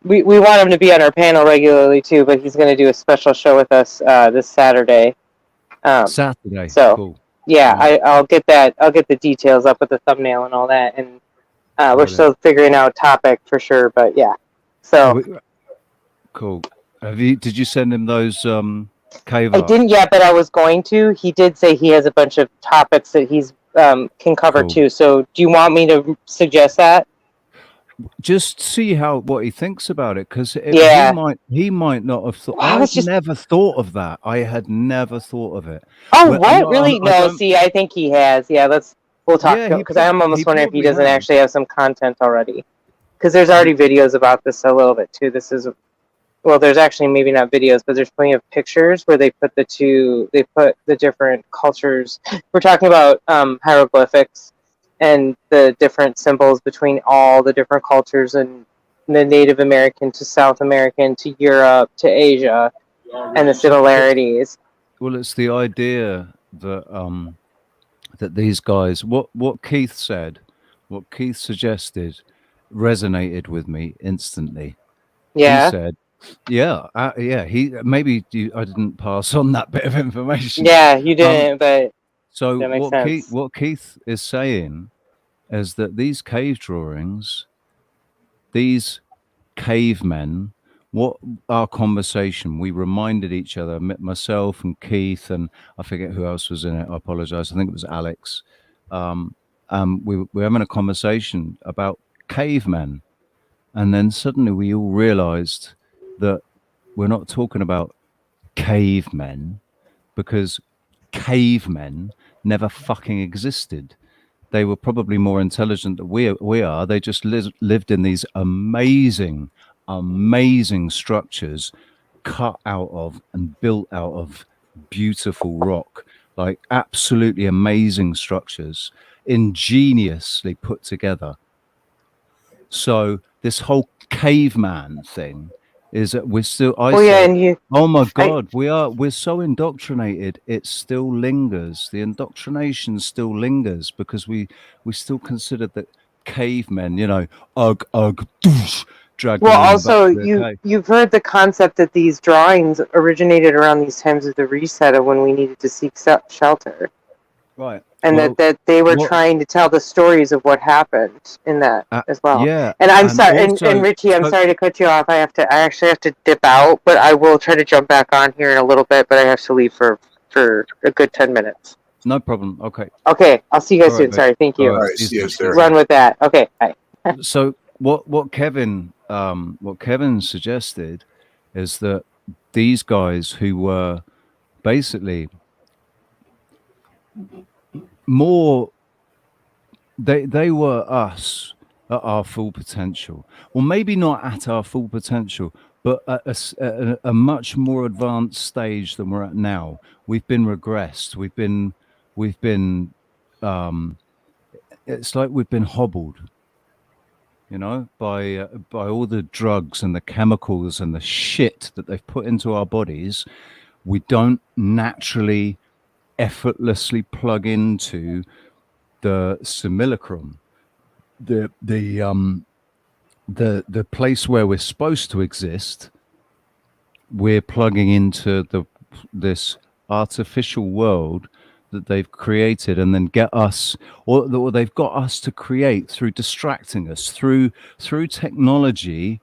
we want him to be on our panel regularly too, but he's going to do a special show with us this Saturday. Saturday. So, cool. Yeah, I'll get the details up with the thumbnail and all that, and we're still figuring out topic for sure, but yeah. So cool. Did you send him those cave I didn't yet, but I was going to. He did say he has a bunch of topics that he's can cover too. So do you want me to suggest that? Just see what he thinks about it, because he might not have thought. Never thought of that. I had never thought of it. Oh, what? Really? No. See, I think he has. Yeah, we'll talk to him, because I'm almost wondering if he doesn't actually have some content already, because there's already videos about this a little bit too. This is well, there's actually maybe not videos, but there's plenty of pictures where they put the different cultures. We're talking about hieroglyphics and the different symbols between all the different cultures, and the Native American to South American to Europe to Asia, and the similarities. Well, it's the idea that that these guys, what Keith said, what Keith suggested, resonated with me instantly. He Yeah, said, "Yeah, yeah." I didn't pass on that bit of information. yeah, you Um, didn't, but so that makes sense. What Keith is saying is that these cave drawings, these cavemen, what our conversation, we reminded each other, myself and Keith, and I forget who else was in it. I apologize. I think it was Alex. We were having a conversation about cavemen, and then suddenly we all realized that we're not talking about cavemen, because cavemen never fucking existed. They were probably more intelligent than we are. They just lived in these amazing, amazing structures cut out of and built out of beautiful rock, like absolutely amazing structures, ingeniously put together. So this whole caveman thing is that we're still, oh my God, we're so indoctrinated. It still lingers. The indoctrination still lingers because we still consider that cavemen, ugh, doosh, drag Well, the woman back also to the cave. you've heard the concept that these drawings originated around these times of the reset of when we needed to seek shelter, Right. and Well, that they were what, trying to tell the stories of what happened in that as well. yeah. And I'm And sorry, also, and Richie, I'm sorry to cut you off. I actually have to dip out, but I will try to jump back on here in a little bit. But I have to leave for a good 10 minutes. no problem. Okay. Okay, I'll see you guys All right, soon. Sorry, thank you. All right, see you, Sarah. Run with that. Okay, bye. So what Kevin suggested is that these guys who were basically more, they were us at our full potential, or maybe not at our full potential, but at a much more advanced stage than we're at now. We've been regressed. We've been it's like we've been hobbled, by all the drugs and the chemicals and the shit that they've put into our bodies. We don't naturally, effortlessly plug into the simulacrum, the place where we're supposed to exist. We're plugging into this artificial world that they've created, and then get us, or they've got us to create through distracting us through technology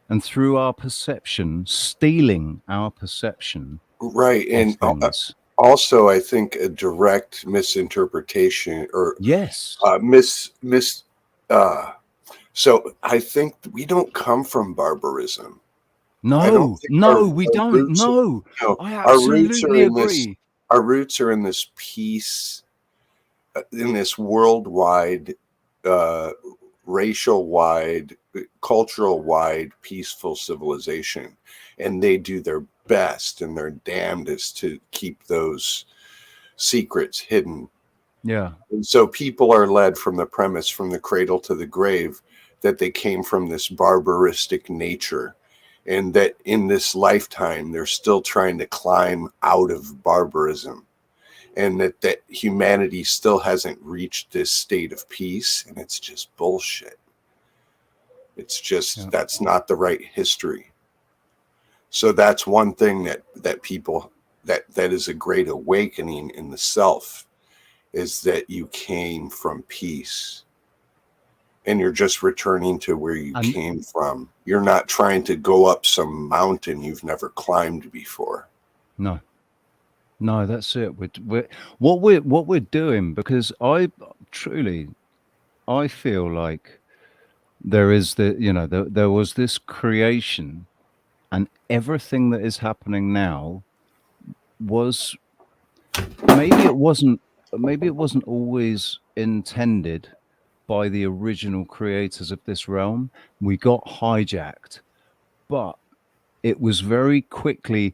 and through our perception, stealing our perception. Right. And also, I think a direct misinterpretation or yes, so I think we don't come from barbarism. No, we don't. No, I absolutely agree. Our roots are in this peace, in this worldwide, racial-wide, cultural-wide, peaceful civilization. And they do their best and their damnedest to keep those secrets hidden. Yeah. And so people are led from the premise, from the cradle to the grave, that they came from this barbaristic nature, and that in this lifetime they're still trying to climb out of barbarism, and that humanity still hasn't reached this state of peace. And it's just bullshit. It's just, that's not the right history. So that's one thing that people, that is a great awakening in the self, is that you came from peace. And you're just returning to where you came from. You're not trying to go up some mountain you've never climbed before. No, that's it. What we're doing, because I feel like there is there was this creation, and everything that is happening now was, maybe it wasn't always intended by the original creators of this realm. We got hijacked, but it was very quickly,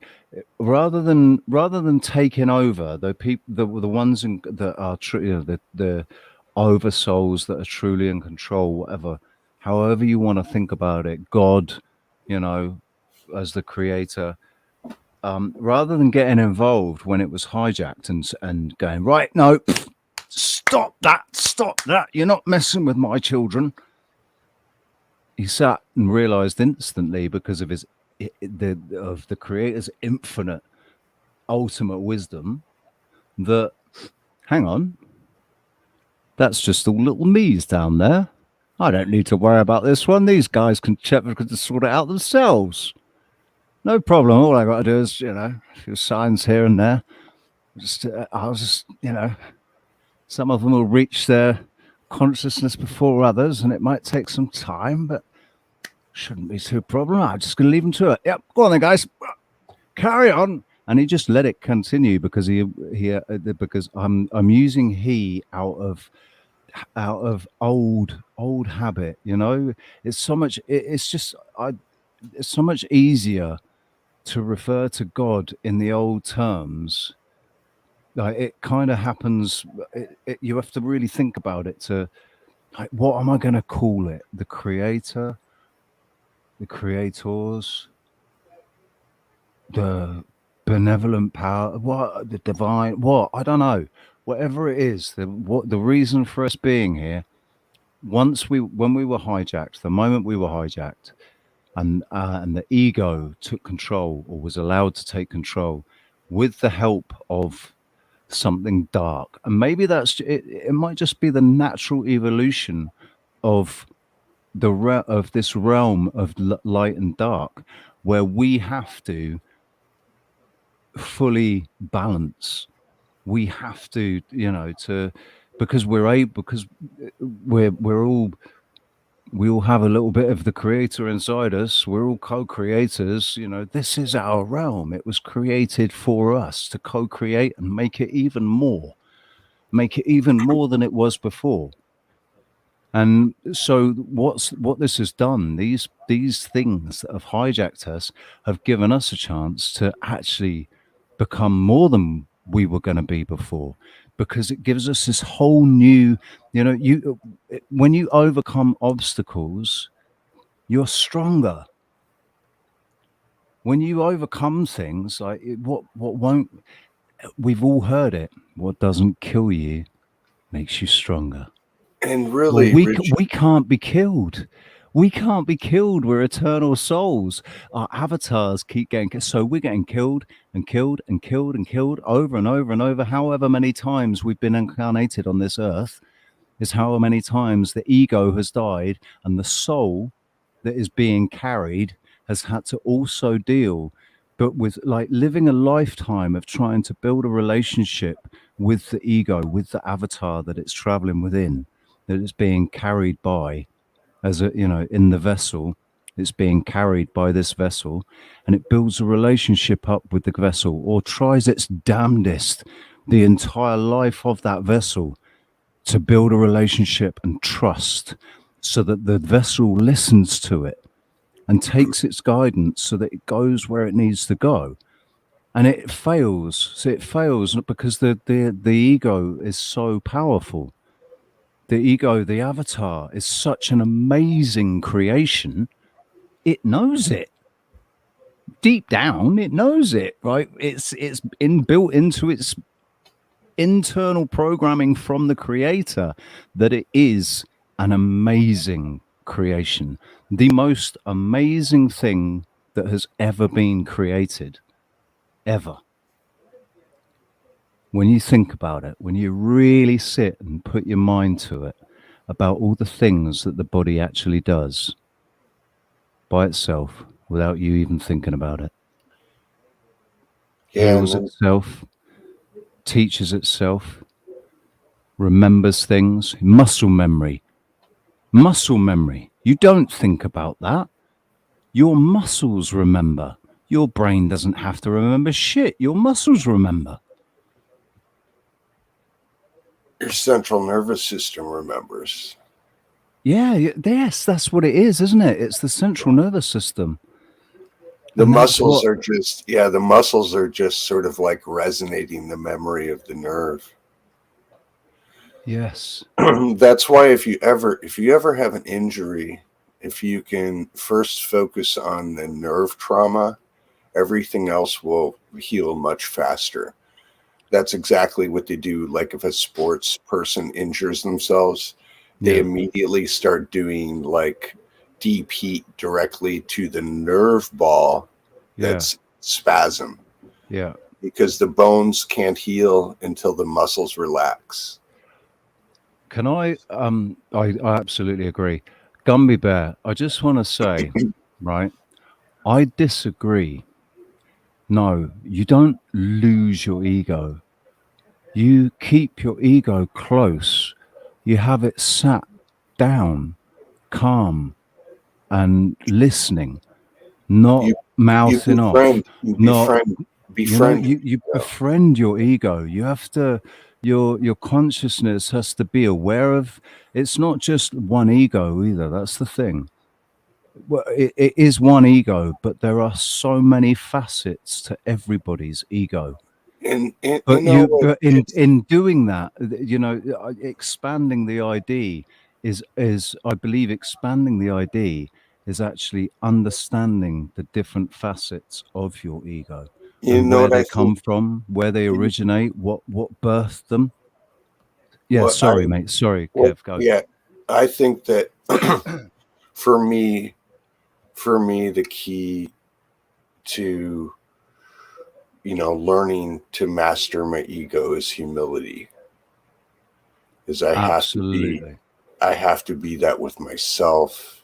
rather than taking over the people, the ones that are true, you know, the oversouls that are truly in control, whatever, however you want to think about it, God, you know, as the creator, rather than getting involved when it was hijacked and going, right, no, stop that, you're not messing with my children. He sat and realized instantly, because of the creator's infinite ultimate wisdom, that, hang on, that's just all little me's down there. I don't need to worry about this one. These guys can sort it out themselves. No problem. All I got to do is, you know, a few signs here and there. I'll just, you know, some of them will reach their consciousness before others, and it might take some time, but shouldn't be too problem. I'm just going to leave them to it. Yep, go on then, guys. Carry on. And he just let it continue, because because I'm using he out of old habit. You know, it's so much. It's so much easier to refer to God in the old terms. Like, it kind of happens. You have to really think about it. To, like, what am I going to call it? The creator, the creators, the benevolent power, what, the divine, what, I don't know, whatever it is, the reason for us being here. When we were hijacked, the moment we were hijacked, and the ego took control, or was allowed to take control, with the help of something dark, and maybe that's it. It might just be the natural evolution of of this realm of light and dark, where we have to fully balance. We have to, you know, because we all have a little bit of the creator inside us. We're all co-creators. You know, this is our realm. It was created for us to co-create and make it even more than it was before. And so what this has done, these things that have hijacked us have given us a chance to actually become more than we were going to be before, because it gives us this whole new, you know, when you overcome obstacles, you're stronger. When you overcome things, like what won't, we've all heard it, what doesn't kill you makes you stronger. And really, well, we can't be killed. We can't be killed. We're eternal souls. Our avatars keep getting, so we're getting killed and killed and killed and killed over and over and over. However many times we've been incarnated on this earth is how many times the ego has died, and the soul that is being carried has had to also deal, but with, like, living a lifetime of trying to build a relationship with the ego, with the avatar that it's traveling within, that it's being carried by, as a, you know, in the vessel, it's being carried by this vessel, and it builds a relationship up with the vessel, or tries its damnedest the entire life of that vessel to build a relationship and trust, so that the vessel listens to it and takes its guidance, so that it goes where it needs to go. And it fails. So it fails not because the ego is so powerful. The ego, the avatar, is such an amazing creation. It knows it. Deep down, it knows it, right? It's built into its internal programming from the creator that it is an amazing creation. The most amazing thing that has ever been created. Ever. When you think about it, when you really sit and put your mind to it, about all the things that the body actually does by itself without you even thinking about it. Heals itself, teaches itself, remembers things. Muscle memory. Muscle memory. You don't think about that. Your muscles remember. Your brain doesn't have to remember shit. Your muscles remember. Your central nervous system remembers. Yeah, yes, that's what it is, isn't it? It's the central nervous system. The And that's muscles what, are just, yeah, the muscles are just sort of like resonating the memory of the nerve. yes, That's why if you ever have an injury, if you can first focus on the nerve trauma, everything else will heal much faster. That's exactly what they do. Like if a sports person injures themselves, they yeah, immediately start doing like deep heat directly to the nerve ball yeah, that's spasm, yeah. because the bones can't heal until the muscles relax. Can I absolutely agree. Gumby Bear, I just want to say, right, I disagree. No, you don't lose your ego. You keep your ego close. You have it sat down, calm, and listening, not You you mouthing off, befriend you not, befriend you know, befriend you befriend your ego. You have to, your consciousness has to be aware of, it's not just one ego either. That's the thing. Well, it is one ego, but there are so many facets to everybody's ego. and But like, but it's in doing that, expanding the ID is I believe expanding the ID is actually understanding the different facets of your ego you and know where what I they think. come from, where they You- originate, what birthed them. Yeah, what I sorry, mate. Sorry, what Kev, go. Yeah, I think that for me the key to learning to master my ego is humility. Is Absolutely. I have to be that with myself.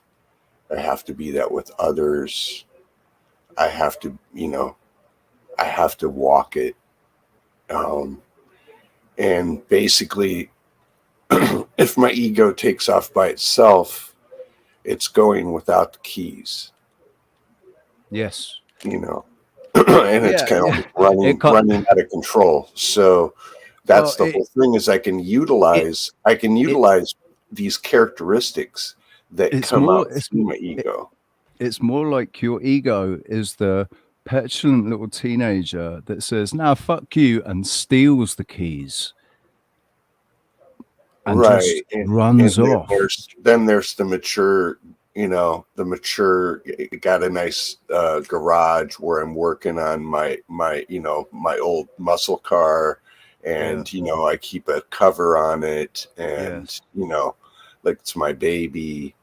I have to be that with others. I have to, I have to walk it. Um, and basically, if my ego takes off by itself, it's going without the keys, Yes. you know, and it's Yeah, kind of yeah. like running It can't, running out of control. So well, that's the whole thing. Is it, I can it utilize these characteristics that it's come more out through my ego. it's more like your ego is the petulant little teenager that says, "Now fuck you," and steals the keys and just Right. And runs then off. there's the mature, got a nice garage where I'm working on my old muscle car, Yeah. and I keep a cover on it, and Yes. like it's my baby,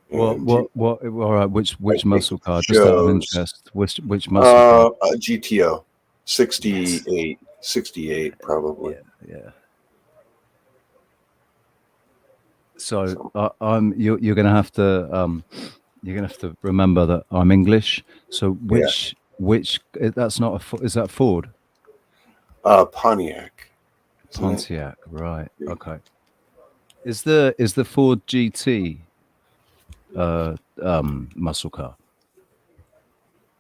What? and What? What? All right. I Which take muscle it to car? Just out of shows. interest. Which muscle car? A GTO Yes. 68 probably. Yeah. Yeah. So So you're gonna have to remember that I'm English. So yeah. which that's not is that Ford? Pontiac, isn't it? Pontiac, right? Yeah. Okay. Is the Ford GT muscle car?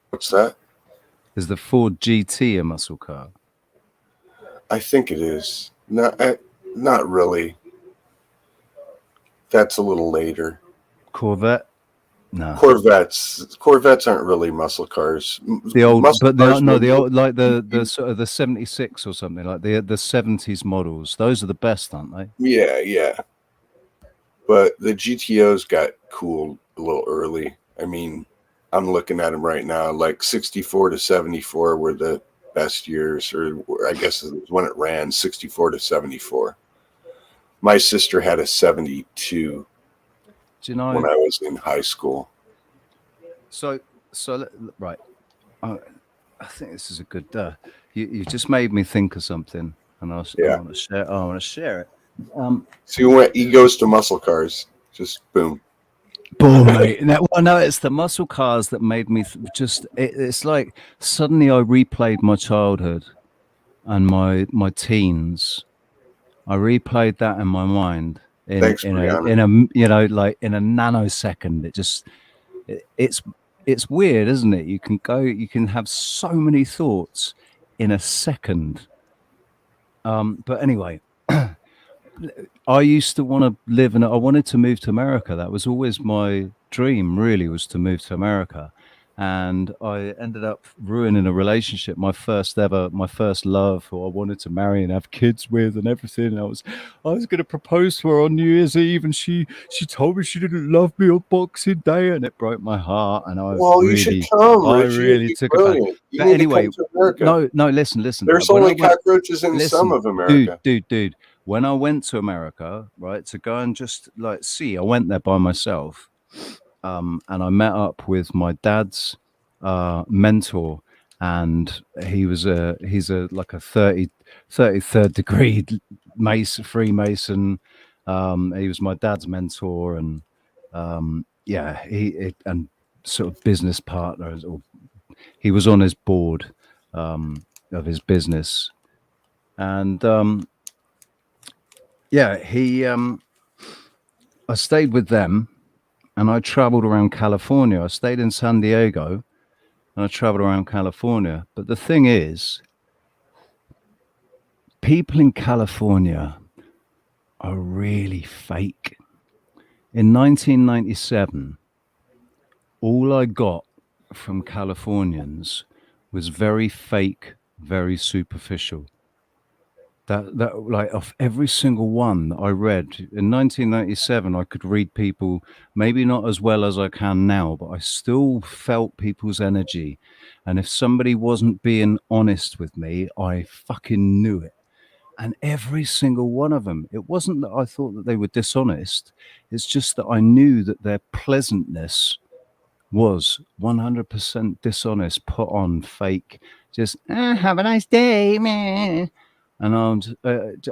What's that? Is the Ford GT a muscle car? I think it is. Not really. That's a little later. Corvette? No. Corvettes aren't really muscle cars. The old, Muscle but cars no, were the old, like you- the sort of the 76 or something, like the 70s models. Those are the best, aren't they? yeah. But the GTOs got cool a little early. I mean, I'm looking at them right now. Like 64 to 74 were the best years, or I guess it was when it ran 64 to 74. My sister had a 72 Do you know? when I was in high school. So, right. I, I think this is a good. You just made me think of something, and I Yeah. want to share. I want to share it. So you went egos to muscle cars. Just boom. Boom, mate. No, it's the muscle cars that made me it's like suddenly I replayed my childhood and my teens. I replayed that in my mind Thanks, Brianna. in a like in a nanosecond. It's weird, isn't it? You can have so many thoughts in a second. But anyway, I used to want to I wanted to move to America. That was always my dream, really, was to move to America. and I ended up ruining a relationship, my first love, who I wanted to marry and have kids with and everything. And I was going to propose to her on New Year's Eve, and she told me she didn't love me on Boxing Day, and it broke my heart. And You should come, Richie. It'd be took it back. brilliant. You But need anyway, to come to America. no, listen. There's When I only went- cockroaches in some of America. dude. When I went to America, right, to go and just like see, I went there by myself, and I met up with my dad's mentor, and he's a like a 33rd degree Freemason. He was my dad's mentor, and and sort of business partner, or he was on his board of his business, and I stayed with them, and I traveled around California. I stayed in San Diego, and I traveled around California. But the thing is, people in California are really fake. In 1997, all I got from Californians was very fake, very superficial. That like, of every single one that I read in 1997, I could read people, maybe not as well as I can now, but I still felt people's energy. And if somebody wasn't being honest with me, I fucking knew it. And every single one of them, it wasn't that I thought that they were dishonest. It's just that I knew that their pleasantness was 100% dishonest, put on, fake, just have a nice day, man. And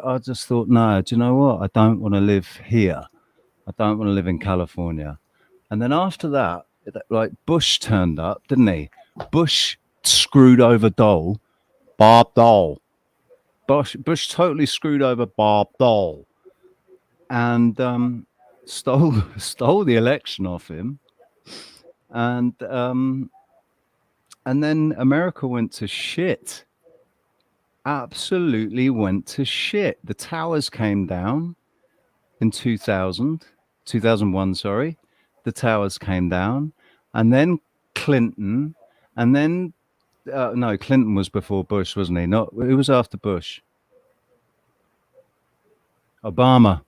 I just thought, no, do you know what? I don't want to live here. I don't want to live in California. And then after that, like, Bush turned up, didn't he? Bush screwed over Bob Dole. Bush totally screwed over Bob Dole, and stole the election off him. And then America went to shit. Absolutely went to shit. The towers came down in 2001, sorry. The towers came down, and then Clinton, and then no, Clinton was before Bush, wasn't he? Not, it was after Bush. Obama.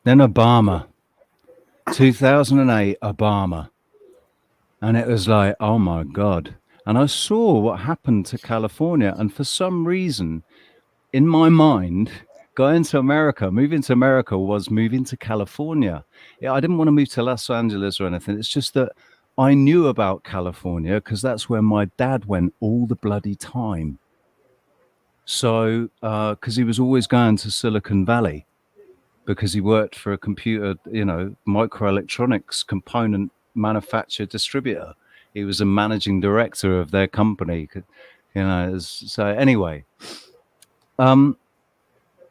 Then Obama. 2008, Obama. And it was like, oh my God. And I saw what happened to California. And for some reason, in my mind, moving to America was moving to California. Yeah, I didn't want to move to Los Angeles or anything. It's just that I knew about California because that's where my dad went all the bloody time. So, because he was always going to Silicon Valley because he worked for a computer, microelectronics component manufacturer distributor. He was a managing director of their company, so anyway,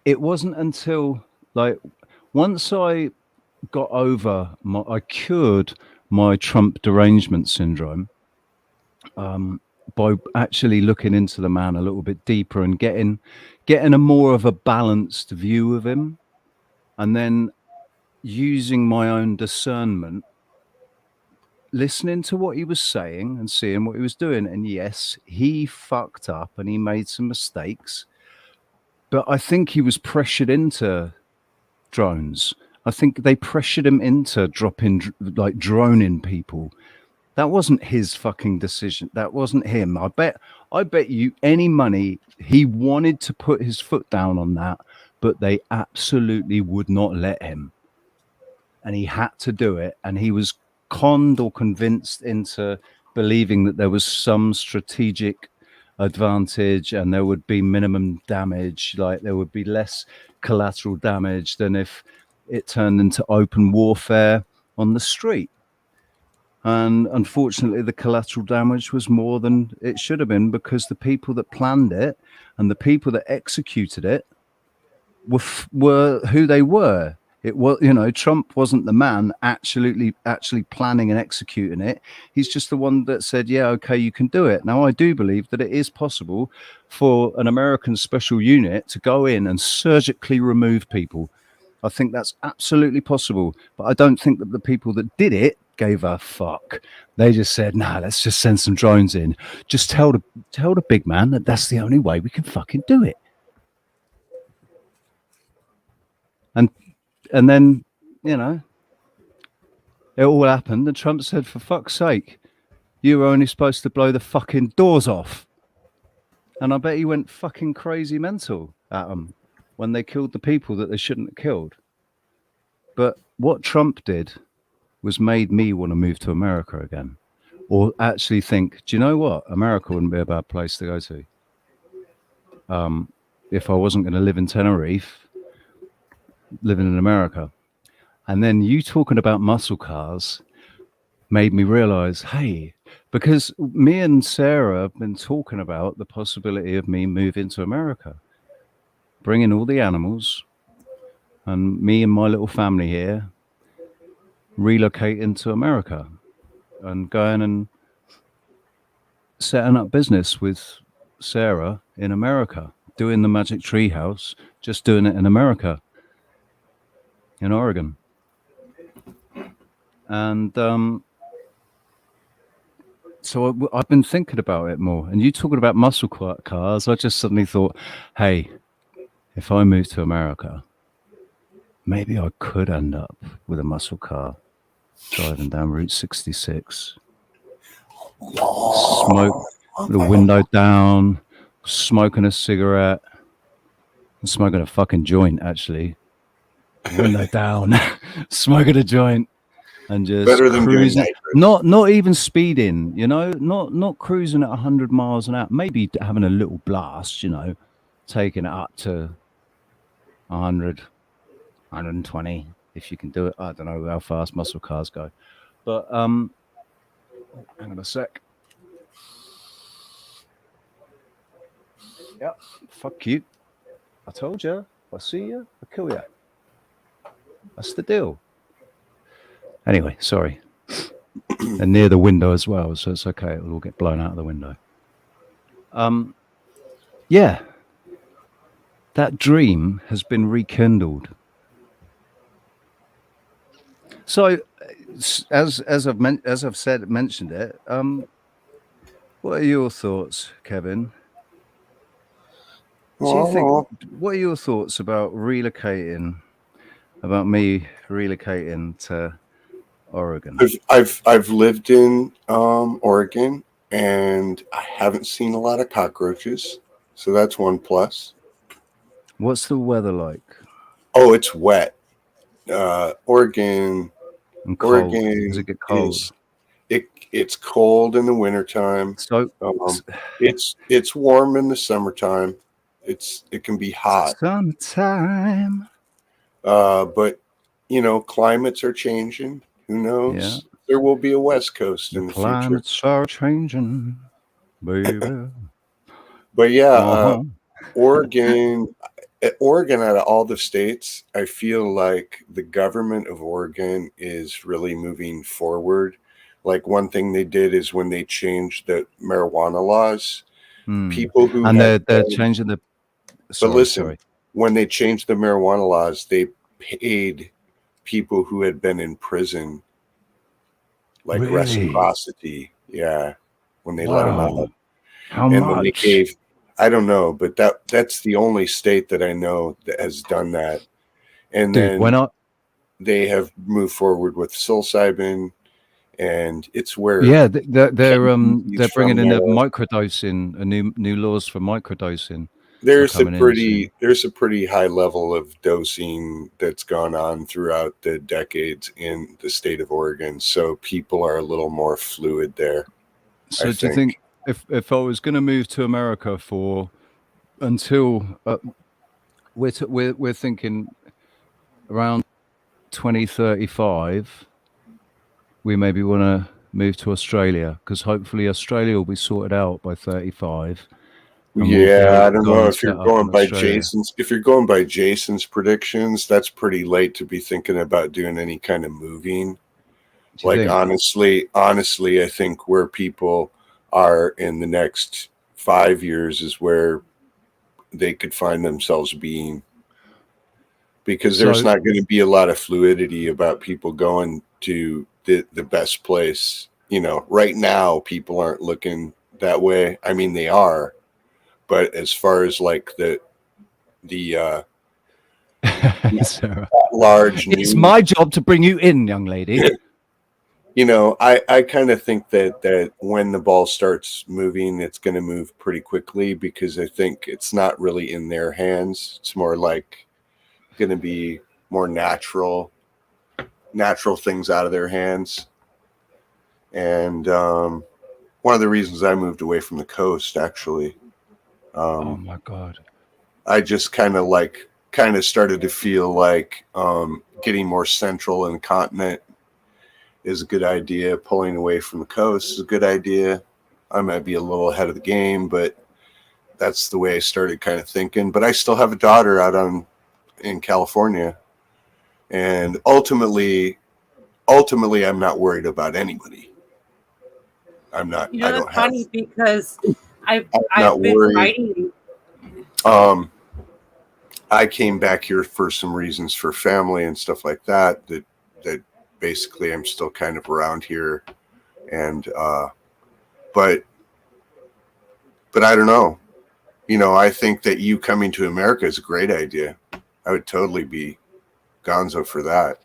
it wasn't until like once I got over I cured my Trump derangement syndrome by actually looking into the man a little bit deeper and getting a more of a balanced view of him, and then using my own discernment, listening to what he was saying and seeing what he was doing. And yes, he fucked up and he made some mistakes, but I think he was pressured into drones. I think they pressured him into droning people. That wasn't his fucking decision. That wasn't him. I bet you any money he wanted to put his foot down on that, but they absolutely would not let him. And he had to do it. And he was conned or convinced into believing that there was some strategic advantage and there would be minimum damage, like there would be less collateral damage than if it turned into open warfare on the street. And unfortunately, the collateral damage was more than it should have been, because the people that planned it and the people that executed it were who they were. It was, Trump wasn't the man actually planning and executing it. He's just the one that said, yeah, okay, you can do it. Now, I do believe that it is possible for an American special unit to go in and surgically remove people. I think that's absolutely possible. But I don't think that the people that did it gave a fuck. They just said, "Nah, let's just send some drones in. Just tell the big man that that's the only way we can fucking do it." And then, you know, it all happened, and Trump said, "For fuck's sake, you were only supposed to blow the fucking doors off." And I bet he went fucking crazy mental at them when they killed the people that they shouldn't have killed. But what Trump did was made me want to move to America again, or actually think, do you know what? America wouldn't be a bad place to go to. If I wasn't going to live in Tenerife, living in America. And then you talking about muscle cars made me realize, hey, because me and Sarah have been talking about the possibility of me moving to America, bringing all the animals and me and my little family here, relocating to America and going and setting up business with Sarah in America, doing the Magic Tree House, just doing it in America, in Oregon. And so I've been thinking about it more. And you talking about muscle cars, I just suddenly thought, hey, if I move to America, maybe I could end up with a muscle car driving down Route 66. Smoke, the window down, smoking a cigarette, and smoking a fucking joint, actually. Window down, smoking a joint. And just better than cruising, not even speeding, you know, not cruising at 100 miles an hour, maybe having a little blast, you know, taking it up to 100, 120, if you can do it. I don't know how fast muscle cars go, but hang on a sec. Yep, fuck you. I told you, if I see you, I'll kill you. That's the deal. Anyway, sorry. And near the window as well, so it's okay. It'll all get blown out of the window. Yeah. That dream has been rekindled. So, as I've mentioned it, what are your thoughts, Kevin? What are your thoughts about relocating? About me relocating to Oregon? I've lived in Oregon, and I haven't seen a lot of cockroaches, so that's one plus. What's the weather like? Oh, it's wet. Oregon. And cold. Oregon. Does it get cold? It's cold in the wintertime. So it's warm in the summertime. It can be hot. Summertime. But you know, climates are changing. Who knows? Yeah. There will be a West Coast in the future. Climates are changing, baby. But yeah, Oregon, out of all the states, I feel like the government of Oregon is really moving forward. Like one thing they did is when they changed the marijuana laws, people who they're changing the. When they changed the marijuana laws, they paid people who had been in prison, like reciprocity. Yeah, when they let them out. How much? They gave, I don't know, but that's the only state that I know that has done that. And then why not? They have moved forward with psilocybin, and it's where they're bringing in the microdosing, new laws for microdosing. There's a pretty high level of dosing that's gone on throughout the decades in the state of Oregon, so people are a little more fluid there. So do you think if I was going to move to America until we're thinking around 2035, we maybe want to move to Australia, because hopefully Australia will be sorted out by 35. Yeah, I don't know if you're going by Jason's predictions. That's pretty late to be thinking about doing any kind of moving. Like honestly, I think where people are in the next 5 years is where they could find themselves being, because there's not going to be a lot of fluidity about people going to the best place. You know, right now people aren't looking that way. I mean, they are, but as far as like the Sarah. large It's news, my job to bring you in, young lady. you know, I kind of think that when the ball starts moving, it's going to move pretty quickly, because I think it's not really in their hands. It's more like going to be more natural things out of their hands. And one of the reasons I moved away from the coast, actually, Oh my God. I just kind of started to feel like getting more central in the continent is a good idea. Pulling away from the coast is a good idea. I might be a little ahead of the game, but that's the way I started kind of thinking. But I still have a daughter out in California, and ultimately, I'm not worried about anybody. I'm not. You know, I that's don't have. funny because I've not been worried. writing. I came back here for some reasons for family and stuff like that. That basically I'm still kind of around here, and but I don't know. You know, I think that you coming to America is a great idea. I would totally be gonzo for that.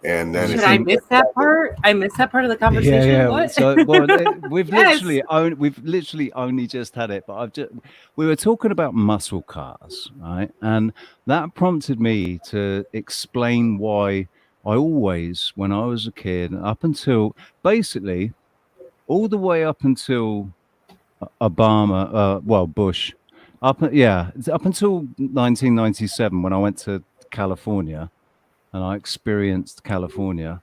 And then Should I miss that part? I missed that part of the conversation. Yeah. What? So we've Yes. literally only just had it, but we were talking about muscle cars, right? And that prompted me to explain why I always, when I was a kid, up until basically all the way up until Obama, Bush, up until 1997 when I went to California and I experienced California.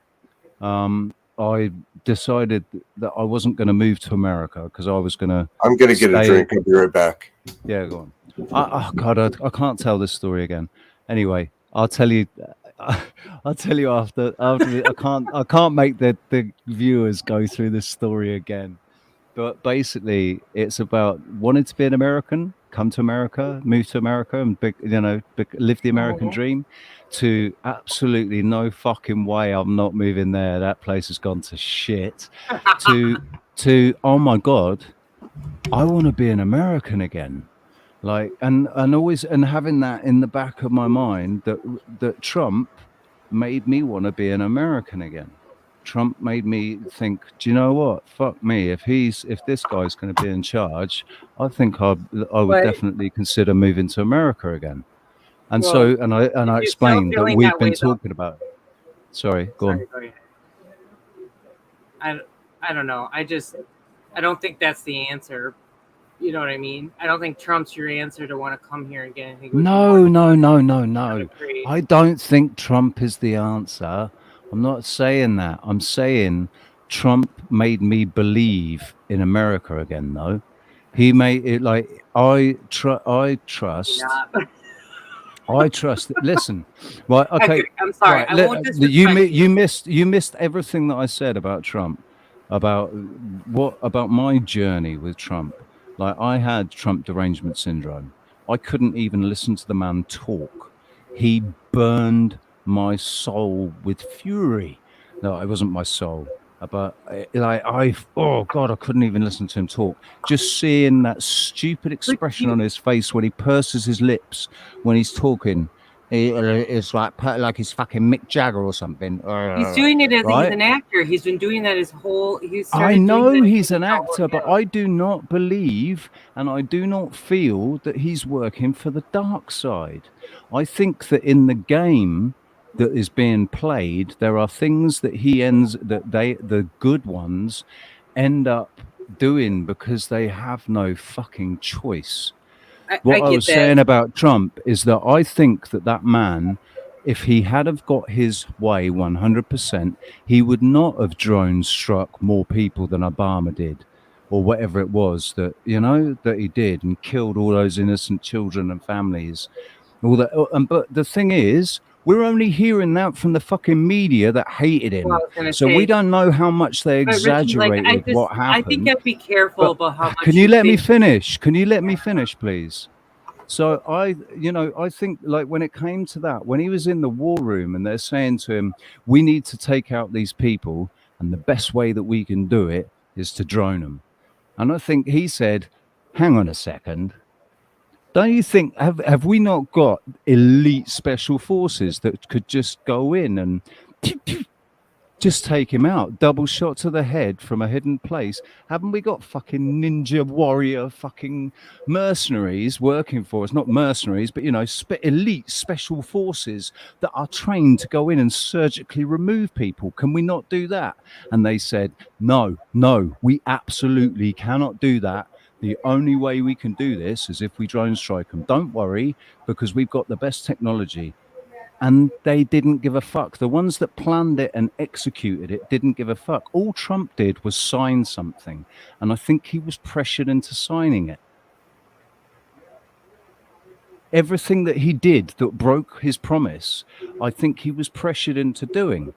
I decided that I wasn't going to move to America because I was going to. I'm going to get a drink. I'll be right back. Yeah, go on. Oh God, I can't tell this story again. Anyway, I'll tell you. I'll tell you after. I can't make the viewers go through this story again. But basically, it's about wanting to be an American, come to America, move to America, and live the American dream. To absolutely no fucking way, I'm not moving there. That place has gone to shit. to oh my God, I want to be an American again. Like and always and having that in the back of my mind that Trump made me want to be an American again. Trump made me think, do you know what? Fuck me. If this guy's going to be in charge, I think I would definitely consider moving to America again. And I explained that we've been talking about it. Sorry, go on. Go ahead. I don't know. I don't think that's the answer. You know what I mean? I don't think Trump's your answer to want to come here again. No. I don't think Trump is the answer. I'm not saying that. I'm saying Trump made me believe in America again, though. He made it like I trust. I trust. Listen, right? Okay. I'm sorry. Right, I won't you missed everything that I said about Trump, about my journey with Trump. Like I had Trump derangement syndrome. I couldn't even listen to the man talk. He burned my soul with fury. No, it wasn't my soul. But oh God, I couldn't even listen to him talk. Just seeing that stupid expression on his face when he purses his lips when he's talking, it's like he's fucking Mick Jagger or something. He's doing it as right? he's an actor. He's been doing that his whole. I know he's an actor, but I do not believe and I do not feel that he's working for the dark side. I think that in the game that is being played, there are things that the good ones end up doing because they have no fucking choice. What I was saying about Trump is that I think that man, if he had have got his way 100%, he would not have drone struck more people than Obama did, or whatever it was that he did, and killed all those innocent children and families. All that, but the thing is, we're only hearing that from the fucking media that hated him. We don't know how much they exaggerated what happened. I think you have to be careful about how much. Can you let me finish? Can you let me finish, please? So I think like when it came to that, when he was in the war room and they're saying to him, we need to take out these people, and the best way that we can do it is to drone them. And I think he said, hang on a second. Don't you think have we not got elite special forces that could just go in and just take him out? Double shot to the head from a hidden place. Haven't we got fucking ninja warrior fucking mercenaries working for us? Not mercenaries, but elite special forces that are trained to go in and surgically remove people. Can we not do that? And they said, no, we absolutely cannot do that. The only way we can do this is if we drone strike them. Don't worry, because we've got the best technology. And they didn't give a fuck. The ones that planned it and executed it didn't give a fuck. All Trump did was sign something. And I think he was pressured into signing it. Everything that he did that broke his promise, I think he was pressured into doing.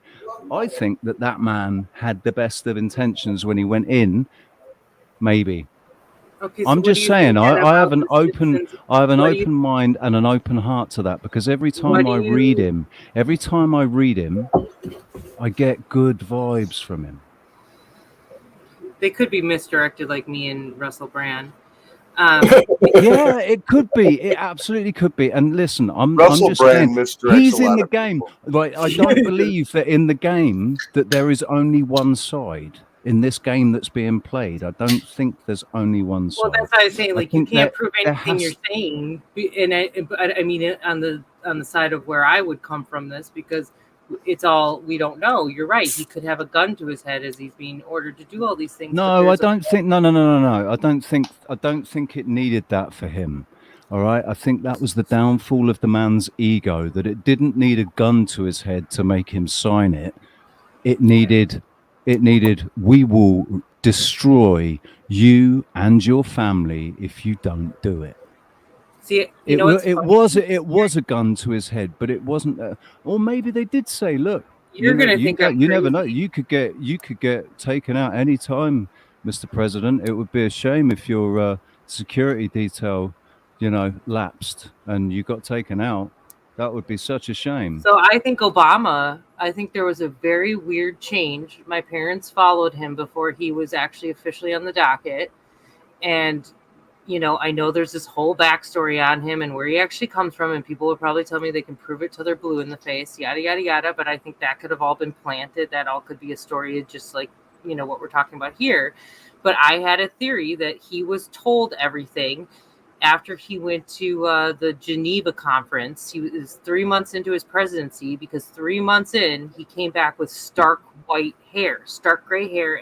I think that man had the best of intentions when he went in, maybe. Okay, so I'm what do just you saying, think then I have about an the open, citizens? I have an What do you open mind and an open heart to that, because every what time do I read you? him, I get good vibes from him. They could be misdirected like me and Russell Brand. Yeah, it could be. It absolutely could be. And listen, I'm Russell just saying, Brand misdirects he's a in lot the of game. people. Right? I don't believe that in the game that there is only one side. In this game that's being played, I don't think there's only one Well, side. that's why I was saying, I like, you think can't that prove there anything you're has. saying, but I mean, on the side of where I would come from this, because it's all we don't know. You're right. He could have a gun to his head as he's being ordered to do all these things. But No, I there's don't think. No. I don't think it needed that for him. All right. I think that was the downfall of the man's ego. That it didn't need a gun to his head to make him sign it. It needed. We will destroy you and your family if you don't do it. see, It what's funny? it was a gun to his head, but it wasn't. Or maybe they did say, "Look, You're gonna think I'm you never know. crazy. You could get taken out any time, Mr. President. It would be a shame if your security detail, lapsed and you got taken out. That would be such a shame." So I think Obama. I think there was a very weird change. My parents followed him before he was actually officially on the docket, and I know there's this whole backstory on him and where he actually comes from, and people will probably tell me they can prove it till they're blue in the face, yada, yada, yada. But I think that could have all been planted. That all could be a story, just like, what we're talking about here. But I had a theory that he was told everything after he went to the Geneva conference. He was 3 months into his presidency, because 3 months in, he came back with stark gray hair,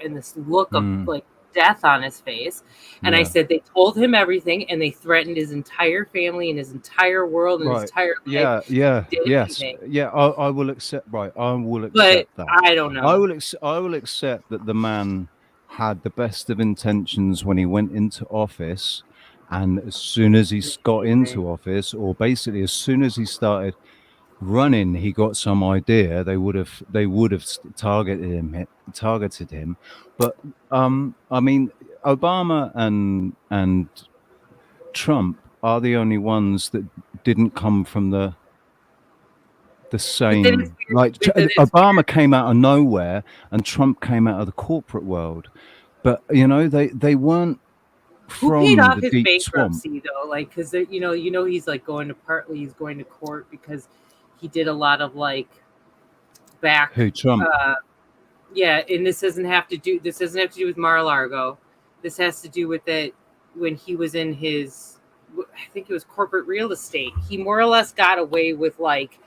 and this look of like death on his face. And I said they told him everything, and they threatened his entire family and his entire world and his entire life. Yes, yeah. I will accept. Right, I will But accept that. I don't know. I will accept that the man had the best of intentions when he went into office, and as soon as he got into office, or basically as soon as he started running, he got some idea. They would have targeted him. But I mean, Obama and Trump are the only ones that didn't come from the same. Like Obama came out of nowhere, and Trump came out of the corporate world. But they weren't Who paid from off the his deep swamp. bankruptcy though? Like, because he's like he's going to court because he did a lot of like back. Who, Trump? Yeah, and this doesn't have to do with Mar-a-Lago. This has to do with it when he was in his, I think it was corporate real estate. He more or less got away with like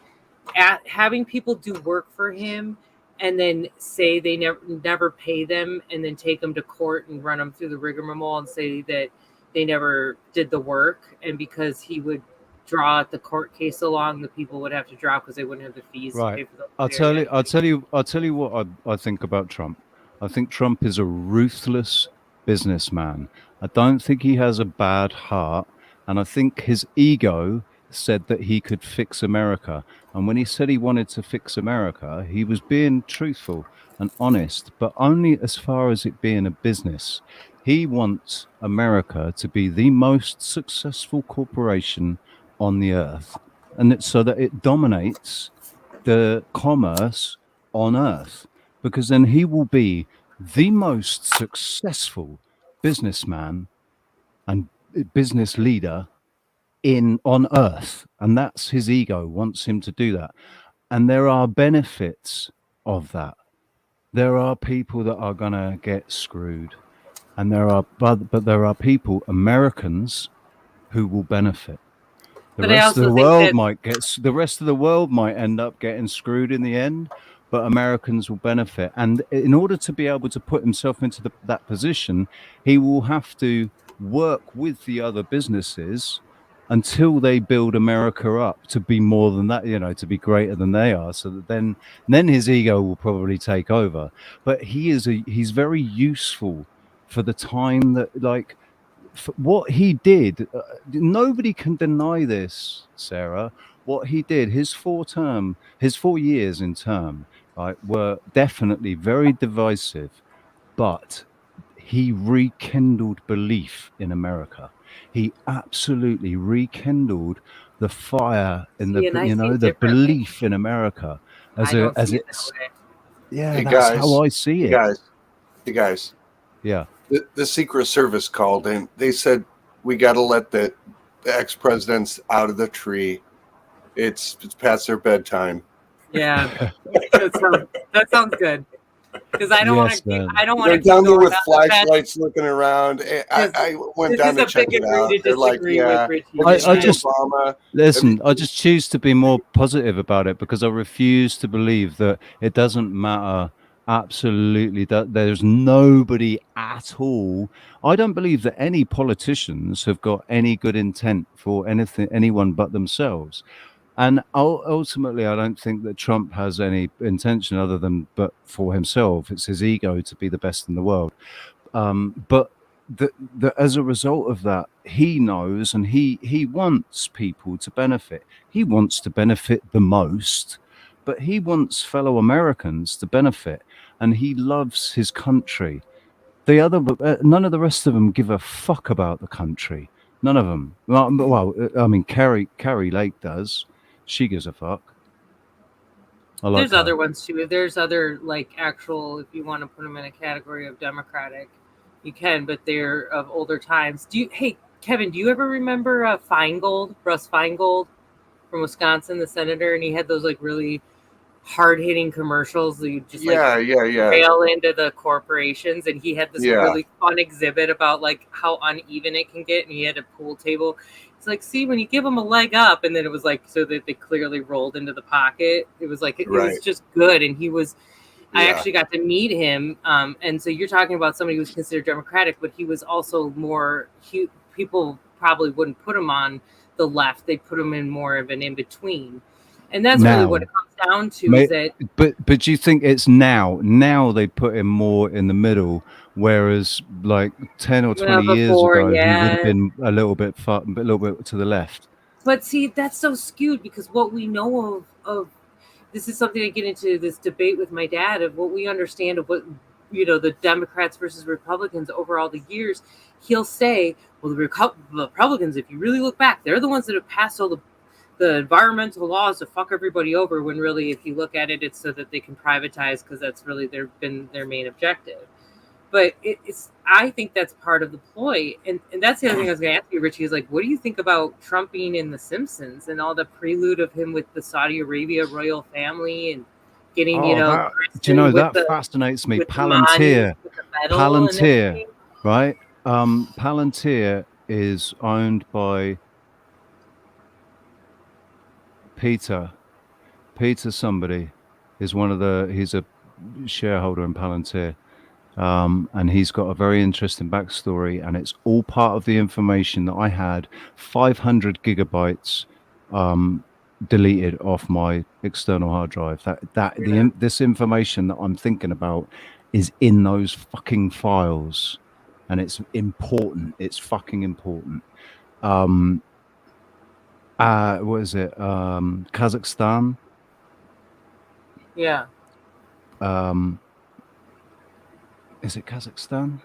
having people do work for him, and then say they never pay them, and then take them to court and run them through the rigmarole and say that they never did the work. And because he would draw the court case along, the people would have to drop because they wouldn't have the fees to pay for the I'll tell you what I think about Trump. I think Trump is a ruthless businessman. I don't think he has a bad heart, and I think his ego said that he could fix America. And when he said he wanted to fix America, he was being truthful and honest, but only as far as it being a business. He wants America to be the most successful corporation on the earth, and so that it dominates the commerce on earth, because then he will be the most successful businessman and business leader on earth, and that's his ego wants him to do that. And there are benefits of that. There are people that are going to get screwed, and but there are people, Americans, who will benefit. The But I rest of also the think world that might the rest of the world might end up getting screwed in the end, but Americans will benefit. And in order to be able to put himself into that position, he will have to work with the other businesses until they build America up to be more than that, to be greater than they are. So that then his ego will probably take over. But he's very useful for the time that, like, what he did, nobody can deny this, Sarah. What he did, his 4 years in term, right, were definitely very divisive, but he rekindled belief in America. He absolutely rekindled the fire in see, and I see it the differently. belief in America I don't as see it it's, that way. yeah, Hey that's how guys, I see hey it. guys. Yeah. The Secret Service called and they said we got to let the ex-presidents out of the tree. It's past their bedtime. Yeah, that sounds good. Because I don't want Yes, to keep man. I don't want They're to keep down there going with on the fence. flashlights looking around. Because I went this down is to a check big it agree out. to They're like, disagree with yeah. Richie. Have you I seen just Obama? Listen, I just choose to be more positive about it because I refuse to believe that it doesn't matter. Absolutely, that there's nobody at all. I don't believe that any politicians have got any good intent for anyone but themselves. And ultimately, I don't think that Trump has any intention other than but for himself. It's his ego to be the best in the world. But as a result of that, he knows, and he wants people to benefit. He wants to benefit the most, but he wants fellow Americans to benefit, and he loves his country. None of the rest of them give a fuck about the country. None of them. Well, I mean, Carrie Lake does. She gives a fuck. I like There's her. other ones too. There's other like actual, if you want to put them in a category of Democratic, you can, but they're of older times. Hey Kevin, do you ever remember Feingold, Russ Feingold from Wisconsin, the senator, and he had those like really hard hitting commercials that you just like Yeah. rail into the corporations, and he had this Yeah. really fun exhibit about like how uneven it can get, and he had a pool table. It's like, see, when you give them a leg up, and then it was like so that they clearly rolled into the pocket. It was like it was just good, and he was. I Yeah. actually got to meet him, and so you're talking about somebody who was considered Democratic, but he was also more. People probably wouldn't put him on the left; they put him in more of an in between, and that's really what it comes down to. Is that but do you think it's now they put him more in the middle, whereas like 10 or 20 years before, ago he would have yeah. been a little bit to the left. But see, that's so skewed because what we know of this is something I get into this debate with my dad of what we understand of what the Democrats versus Republicans over all the years. He'll say, well, the Republicans, if you really look back, they're the ones that have passed all the environmental laws to fuck everybody over, when really, if you look at it, it's so that they can privatize, because that's really been their main objective. But I think that's part of the ploy. And that's the other thing I was going to ask you, Richie, is like, what do you think about Trump being in The Simpsons and all the prelude of him with the Saudi Arabia royal family and getting, that fascinates me. Palantir, right? Palantir is owned by Peter somebody is he's a shareholder in Palantir. And he's got a very interesting backstory, and it's all part of the information that I had 500 gigabytes deleted off my external hard drive. This information that I'm thinking about is in those fucking files, and it's important. It's fucking important. What is it? Kazakhstan. Yeah. Is it Kazakhstan?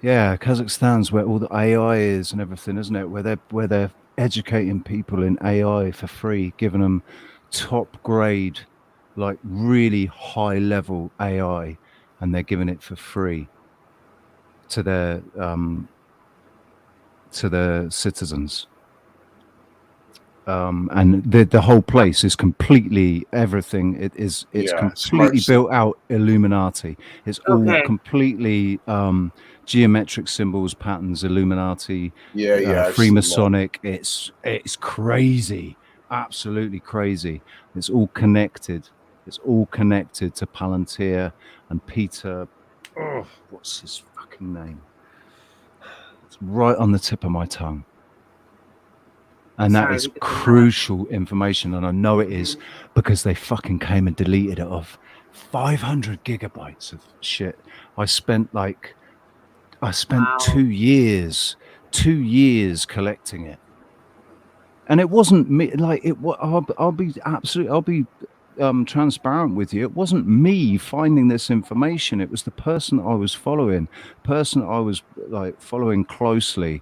Yeah, Kazakhstan's where all the AI is and everything, isn't it? Where they're educating people in AI for free, giving them top grade, like really high level AI, and they're giving it for free to their citizens. And the whole place is completely everything. It's Yeah, smart completely built city. out Illuminati. It's all Okay. completely geometric symbols, patterns, Illuminati, Yeah, yeah, I've seen that. Freemasonic. It's crazy, absolutely crazy. It's all connected. It's all connected to Palantir and Peter. Oh, what's his fucking name? It's right on the tip of my tongue. And that Sorry, is we did not. crucial information. And I know it is because they fucking came and deleted it off 500 gigabytes of shit. I spent Wow. 2 years collecting it. And it wasn't me, like I'll be transparent with you. It wasn't me finding this information. It was the person I was following, person I was like following closely,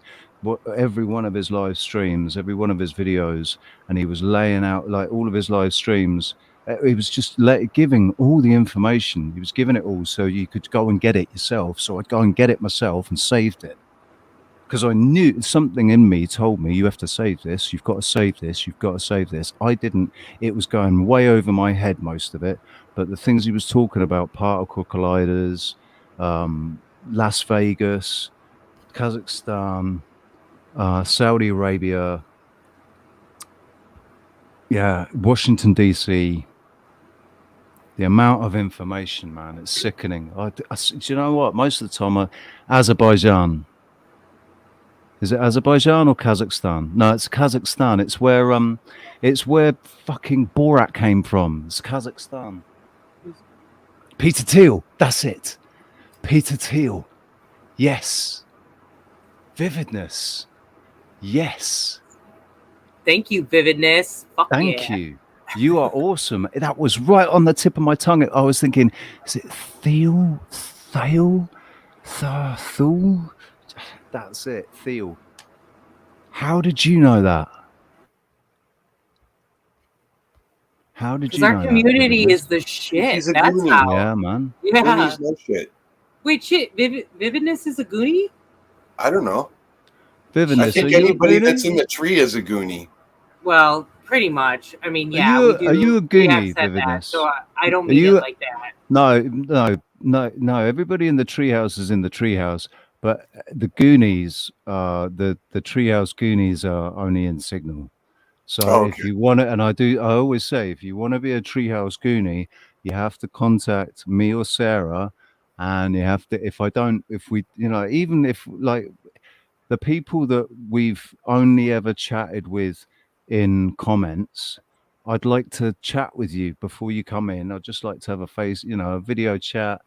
every one of his live streams, every one of his videos, and he was laying out like all of his live streams. He was just giving all the information. He was giving it all so you could go and get it yourself. So I'd go and get it myself and saved it because I knew something in me told me you have to save this, you've got to save this, you've got to save this. I didn't. It was going way over my head, most of it. But the things he was talking about, particle colliders, Las Vegas, Kazakhstan, Saudi Arabia, yeah, Washington DC. The amount of information, man, it's sickening. Do you know what? Most of the time, Azerbaijan. Is it Azerbaijan or Kazakhstan? No, it's Kazakhstan. It's where fucking Borat came from. It's Kazakhstan. Peter Thiel. That's it. Peter Thiel. Yes. Vividness. Yes. Thank you, Vividness. Fuck Thank yeah. you. You are awesome. That was right on the tip of my tongue. I was thinking, is it Thiel? Thiel? Thiel? That's it. Thiel. How did you know that? How did Because you our know that? community Vividness? is the shit. He's a That's goonie. how. Yeah, man. Yeah. Goonies no shit. Wait, shit. Vividness is a Goonie? I don't know. I Vividness, are think you a anybody that's Goonie? in the tree is a goonie. Well, pretty much. I mean, Are yeah, you we a, do. are you a We have Goonie, said that, so Vividness? I don't Are mean it you? like that. No. Everybody in the treehouse is in the treehouse, but the Goonies, the treehouse Goonies are only in Signal. So Oh, if okay. you want to, I always say, if you want to be a treehouse Goonie, you have to contact me or Sarah, and you have to. If we, even if like the people that we've only ever chatted with in comments, I'd like to chat with you before you come in. I'd just like to have a video chat,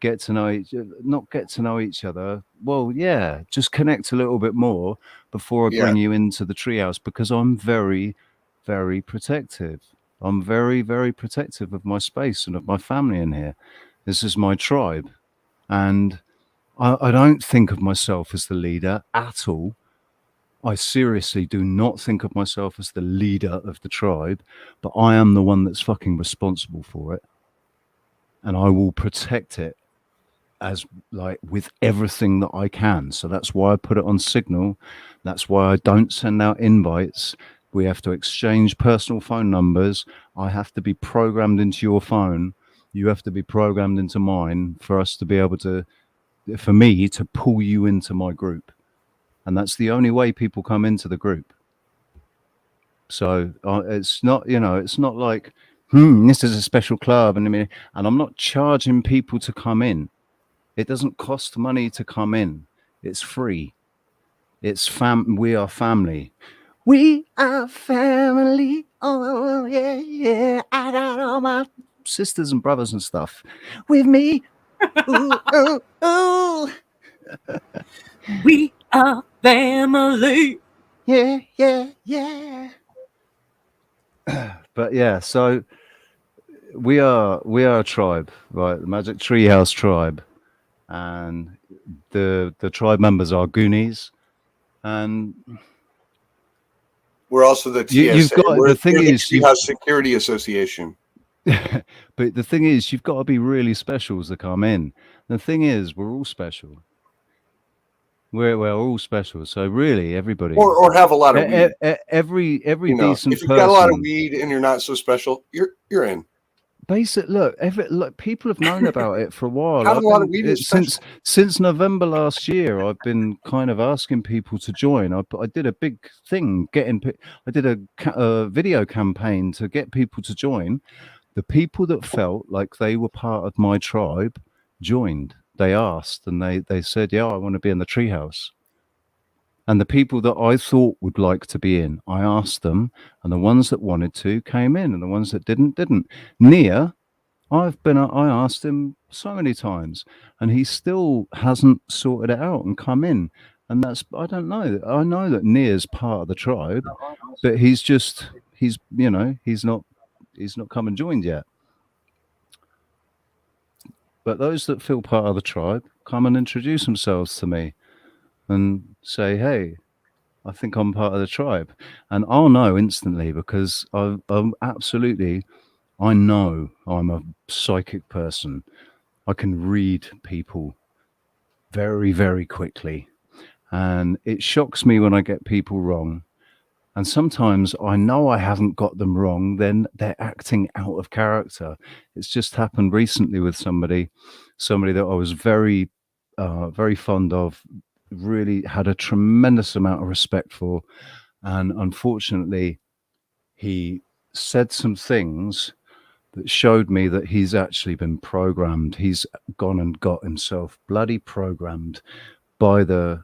get to know not get to know each other. Well, yeah, just connect a little bit more before I Yeah. bring you into the treehouse because I'm very, very protective. I'm very, very protective of my space and of my family in here. This is my tribe. And I don't think of myself as the leader at all. I seriously do not think of myself as the leader of the tribe, but I am the one that's fucking responsible for it. And I will protect it as like with everything that I can. So that's why I put it on Signal. That's why I don't send out invites. We have to exchange personal phone numbers. I have to be programmed into your phone. You have to be programmed into mine for us to be able to, for me to pull you into my group. And that's the only way people come into the group. So it's not, it's not like, this is a special club. And I'm not charging people to come in. It doesn't cost money to come in. It's free. We are family. We are family. Oh, yeah, yeah. I got all my sisters and brothers and stuff with me. Ooh, ooh, ooh. We are family. Yeah, yeah, yeah. But yeah, so we are a tribe, right? The Magic Treehouse tribe, and the tribe members are Goonies, and We're also the TSA. you've got we're, the thing we're the is you. Treehouse Security Association. But the thing is, you've got to be really special to come in. The thing is, we're all special. We're all special. So really, everybody, Or have a lot of weed. every You know, decent if you've got a lot of person. weed and you're not so special, you're in. Look, people have known about it for a while. Having a lot of weed is Since November last year, I've been kind of asking people to join. I did a big thing I did a video campaign to get people to join. The people that felt like they were part of my tribe joined. They asked and they said, yeah, I want to be in the treehouse. And the people that I thought would like to be in, I asked them, and the ones that wanted to came in, and the ones that didn't. Nia, I asked him so many times, and he still hasn't sorted it out and come in. And I don't know. I know that Nia's part of the tribe, but he's not come and joined yet. But those that feel part of the tribe come and introduce themselves to me and say, hey, I think I'm part of the tribe. And I'll know instantly because I know I'm a psychic person. I can read people very, very quickly. And it shocks me when I get people wrong. And sometimes I know I haven't got them wrong, then they're acting out of character. It's just happened recently with somebody that I was very, very fond of, really had a tremendous amount of respect for. And unfortunately, he said some things that showed me that he's actually been programmed. He's gone and got himself bloody programmed by the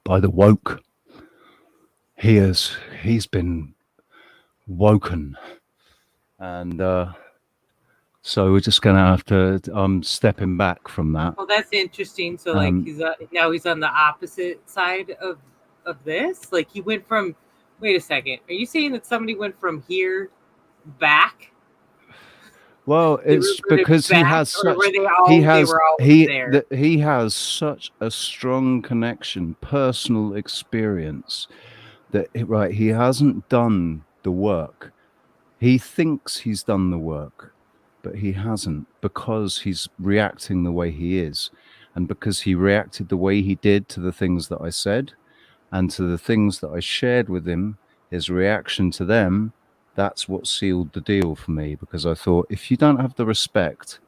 woke. He's been woken, and so we're just gonna have to. I'm stepping back from that. Well, that's interesting. So, like, he's on the opposite side of this. Like, he went from. Wait a second. Are you saying that somebody went from here back? Well, it's because he has such. He has such a strong connection, personal experience. That he hasn't done the work. He thinks he's done the work, but he hasn't, because he's reacting the way he is, and because he reacted the way he did to the things that I said and to the things that I shared with him. His reaction to them, that's what sealed the deal for me, because I thought, if you don't have the respect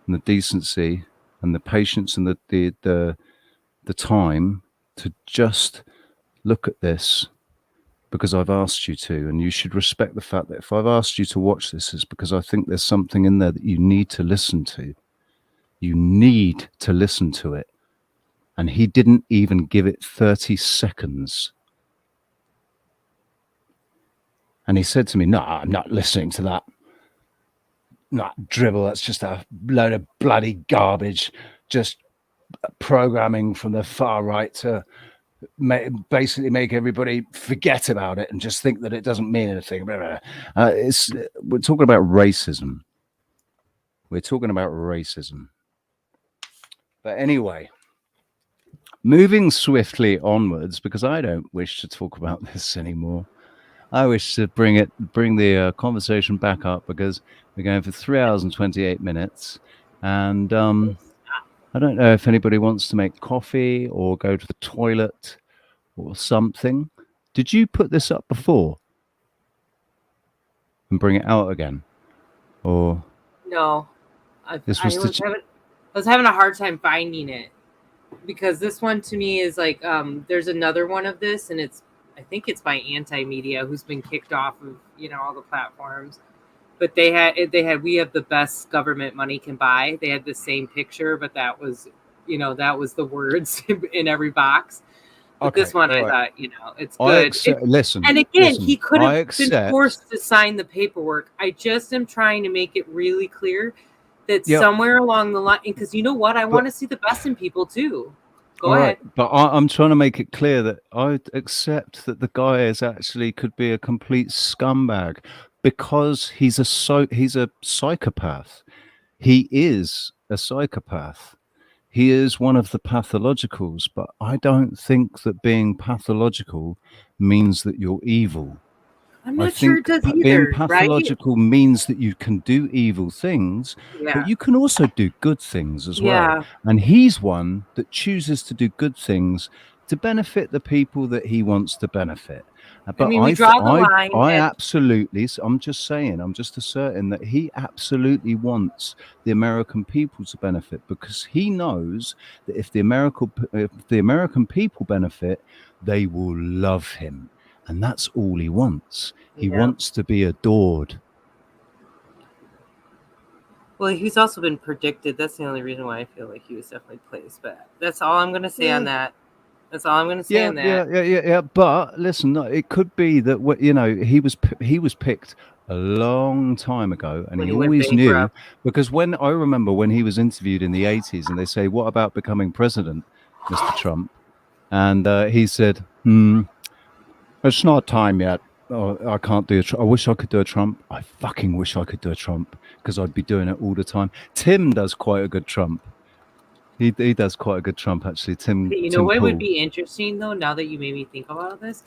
and the decency and the patience and the time to just look at this, because I've asked you to, and you should respect the fact that if I've asked you to watch this, it's because I think there's something in there that you need to listen to. You need to listen to it. And he didn't even give it 30 seconds. And he said to me, no, I'm not listening to that. Not dribble, that's just a load of bloody garbage. Just programming from the far right to basically make everybody forget about it and just think that it doesn't mean anything. We're talking about racism. But anyway, moving swiftly onwards, because I don't wish to talk about this anymore. I wish to bring the conversation back up, because we're going for 3 hours and 28 minutes. And I don't know if anybody wants to make coffee or go to the toilet or something. Did you put this up before and bring it out again? Or no? I was having a hard time finding it, because this one to me is like, there's another one of this, and I think it's by Anti-Media, who's been kicked off of all the platforms. But they had we have the best government money can buy. They had the same picture, but that was the words in every box. But okay, this one, I thought, it's good. Listen. And again, he could have been forced to sign the paperwork. I just am trying to make it really clear that somewhere along the line, because you know what? I want to see the best in people too. Go ahead. Right, but I'm trying to make it clear that I accept that the guy could be a complete scumbag, because he's a psychopath. He is a psychopath. he is one of the pathologicals, but I don't think that being pathological means that you're evil. I'm I not sure think it does being either, right? pathological means that you can do evil things, Yeah. but you can also do good things as well. Yeah. And he's one that chooses to do good things to benefit the people that he wants to benefit. But I mean, we draw the line I at absolutely, I'm just saying, I'm just asserting that he absolutely wants the American people to benefit, because he knows that if the American people benefit, they will love him. And that's all he wants. He yeah. wants to be adored. Well, he's also been predicted. That's the only reason why I feel like he was definitely placed. But that's all I'm going to say on that. That's all I'm going to say on that. Yeah. But listen, no, it could be that he was picked a long time ago, and When he he went always knew, bankrupt. because when I remember when he was interviewed in the 80s, and they say, "What about becoming president, Mr. Trump?" And he said, "It's not time yet. Oh, I can't do I wish I could do a Trump. I fucking wish I could do a Trump, because I'd be doing it all the time." Tim does quite a good Trump. He does quite a good Trump, actually. Tim What would Poole. be interesting, though, now that you made me think about this?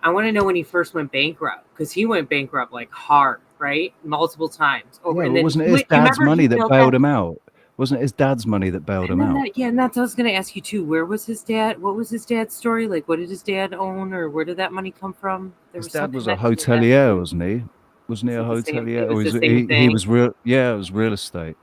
I want to know when he first went bankrupt, because he went bankrupt like hard, right? Multiple times. Yeah, and wasn't it his dad's money that bailed him out? Wasn't it his dad's money that bailed him out? Yeah, and that's what I was going to ask you too. Where was his dad? What was his dad's story? Like, what did his dad own, or where did that money come from? His dad was a hotelier, wasn't he? Wasn't he a hotelier? He was real. Yeah, it was real estate,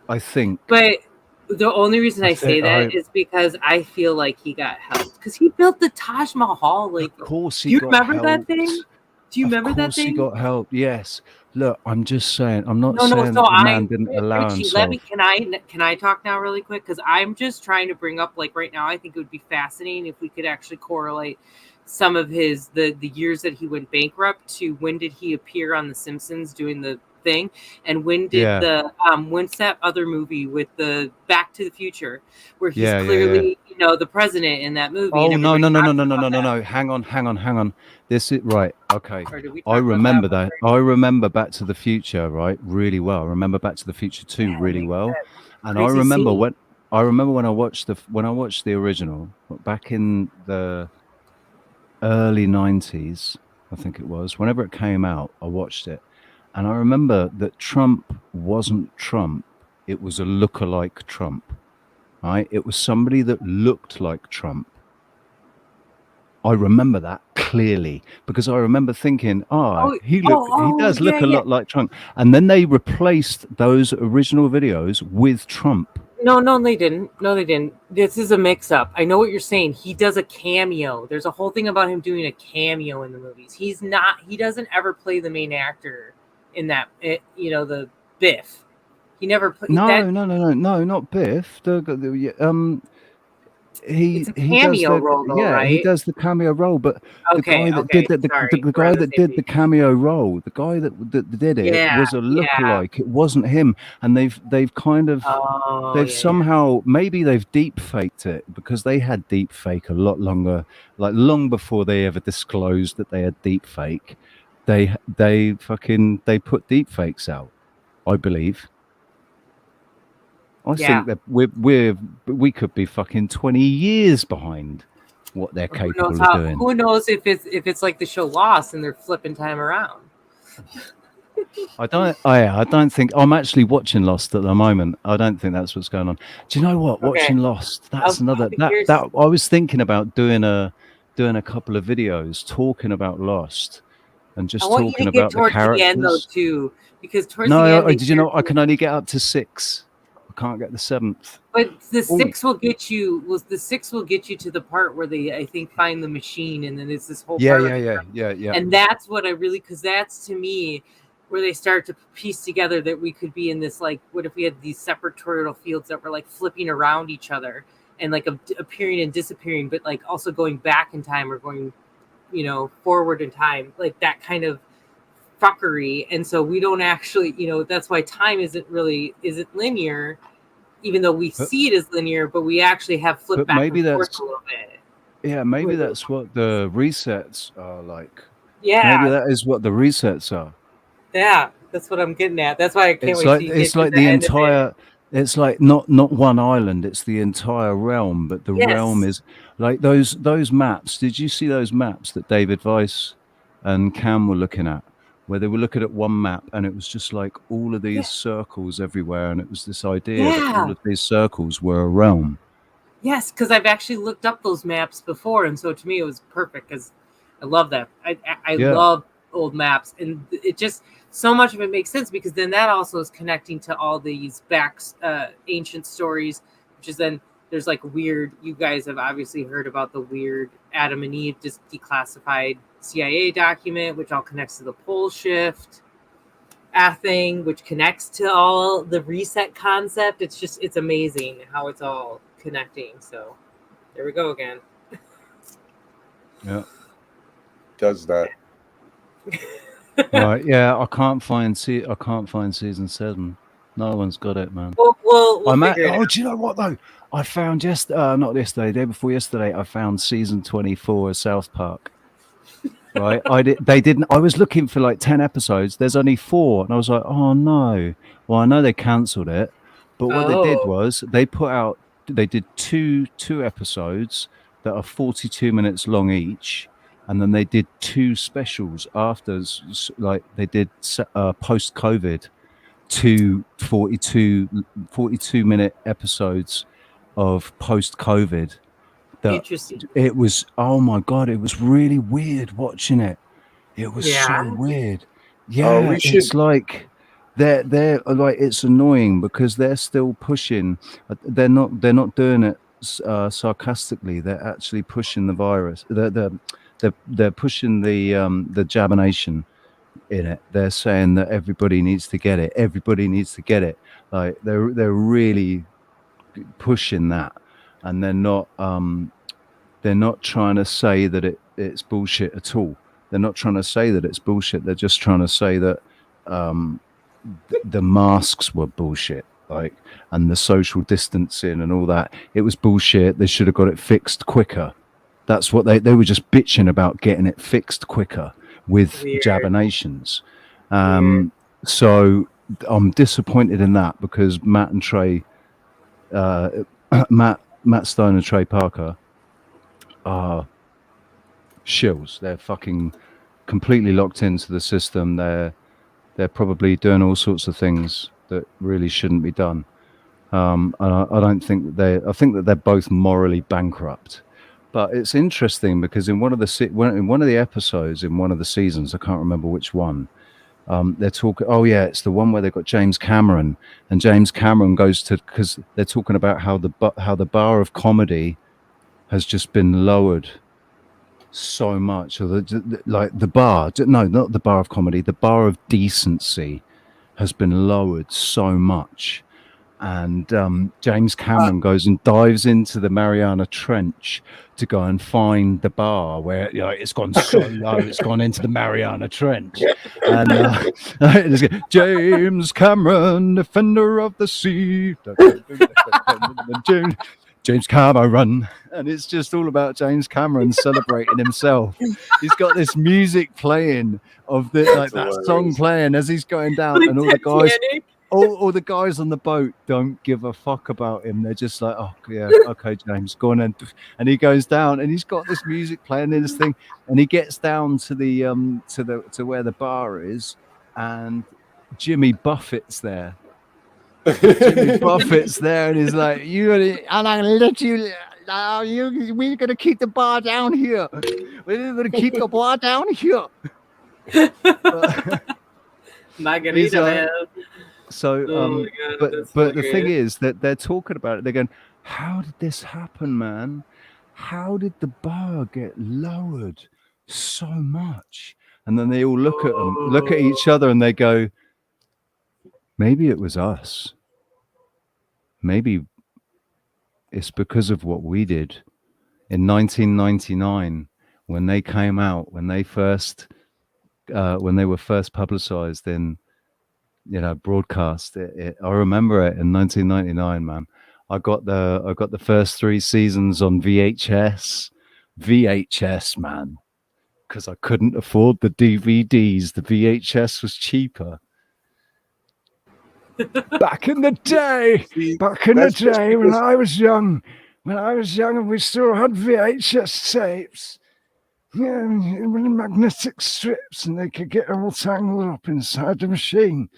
I think. But the only reason I say that is because I feel like he got helped, because he built the Taj Mahal. Like, of course he do you got remember helped. that thing? Do you remember that thing? Of course he got help. Yes. Look, I'm just saying. I'm not saying that the man didn't allow himself. Can I talk now really quick? Because I'm just trying to bring up, like, right now, I think it would be fascinating if we could actually correlate some of the years that he went bankrupt to when did he appear on The Simpsons doing the thing, and when did when's that other movie with the Back to the Future where he's clearly the president in that movie? Oh, no. Hang on. This is right. Okay. I remember that. I remember Back to the Future, right, really well. I remember Back to the Future 2 really well. And I remember when I watched the original back in the early 90s, I think it was. Whenever it came out, I watched it. And I remember that Trump wasn't Trump. It was a lookalike Trump, right? It was somebody that looked like Trump. I remember that clearly, because I remember thinking, he does look a lot like Trump. And then they replaced those original videos with Trump. No, they didn't. No, they didn't. This is a mix-up. I know what you're saying. He does a cameo. There's a whole thing about him doing a cameo in the movies. He doesn't ever play the main actor in that, the Biff. He never played. No, not Biff. It's a cameo role, though, right? He does the cameo role, but the guy that did the cameo role, the guy that did it was a lookalike. It wasn't him, and they've kind of somehow, maybe they've deep faked it, because they had deep fake a lot longer, like long before they ever disclosed that they had deep fake. They put deep fakes out, I believe. I think that we could be fucking 20 years behind what they're capable of doing. Who knows if it's like the show Lost and they're flipping time around. I don't think I'm actually watching Lost at the moment. I don't think that's what's going on. Do you know what? Watching Lost, that's another that I was thinking about doing a couple of videos talking about Lost and just talking about the characters. The end, though, too, because towards the end, did you know I can only get up to 6. Can't get the 7th, but the 6 will get you. The 6 will get you to the part where they, I think, find the machine, and then it's this whole yeah. And that's what I really, because that's, to me, where they start to piece together that we could be in this, like, what if we had these separate toroidal fields that were like flipping around each other and like appearing and disappearing, but like also going back in time or going, forward in time, like that kind of fuckery. And so we don't actually, that's why time isn't linear, even though we see it as linear, but we actually have flipped back and forth a little bit. Yeah, maybe that's what the resets are like. Yeah. Maybe that is what the resets are. Yeah, that's what I'm getting at. That's why I can't wait to it's like the It's like not one island, it's the entire realm, but the realm Yes. is like those maps. Did you see those maps that David Weiss and Cam were looking at, where they were looking at one map and it was just like all of these Yeah. circles everywhere, and it was this idea that all Yeah. of these circles were a realm. Yes, because I've actually looked up those maps before, and so to me it was perfect because I love that. I Yeah. love old maps, and it just so much of it makes sense because then that also is connecting to all these ancient stories, which is then there's like weird. You guys have obviously heard about the weird Adam and Eve just declassified CIA document, which all connects to the pole shift thing, which connects to all the reset concept. It's amazing how it's all connecting. So there we go again. Yeah. Does that? Right. Yeah. I can't find season 7. No one's got it, man. We'll I'm at. figure it Oh, out. do you know what though? I found not yesterday, day before yesterday. I found season 24 of South Park. Right, They didn't. I was looking for like 10 episodes. There's only 4, and I was like, oh no. Well, I know they cancelled it, but what they did Oh, was they put out. They did two episodes that are 42 minutes long each, and then they did 2 specials after. Like they did post COVID, 2 42-minute episodes of post COVID. That interesting. it was. Oh my god, it was really weird watching it. It was so Yeah. weird. Oh, Yeah, we it's should. like they're like it's annoying because they're still pushing. They're not doing it sarcastically. They're actually pushing the virus. They're pushing the jabination in it. They're saying that everybody needs to get it. Everybody needs to get it. Like they're really pushing that, and they're not trying to say that it's bullshit at all. They're not trying to say that it's bullshit. They're just trying to say that the masks were bullshit, like, and the social distancing and all that. It was bullshit. They should have got it fixed quicker. That's what they were just bitching about, getting it fixed quicker with Weird. jabinations. Weird. So I'm disappointed in that because Matt and Trey, uh, Matt Stone and Trey Parker are shills. They're fucking completely locked into the system. They're probably doing all sorts of things that really shouldn't be done. And I don't think that I think that they're both morally bankrupt. But it's interesting because in one of the episodes in one of the seasons, I can't remember which one. They're talking. Oh yeah, it's the one where they've got James Cameron, and James Cameron goes to because they're talking about how the bar of comedy has just been lowered so much, or like the bar. No, not the bar of comedy. The bar of decency has been lowered so much. And James Cameron goes and dives into the Mariana Trench to go and find the bar where it's gone so low, it's gone into the Mariana Trench. And James Cameron, defender of the sea. James Cameron, and it's just all about James Cameron celebrating himself. He's got this music playing of that song playing as he's going down, Like and all the guys, Titanic. all the guys on the boat don't give a fuck about him. They're just like, oh yeah, okay, James, go on, and he goes down, and he's got this music playing in this thing, and he gets down to the to where the bar is, and Jimmy Buffett's there. Jimmy Buffett's there, and he's like, I'm not gonna let you. We're gonna keep the bar down here. We're gonna keep the bar down here. Margarita, man. So, Oh my God, but the thing is that they're talking about it. They're going, "How did this happen, man? How did the bar get lowered so much?" And then they all look at each other, and they go, "Maybe it was us. Maybe it's because of what we did in 1999 when they came out, when they were first publicized in." Broadcast it. I remember it in 1999, man. I got the first 3 seasons on VHS, man, because I couldn't afford the DVDs. The VHS was cheaper. Back in the day, See, back in the that's just day when because I was young, and we still had VHS tapes. Yeah, and with magnetic strips, and they could get all tangled up inside the machine.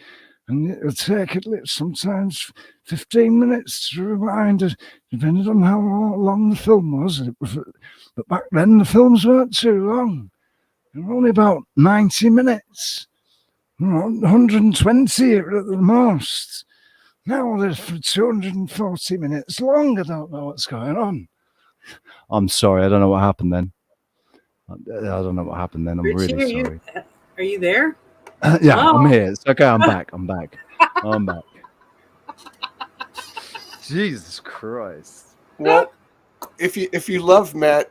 And it would take sometimes 15 minutes to rewind it, depending on how long the film was. But back then, the films weren't too long. They were only about 90 minutes, 120 at the most. Now they're for 240 minutes long. I don't know what's going on. I'm sorry, I don't know what happened then. I don't know what happened then. I'm Richie, really sorry. Are you there? Yeah, Hello? I'm here. It's okay. I'm back. I'm back. Jesus Christ. well, if you love Matt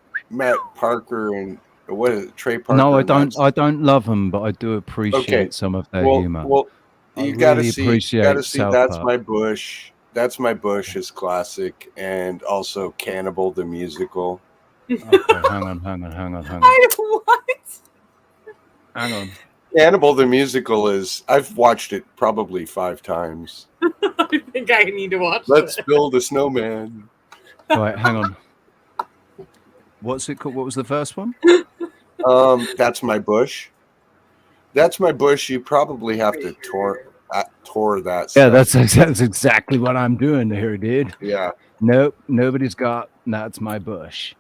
Parker and what is it, Trey Parker? No, I and don't. I don't love them, but I do appreciate Okay. some of their Well, humor. well, I you got to really see. You appreciate got to see. South That's Park. My Bush. That's My Bush is classic, and also Cannibal the musical. Okay, hang on. What? Hang on. Cannibal the musical is. I've watched it probably 5 times. I think I need to watch Let's that. build a snowman. Right, hang on. What's it called? What was the first one? That's My Bush. That's My Bush. You probably have to tour that. Yeah, stuff. that's exactly what I'm doing here, dude. Yeah. Nope, nobody's got That's My Bush.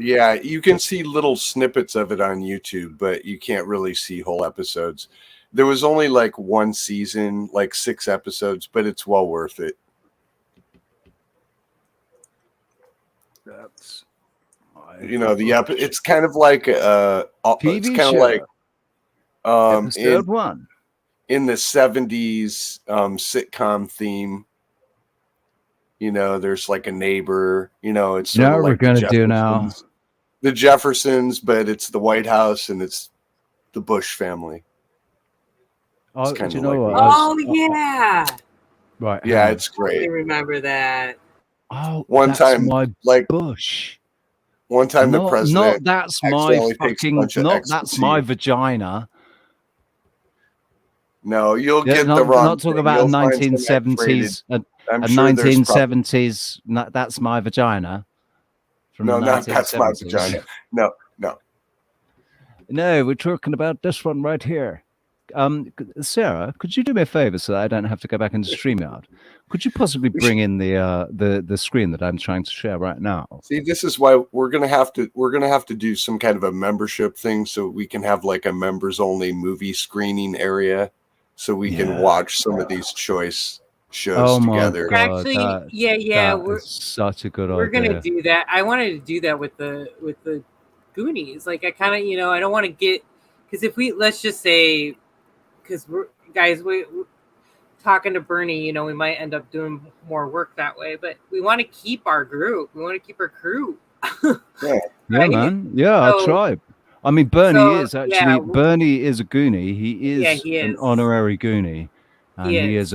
Yeah, you can see little snippets of it on YouTube, but you can't really see whole episodes. There was only like 1 season, like 6 episodes, but it's well worth it. That's It's kind of like TV it's kind of show. like Episode 1. in the 70s sitcom theme. There's like a neighbor, it's sort of We're like going to do now. The Jeffersons, but it's the White House and it's the Bush family. Oh, It's do you kinda know like what? Yeah. Right. Yeah, hang on. it's I great. remember that. Oh, One that's time, my like bush. one time, the Not president that's my accidentally takes a fucking. bunch of Not that's my ecstasy. vagina. No, you'll Yeah, get the not wrong talking thing. about a You'll find some 1970s. I'm A sure there's probably 1970s. That's my vagina. From no, the not 1970s. that's my vagina. No. No, we're talking about this one right here. Sarah, could you do me a favor so that I don't have to go back into StreamYard? Could you possibly bring in the screen that I'm trying to share right now? See, this is why we're gonna have to do some kind of a membership thing so we can have like a members only movie screening area so we can watch some of these choice shows together. God, Actually, that we're is such a good we're idea. gonna do that. I wanted to do that with the Goonies. Like I kind of, I don't want to get, because if let's just say, because we're talking to Bernie, we might end up doing more work that way, but we want to keep our group. We want to keep our crew. Yeah, right? Man. Yeah, our tribe. I mean, Bernie is a Goonie. He is an honorary Goonie, and he is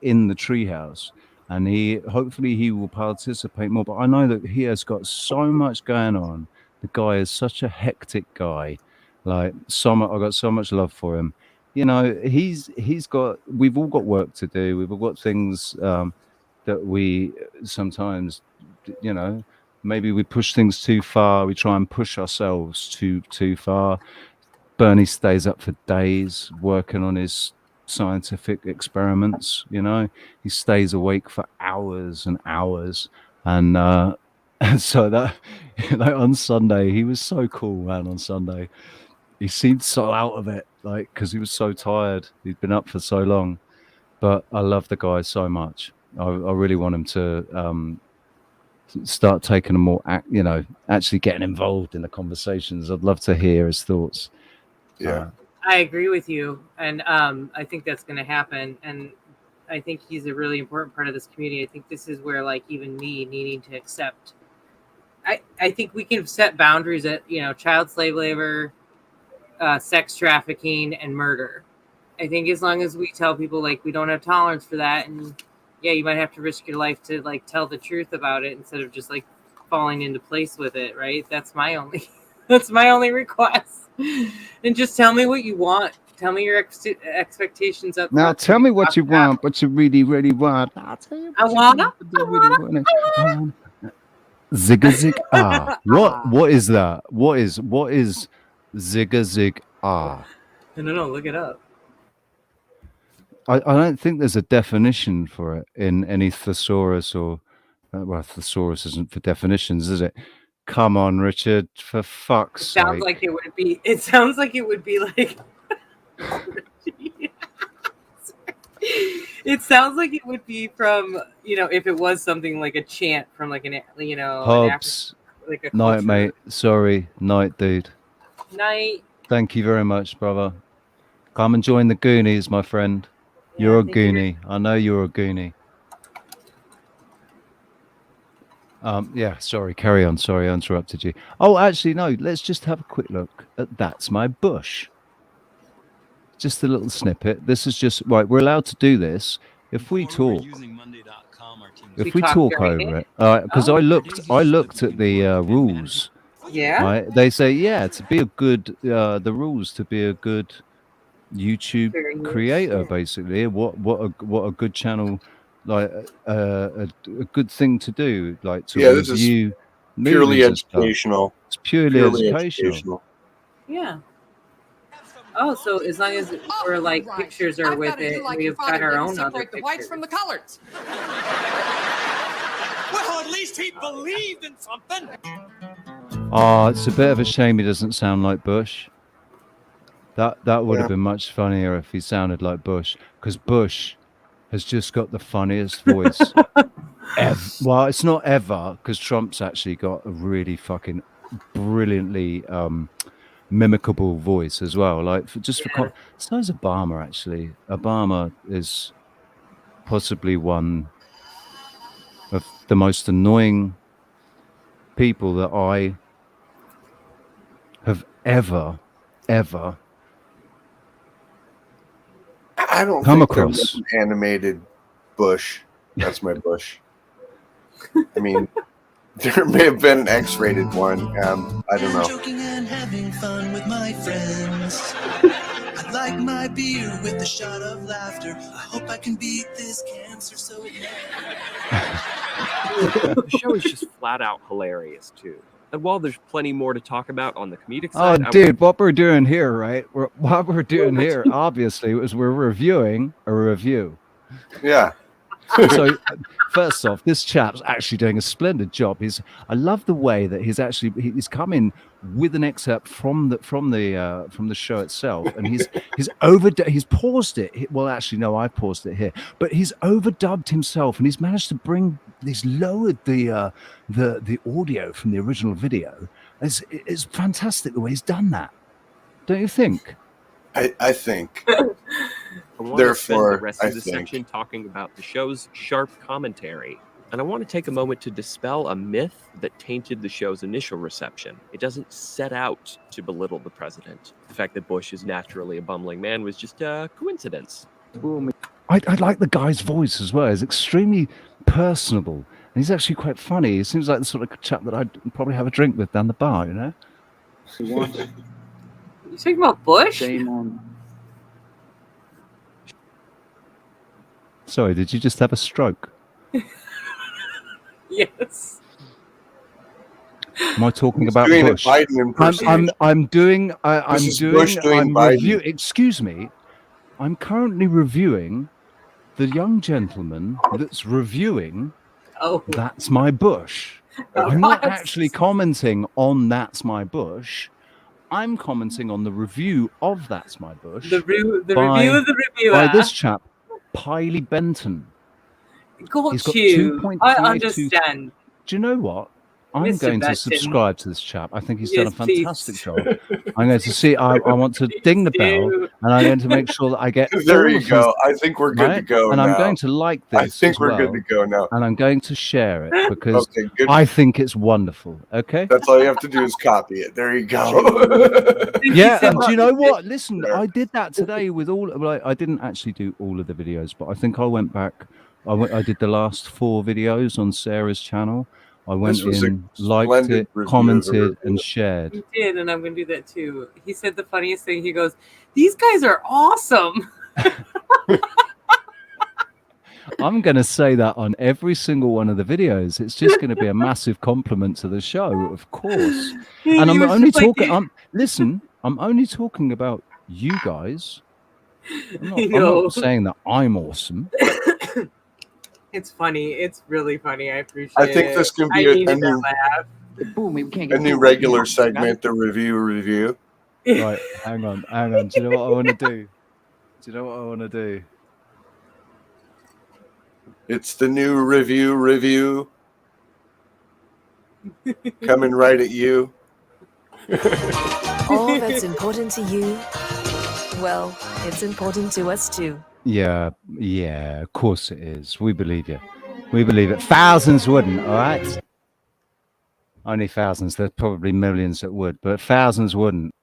in the treehouse. And hopefully he will participate more. But I know that he has got so much going on. The guy is such a hectic guy. Like I've got so much love for him. We've all got work to do. We've all got things that we sometimes, maybe we push things too far. We try and push ourselves too far. Bernie stays up for days working on his scientific experiments. He stays awake for hours and hours. And so that on Sunday, he was so cool, man. On Sunday, he seemed so out of it, because he was so tired. He'd been up for so long. But I love the guy so much. I really want him to start taking a more, actually getting involved in the conversations. I'd love to hear his thoughts. Yeah, I agree with you, and I think that's going to happen. And I think he's a really important part of this community. I think this is where, even me needing to accept, I think we can set boundaries at child slave labor, sex trafficking, and murder. I think as long as we tell people we don't have tolerance for that, and you might have to risk your life to tell the truth about it instead of just falling into place with it, right? That's my only request. And just tell me what you want. Tell me your expectations up. Now tell me what you want, what you really, really want. I'll tell you what I want. Zigga zig ah. What is that? What is zigga zig ah? No, look it up. I don't think there's a definition for it in any thesaurus or well, thesaurus isn't for definitions, is it? Come on, Richard, for fuck's sake. Sounds like it would be. It sounds like it would be like. It sounds like it would be from, if it was something like a chant from like Hobbs. Like a night, mate. Sorry, night, dude. Night. Thank you very much, brother. Come and join the Goonies, my friend. Yeah, you're a Goonie. I know you're a Goonie. Yeah, sorry, carry on. Sorry, I interrupted you. Oh, actually, no, let's just have a quick look at That's My Bush. Just a little snippet. This is just, right, we're allowed to do this if we talk. If we talk over it. Because I looked at the rules. Yeah. Right? They say, yeah, to be a good, the rules to be a good YouTube creator, basically. What a good channel, like a good thing to do, like to review purely educational. It's purely educational. Yeah. Oh, so as long as we're like pictures are with it, we've got our own other pictures. The whites from the colors. Well, at least he believed in something. Oh, it's a bit of a shame he doesn't sound like Bush. That would have been much funnier if he sounded like Bush, because Bush has just got the funniest voice ever. Well, it's not ever, because Trump's actually got a really fucking brilliantly mimicable voice as well. Like so is Obama. Actually, Obama is possibly one of the most annoying people that I have ever I don't come think across there was an animated Bush. That's my Bush. I mean, there may have been an X-rated one. I don't know. Joking and having fun with my friends. I like my beer with a shot of laughter. I hope I can beat this cancer so it The show is just flat out hilarious too. And while there's plenty more to talk about on the comedic side, dude, what we're doing here, right? What we're doing here, obviously, is we're reviewing a review. Yeah. So, first off, this chap's actually doing a splendid job. I love the way that he's come in with an excerpt from the show itself, and he's paused it. Well, actually, no, I paused it here, but he's overdubbed himself, and he's managed to he's lowered the audio from the original video. It's fantastic the way he's done that. Don't you think? I think. I want to spend the rest of the section talking about the show's sharp commentary. And I want to take a moment to dispel a myth that tainted the show's initial reception. It doesn't set out to belittle the president. The fact that Bush is naturally a bumbling man was just a coincidence. I like the guy's voice as well. It's extremely personable. And he's actually quite funny. He seems like the sort of chap that I'd probably have a drink with down the bar, you know? You talking about Bush? Sorry, did you just have a stroke? Yes. Am I talking about Bush? I'm doing review. Excuse me. I'm currently reviewing the young gentleman that's reviewing That's My Bush. I'm not actually commenting on That's My Bush. I'm commenting on the review of That's My Bush. The review of the reviewer. By this chap, Piley Benton. I understand. Do you know what? I'm going to subscribe to this chap. I think he's done a fantastic job. I'm going to see. I want to ding the bell, and I'm going to make sure that I get. There you go. I think we're good to go. And now. I'm going to like this. I think we're good to go now. And I'm going to share it because I think it's wonderful. Okay. That's all you have to do is copy it. There you go. Yeah. And do you know what? Listen, I did that today with all. Well, I didn't actually do all of the videos, but I think I went back. I did the last 4 videos on Sarah's channel. I went in, liked it, commented, and shared. You did, and I'm going to do that too. He said the funniest thing. He goes, "These guys are awesome." I'm going to say that on every single one of the videos. It's just going to be a massive compliment to the show, of course. And I'm only talking. Listen, I'm only talking about you guys. I'm not saying that I'm awesome. It's funny. It's really funny. I appreciate it. I think this can be a new regular segment, the review. Right, hang on. Do you know what I want to do? It's the new review. Coming right at you. All that's important to you, well, it's important to us too. Yeah, of course it is. We believe you. We believe it. Thousands wouldn't, all right? Only thousands. There's probably millions that would, but thousands wouldn't.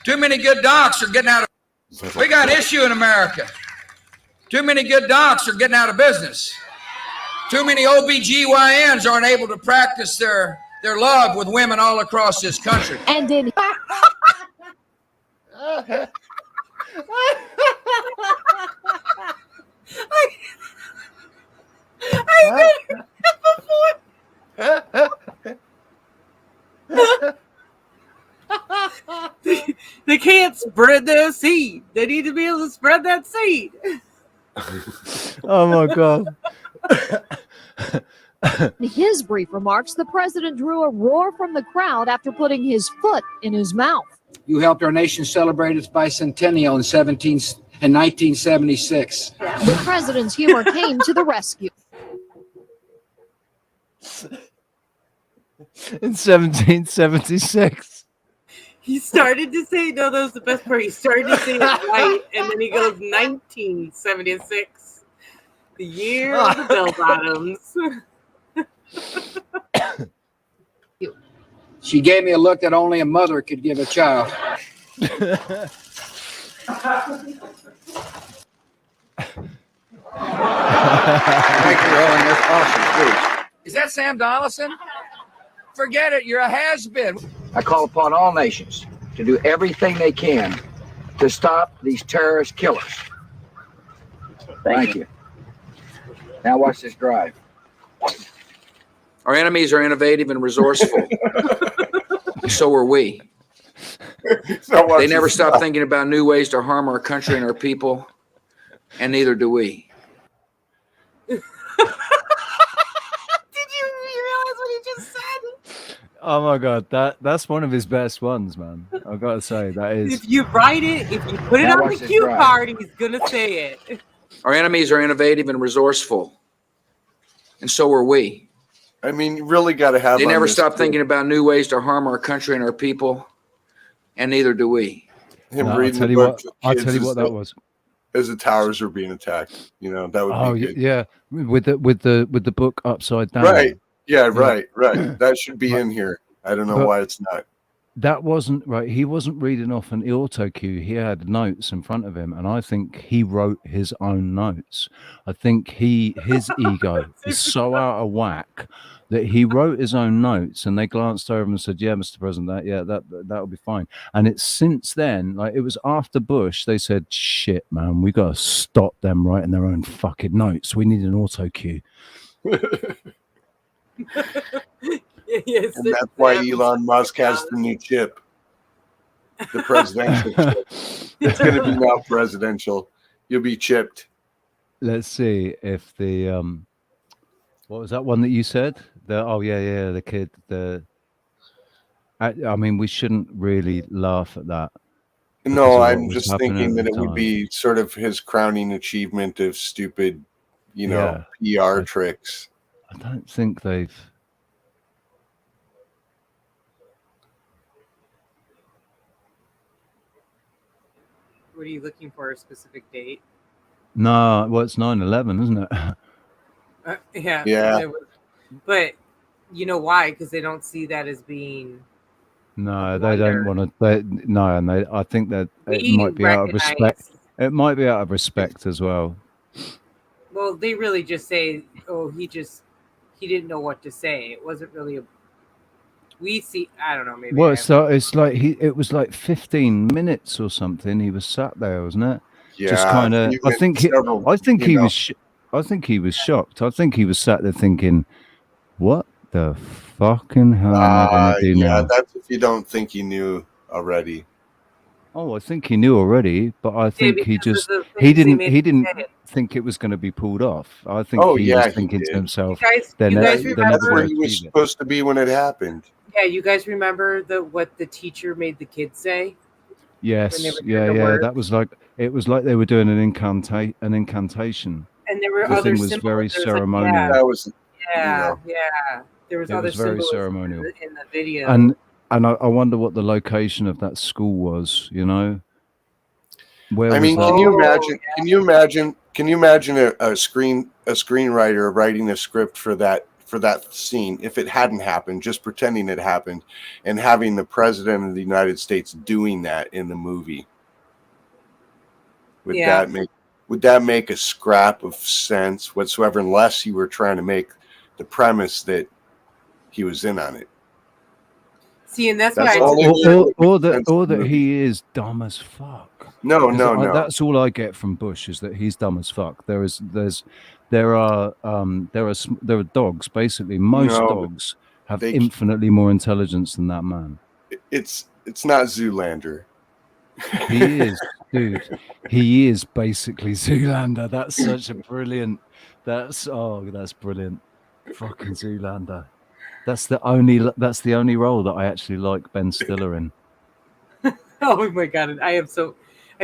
Too many good docs are getting out of... We got issue in America. Too many good docs are getting out of business. Too many OBGYNs aren't able to practice their love with women all across this country. And in... They can't spread their seed. They need to be able to spread that seed. Oh my God. In his brief remarks, the president drew a roar from the crowd after putting his foot in his mouth. You helped our nation celebrate its bicentennial in 1976. The president's humor came to the rescue. In 1776. He started to say, no, that was the best part. He started to say it right, and then he goes 1976, the year of the bell bottoms. She gave me a look that only a mother could give a child. Thank you, Ellen. That's awesome, please. Is that Sam Donaldson? Forget it. You're a has-been. I call upon all nations to do everything they can to stop these terrorist killers. Thank you. Now watch this drive. Our enemies are innovative and resourceful. So are we. They never stop thinking about new ways to harm our country and our people, and neither do we. Did you realize what he just said? Oh my God, that's one of his best ones, man. I've got to say, that is. If you write it, if you put it on the cue card, he's gonna say it. Our enemies are innovative and resourceful, and so are we. I mean, you really got to have. They never stop thinking about new ways to harm our country and our people, and neither do we. I'll tell you what that was. As the towers were being attacked, that would be good. Yeah, with the book upside down. Right. Yeah. Right. That should be in here. I don't know why it's not. That wasn't right. He wasn't reading off an auto cue. He had notes in front of him, and I think he wrote his own notes. I think his ego is so out of whack that he wrote his own notes, and they glanced over and said, "Yeah, Mr. President, that'll be fine." And it's since then, like it was after Bush, they said, "Shit, man, we got to stop them writing their own fucking notes. We need an auto cue." Yes, and that's why Elon Musk has the new chip, the presidential chip. It's going to be now presidential. You'll be chipped. Let's see if the what was that one that you said? The kid. I mean, we shouldn't really laugh at that. No, I'm just thinking that it would be sort of his crowning achievement of stupid, PR tricks. I don't think they've. What are you looking for? A specific date? No, well, it's 9/11, isn't it? Yeah. Yeah. But you know why? Because they don't see that as being. No, they don't want to. No, and I think that it might be out of respect. It might be out of respect as well. Well, they really just say, "Oh, he just he didn't know what to say. It wasn't really a I don't know, maybe. Well, so it's like it was like 15 minutes or something. He was sat there, wasn't it? Yeah, just kind of. I think he was shocked. I think he was sat there thinking, "What the fucking hell am I going to do now?" That's if you don't think he knew already. Oh, I think he knew already, but I think he didn't think it was going to be pulled off. I think he was thinking to himself, you guys remember that's where he was supposed to be when it happened. Yeah, you guys remember what the teacher made the kids say? Yes, yeah. That was like they were doing an incantation. And there were the other thing was symbols. very ceremonial. Like, that was There was other very symbols ceremonial in the video. And I wonder what the location of that school was. You know, where? I mean, can you imagine? Can you imagine a screenwriter writing a script for that scene if it hadn't happened, just pretending it happened, and having the president of the United States doing that in the movie? Would that make a scrap of sense whatsoever, unless you were trying to make the premise that he was in on it? See, and that's or that he is dumb as fuck. No. That's all I get from Bush is that he's dumb as fuck. There are dogs. Basically, most dogs have infinitely more intelligence than that man. It's not Zoolander. He is, dude. He is basically Zoolander. That's such a brilliant. That's brilliant. Fucking Zoolander. That's the only role that I actually like Ben Stiller in. Oh my god! I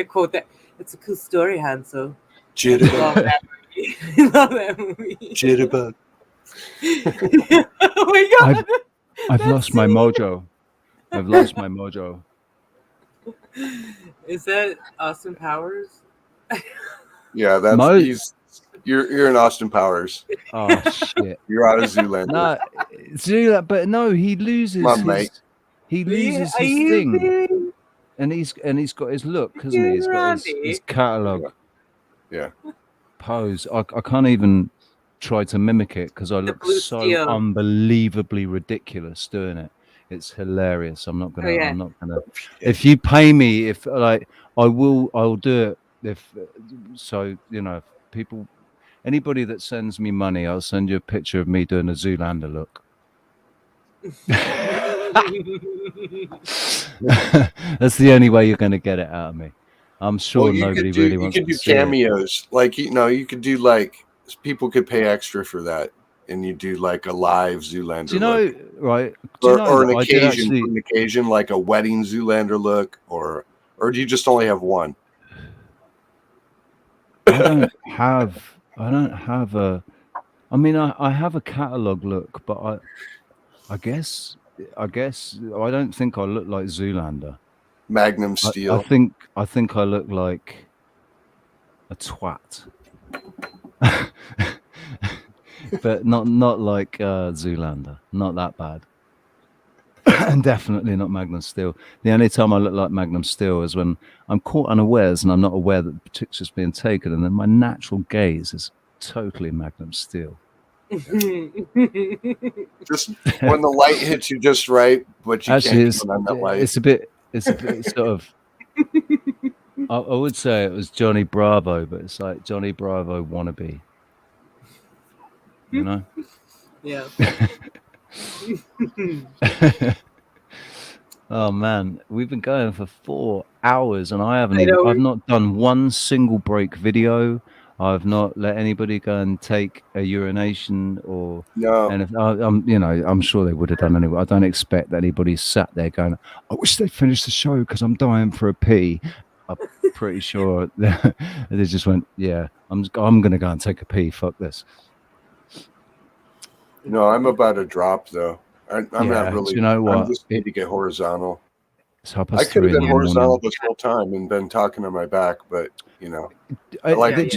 quote that. It's a cool story, Hansel. Jitterbug. Love that movie. Jitterbug. Oh my god! I've lost my mojo. I've lost my mojo. Is that Austin Powers? Yeah, that's you're in Austin Powers. Oh shit! You're out of Zoolander. No, Zoolander, but no, he loses. He loses his thing, and he's got his look, hasn't he? He's got his catalog. Yeah. Pose. I can't even try to mimic it because I look so unbelievably ridiculous doing it. It's hilarious. I'm not gonna. I'm not gonna. If you pay me, I'll do it. If people. Anybody that sends me money, I'll send you a picture of me doing a Zoolander look. That's the only way you're going to get it out of me. I'm sure nobody really wants to see it. You could do cameos. Like, you could do people could pay extra for that, and you do like a live Zoolander look. Right? Or an occasion, like a wedding Zoolander look, or do you just only have one? I don't have a. I mean, I have a catalog look, but I guess I don't think I look like Zoolander. Magnum Steel. I think I look like a twat, but not like Zoolander. Not that bad. And definitely not Magnum Steel. The only time I look like Magnum Steel is when I'm caught unawares and I'm not aware that the picture's being taken, and then my natural gaze is totally Magnum Steel. Just when the light hits you just right, but you can't get on that light. It's a bit sort of. I would say it was Johnny Bravo, but it's like Johnny Bravo wannabe. You know? Yeah. Oh man, we've been going for 4 hours, and I've not done one single break video. I've not let anybody go and take a urination or anything. I'm sure they would have done anyway. I don't expect that anybody sat there going, "I wish they'd finished the show because I'm dying for a pee." I'm pretty sure they just went, "Yeah, I'm going to go and take a pee. Fuck this." No, I'm about to drop though. I'm not really. You know what? I just need to get horizontal. I could have been horizontal this whole time and been talking on my back, but do you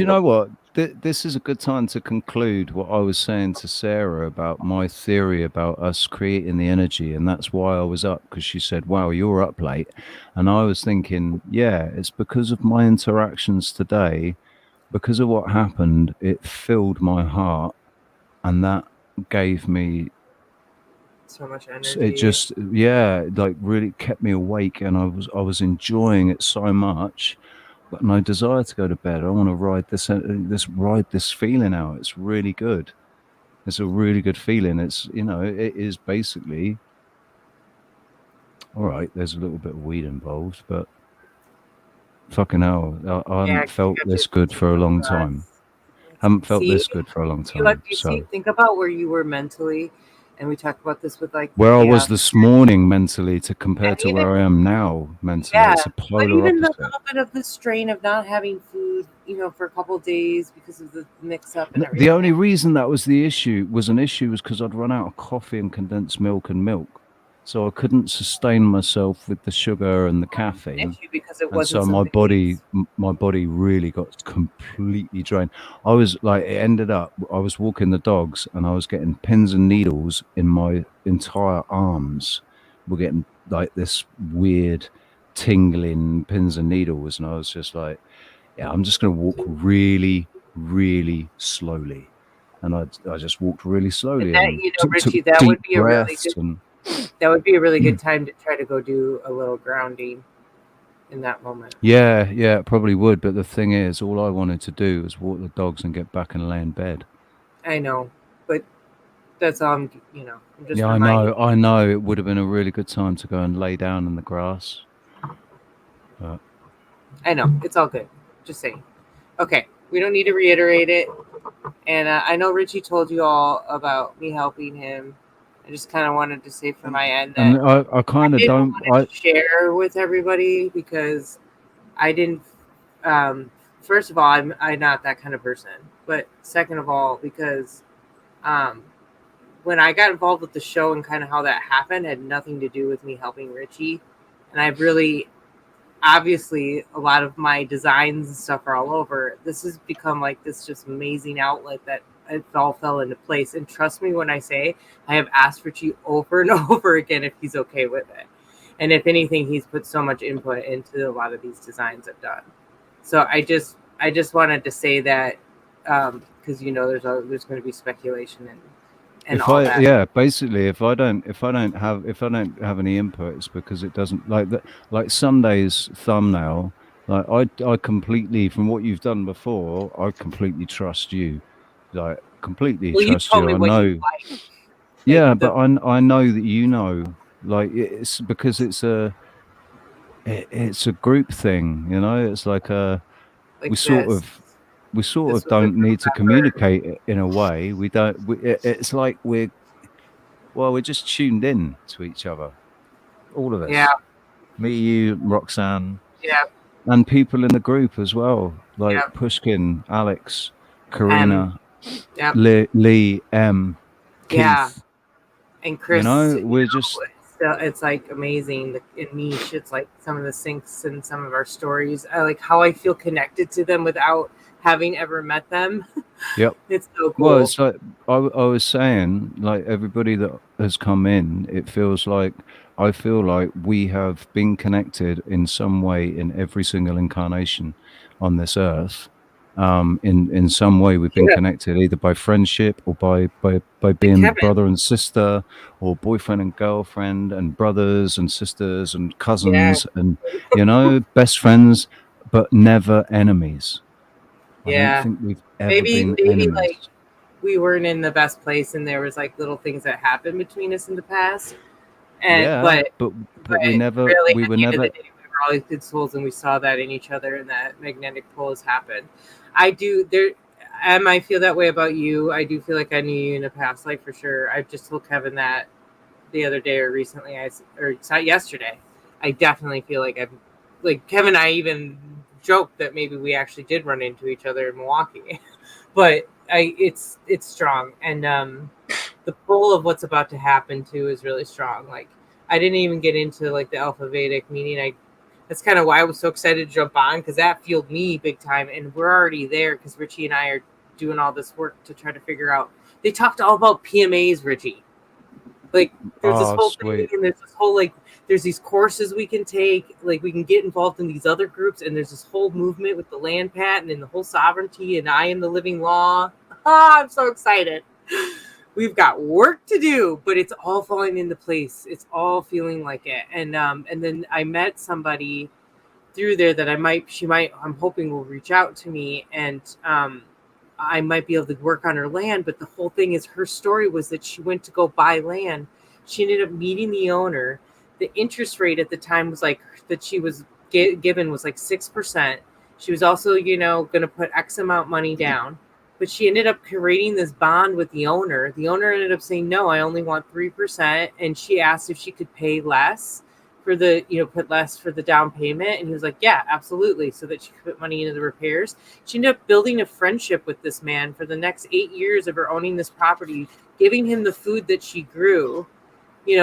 know what? This is a good time to conclude what I was saying to Sarah about my theory about us creating the energy, and that's why I was up, because she said, "Wow, you're up late," and I was thinking, yeah, it's because of my interactions today, because of what happened. It filled my heart, and that gave me so much energy. It just, yeah, like really kept me awake, and I was enjoying it so much. Got no desire to go to bed. I want to ride this feeling out. It's really good. It's a really good feeling. It's, it is basically, all right, there's a little bit of weed involved, but fucking hell, I haven't felt this good for a long time. Haven't felt this good for a long time. Think about where you were mentally, and we talked about this with like where I was this morning mentally to compare to where I am now mentally. Yeah, it's a polar but even opposite. the little bit of the strain of not having food, for a couple of days because of the mix-up and everything. The only reason that was the issue was because I'd run out of coffee and condensed milk and milk. So I couldn't sustain myself with the sugar and the caffeine, because it and wasn't so my body really got completely drained. I was like, it ended up, I was walking the dogs and I was getting pins and needles in my entire arms. We're getting like this weird tingling pins and needles, and I was just like, yeah, I'm just going to walk really, really slowly. And I just walked really slowly. And Richie, that would be a really good. That would be a really good time to try to go do a little grounding in that moment. Yeah, it probably would. But the thing is, all I wanted to do was walk the dogs and get back and lay in bed. I know, but that's all I'm just yeah, I know. It would have been a really good time to go and lay down in the grass. But I know, it's all good. Just saying. Okay, we don't need to reiterate it. And I know Richie told you all about me helping him. I just kind of wanted to say from my end that I kind of don't want to share with everybody because I didn't. First of all, I'm not that kind of person. But second of all, because when I got involved with the show and kind of how that happened had nothing to do with me helping Richie, and I've really, obviously, a lot of my designs and stuff are all over. This has become like this just amazing outlet that it all fell into place. And trust me when I say I have asked Richie over and over again if he's okay with it. And if anything, he's put so much input into a lot of these designs I've done. So I just wanted to say that because there's going to be speculation and all that. Yeah, basically, if I don't have any input, it's because it doesn't like Sunday's thumbnail. Like I completely, from what you've done before, I completely trust you. Like completely trust you. I know. Yeah, but I know that you know. Like it's because it's a group thing. It's like we sort of don't need to communicate in a way. We don't. It's like we're just tuned in to each other, all of us. Yeah. Me, you, Roxanne. Yeah. And people in the group as well, like Pushkin, Alex, Karina, Lee, Keith. Yeah. And Chris. We're just. It's like amazing in niche. It's like some of the syncs and some of our stories. I like how I feel connected to them without having ever met them. Yep. It's so cool. Well, it's like I was saying, like everybody that has come in, I feel like we have been connected in some way in every single incarnation on this earth. In some way we've been connected either by friendship or by being brother and sister, or boyfriend and girlfriend, and brothers and sisters and cousins, and best friends, but never enemies. I don't think we've ever been enemies. Like we weren't in the best place, and there was like little things that happened between us in the past. And but we never really, we were never. We were always good souls, and we saw that in each other, and that magnetic pull has happened. I feel that way about you. I do feel like I knew you in a past life for sure. I just told Kevin that the other day or recently, yesterday. I definitely feel like Kevin and I even joked that maybe we actually did run into each other in Milwaukee, but it's strong, and the pull of what's about to happen too is really strong. Like I didn't even get into like the Alpha Vedic meeting. That's kind of why I was so excited to jump on, because that fueled me big time. And we're already there because Richie and I are doing all this work to try to figure out. They talked all about PMAs, Richie. Like there's this whole thing, and there's this whole there's these courses we can take. Like we can get involved in these other groups, and there's this whole movement with the land patent and the whole sovereignty, and I am the living law. I'm so excited. we've got work to do, but it's all falling into place. It's all feeling like it. And then I met somebody through there that I'm hoping will reach out to me, and I might be able to work on her land. But the whole thing is, her story was that she went to go buy land. She ended up meeting the owner. The interest rate at the time was like that she was given was like 6%. She was also, going to put X amount money down, but she ended up creating this bond with the owner. The owner ended up saying, no, I only want 3%. And she asked if she could pay less for the, put less for the down payment. And he was like, yeah, absolutely. So that she could put money into the repairs. She ended up building a friendship with this man for the next 8 years of her owning this property, giving him the food that she grew,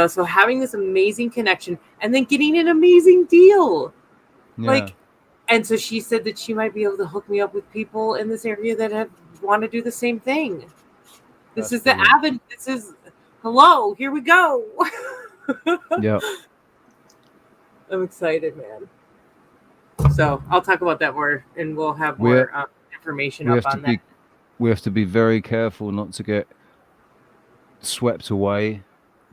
so having this amazing connection and then getting an amazing deal. Yeah. And so she said that she might be able to hook me up with people in this area that want to do the same thing. This is the avenue. This is, hello, here we go. Yeah. I'm excited, man. So I'll talk about that more, and we'll have more information up on that. We have to be very careful not to get swept away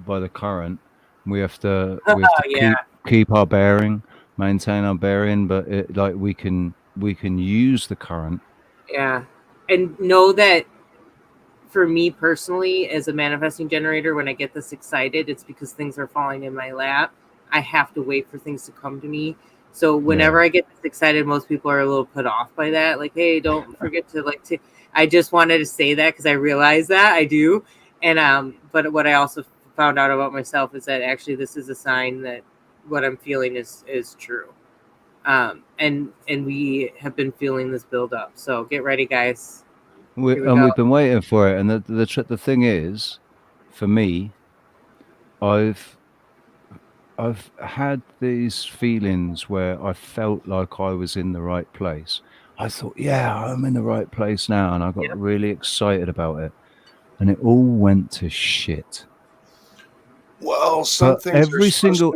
by the current. We have to keep our bearing, maintain our bearing, but we can use the current. Yeah, and know that for me personally, as a manifesting generator, when I get this excited, it's because things are falling in my lap. I have to wait for things to come to me. So whenever I get this excited, most people are a little put off by that. Like, hey, don't forget to I just wanted to say that because I realize that I do. And but what I also found out about myself is that actually this is a sign that what I'm feeling is true. And we have been feeling this build up. So get ready, guys. We've been waiting for it. And the thing is, for me, I've had these feelings where I felt like I was in the right place. I thought, yeah, I'm in the right place now. And I got really excited about it. And it all went to shit. Well, every single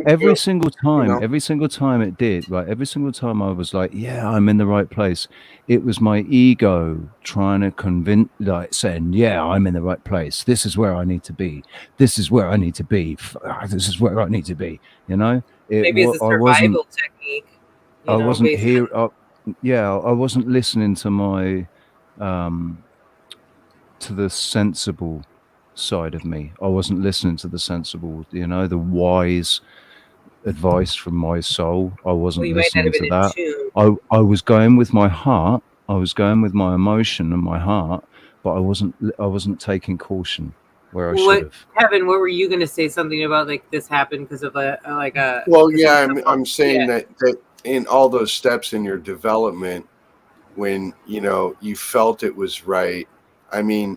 time it did, right? Every single time I was like, yeah, I'm in the right place. It was my ego trying to convince, saying, yeah, I'm in the right place. This is where I need to be. This is where I need to be. This is where I need to be. Maybe it's a survival technique. I wasn't here. I wasn't listening to my, to the sensible side of me. I wasn't listening to the sensible, the wise advice from my soul. I wasn't listening to that. I was going with my heart. I was going with my emotion and my heart, but I wasn't taking caution where I should have. Kevin, what were you going to say? Something about this happened because of a. Well, yeah, I'm saying that in all those steps in your development, when you felt it was right. I mean,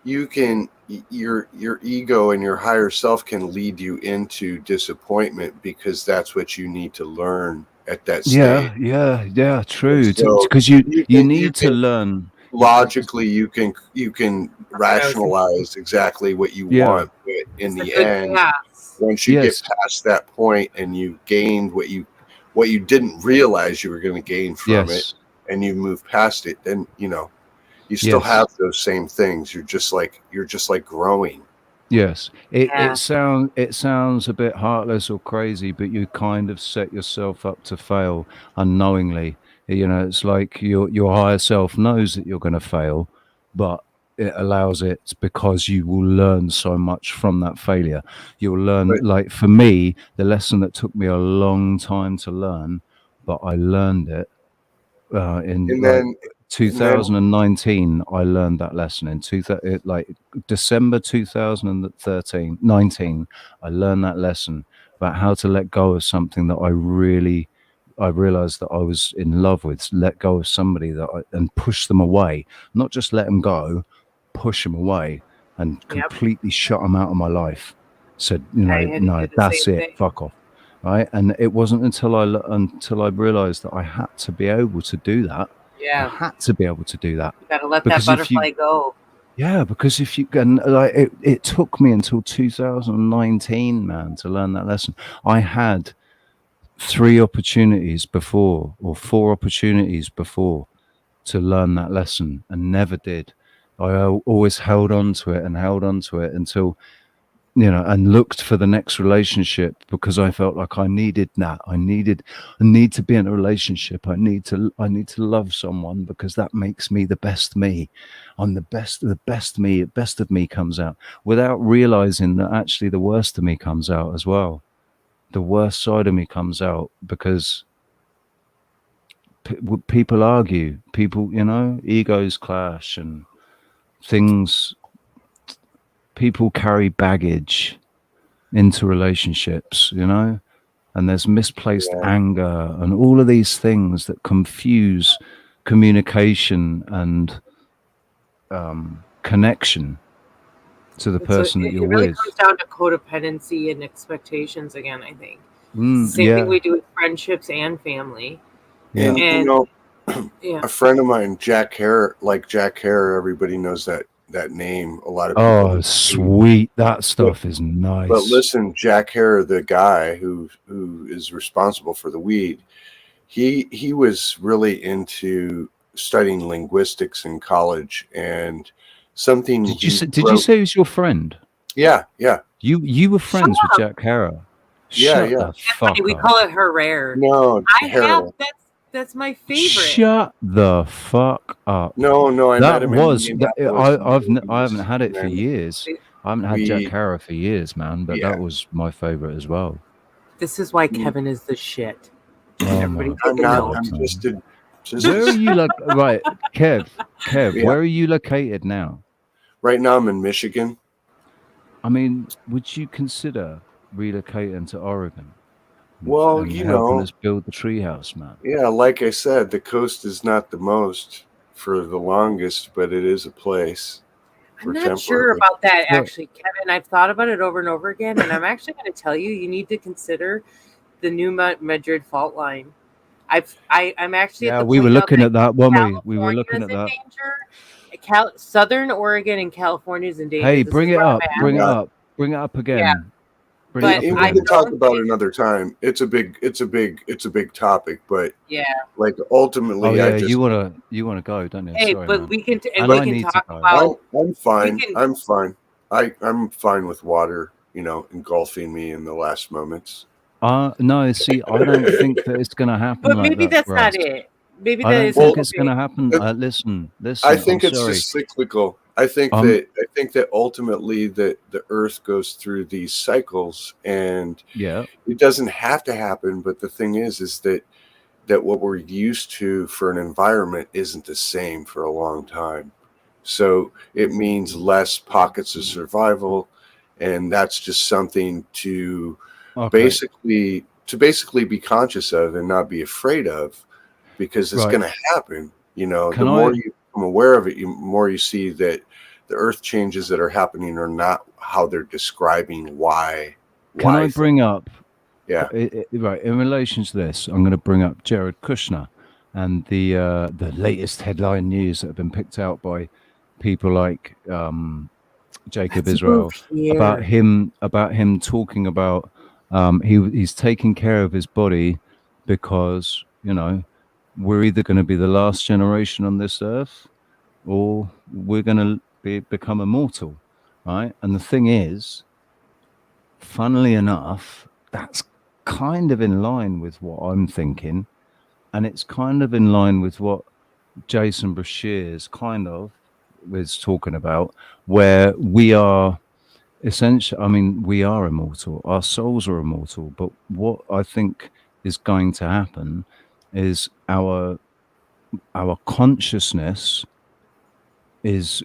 you can. Your ego and your higher self can lead you into disappointment because that's what you need to learn at that stage. Yeah, true. Because you need to learn. Logically, you can rationalize exactly what you want, but in the end, once you get past that point and you gained what you didn't realize you were going to gain from it, and you move past it, then you still have those same things. You're just like growing. Yes, it sounds a bit heartless or crazy, but you kind of set yourself up to fail unknowingly. It's like your higher self knows that you're going to fail, but it allows it because you will learn so much from that failure. You'll learn, like for me, the lesson that took me a long time to learn, but I learned it in 2019. I learned that lesson in December 2019. I learned that lesson about how to let go of something that I realized that I was in love with. Let go of somebody and push them away, not just let them go, push them away and completely shut them out of my life. Said, no, that's it. Fuck off. Right. And it wasn't until I realized that I had to be able to do that. Yeah. I had to be able to do that. You got to let that butterfly go. Yeah, because if you can, it took me until 2019, man, to learn that lesson. I had 3 opportunities before, or 4 opportunities before, to learn that lesson, and never did. I always held on to it until, you know, and looked for the next relationship because I felt like I needed that. I need to be in a relationship. I need to love someone because that makes me the best me. I'm the best me. The best of me comes out without realizing that actually the worst of me comes out as well. The worst side of me comes out because people argue, people, you know, egos clash and things. People carry baggage into relationships, you know, and there's misplaced anger and all of these things that confuse communication and connection to the person that you're it really with. comes down to codependency and expectations again, I think. Same Yeah. thing we do with friendships and family. Yeah. And you know, a friend of mine, Jack Hare, everybody knows that name. A lot of people. Oh, sweet. That stuff is nice. But listen, Jack Hare, the guy who is responsible for the weed, he was really into studying linguistics in college, and something. Did you say he was your friend? Yeah. You were friends with Jack Hare. Shut the fuck we up. call it Herrera. No, that's my favorite. Shut the fuck up. No, I met him I haven't had it for years. I haven't had Jack Hare for years, man, but that was my favorite as well. This is why Kevin is the shit. Oh, I'm not. I'm just where are you right, Kev, where are you located now? Right now I'm in Michigan. I mean, would you consider relocating to Oregon? Well, and you helping know, us build the treehouse, man. Yeah, like I said, the coast is not the most for the longest, but it is a place. I'm not sure about that, actually, Kevin. I've thought about it over and over again, and I'm actually going to tell you, you need to consider the new Madrid fault line. I'm actually at the we were looking at that, weren't we? We were looking at that. Southern Oregon and California is in danger. Hey, bring it up again. Yeah. We can talk about it another time. It's a big topic, but like ultimately, you wanna go, don't you? Hey, Sorry, but man. we can talk about. I'm fine. I'm fine. I'm fine with water, you know, engulfing me in the last moments. No, see, I don't think that it's gonna happen. But like maybe that, that's not it. Maybe I don't that think it's gonna happen. Listen. I think it's just cyclical. I think that ultimately that the Earth goes through these cycles, and it doesn't have to happen. But the thing is that what we're used to for an environment isn't the same for a long time. So it means less pockets of survival, and that's just something to basically be conscious of and not be afraid of, because it's going to happen. You know, the more you become aware of it, the more you see that the earth changes that are happening are not how they're describing why. Can I bring up? Yeah. Right. In relation to this, I'm going to bring up Jared Kushner and the latest headline news that have been picked out by people like Jacob Israel about him talking about he's taking care of his body because, you know, we're either going to be the last generation on this earth or we're going to become immortal, right? And the thing is, funnily enough, that's kind of in line with what I'm thinking, and it's kind of in line with what Jason Brashears kind of was talking about, where we are essentially, I mean, we are immortal, our souls are immortal, but what I think is going to happen is our consciousness is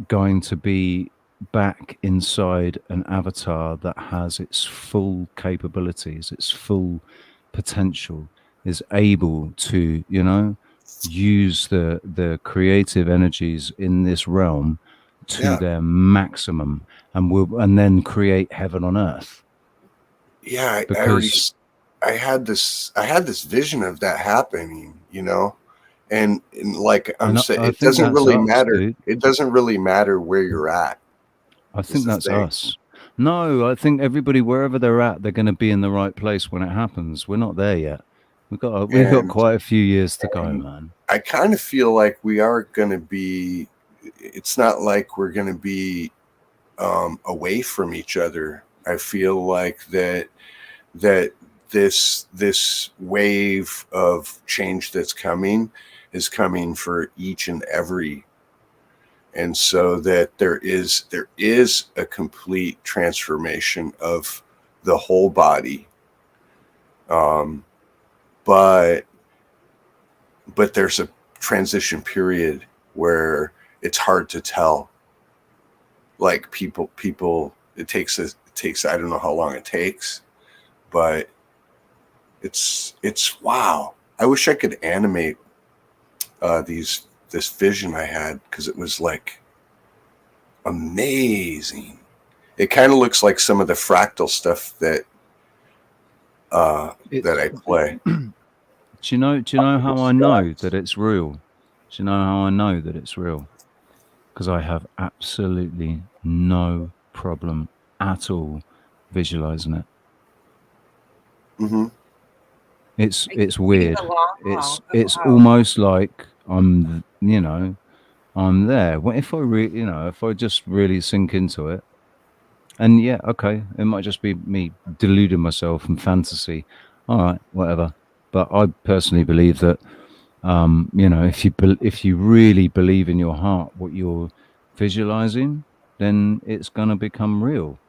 going to be back inside an avatar that has its full capabilities, its full potential, is able to, you know, use the creative energies in this realm to their maximum, and then create heaven on earth. Yeah, I had this vision of that happening, you know. And like I'm saying, it doesn't really matter. Dude. It doesn't really matter where you're at. I think that's us. No, I think everybody, wherever they're at, they're going to be in the right place when it happens. We're not there yet. We've got quite a few years to go, man. I kind of feel like we are going to be it's not like we're going to be away from each other. I feel like that this wave of change that's coming is coming for each and every, and so that there is a complete transformation of the whole body, but there's a transition period where it's hard to tell. Like people, it takes I don't know how long it takes, but it's wow. I wish I could animate this vision I had, because it was like amazing. It kind of looks like some of the fractal stuff that I play. Do you know how I know that it's real? Do you know how I know that it's real? Because I have absolutely no problem at all visualizing it. Mm-hmm. It's weird. It's almost like I'm there. If I if I just really sink into it, and yeah, okay, it might just be me deluding myself and fantasy. All right, whatever. But I personally believe that, if you really believe in your heart what you're visualizing, then it's going to become real.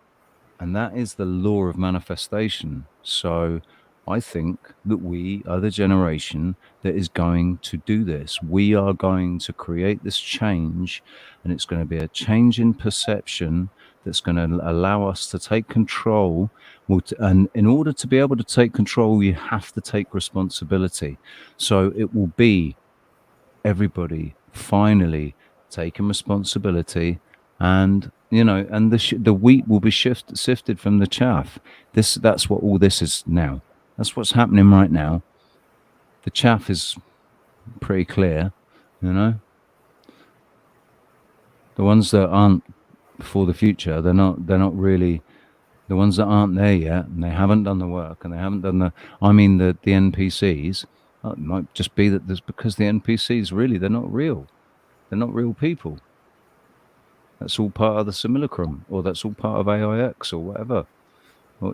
And that is the law of manifestation. So I think that we are the generation that is going to do this. We are going to create this change, and it's going to be a change in perception that's going to allow us to take control. And in order to be able to take control, you have to take responsibility. So it will be everybody finally taking responsibility, and and the wheat will be sifted from the chaff. That's what all this is now. That's what's happening right now. The chaff is pretty clear, the ones that aren't for the future, they're not really the ones that aren't there yet, and they haven't done the work, and they haven't done the NPCs. It might just be that there's because the NPCs really, they're not real. They're not real people. That's all part of the simulacrum, or that's all part of AIX, or whatever. Well,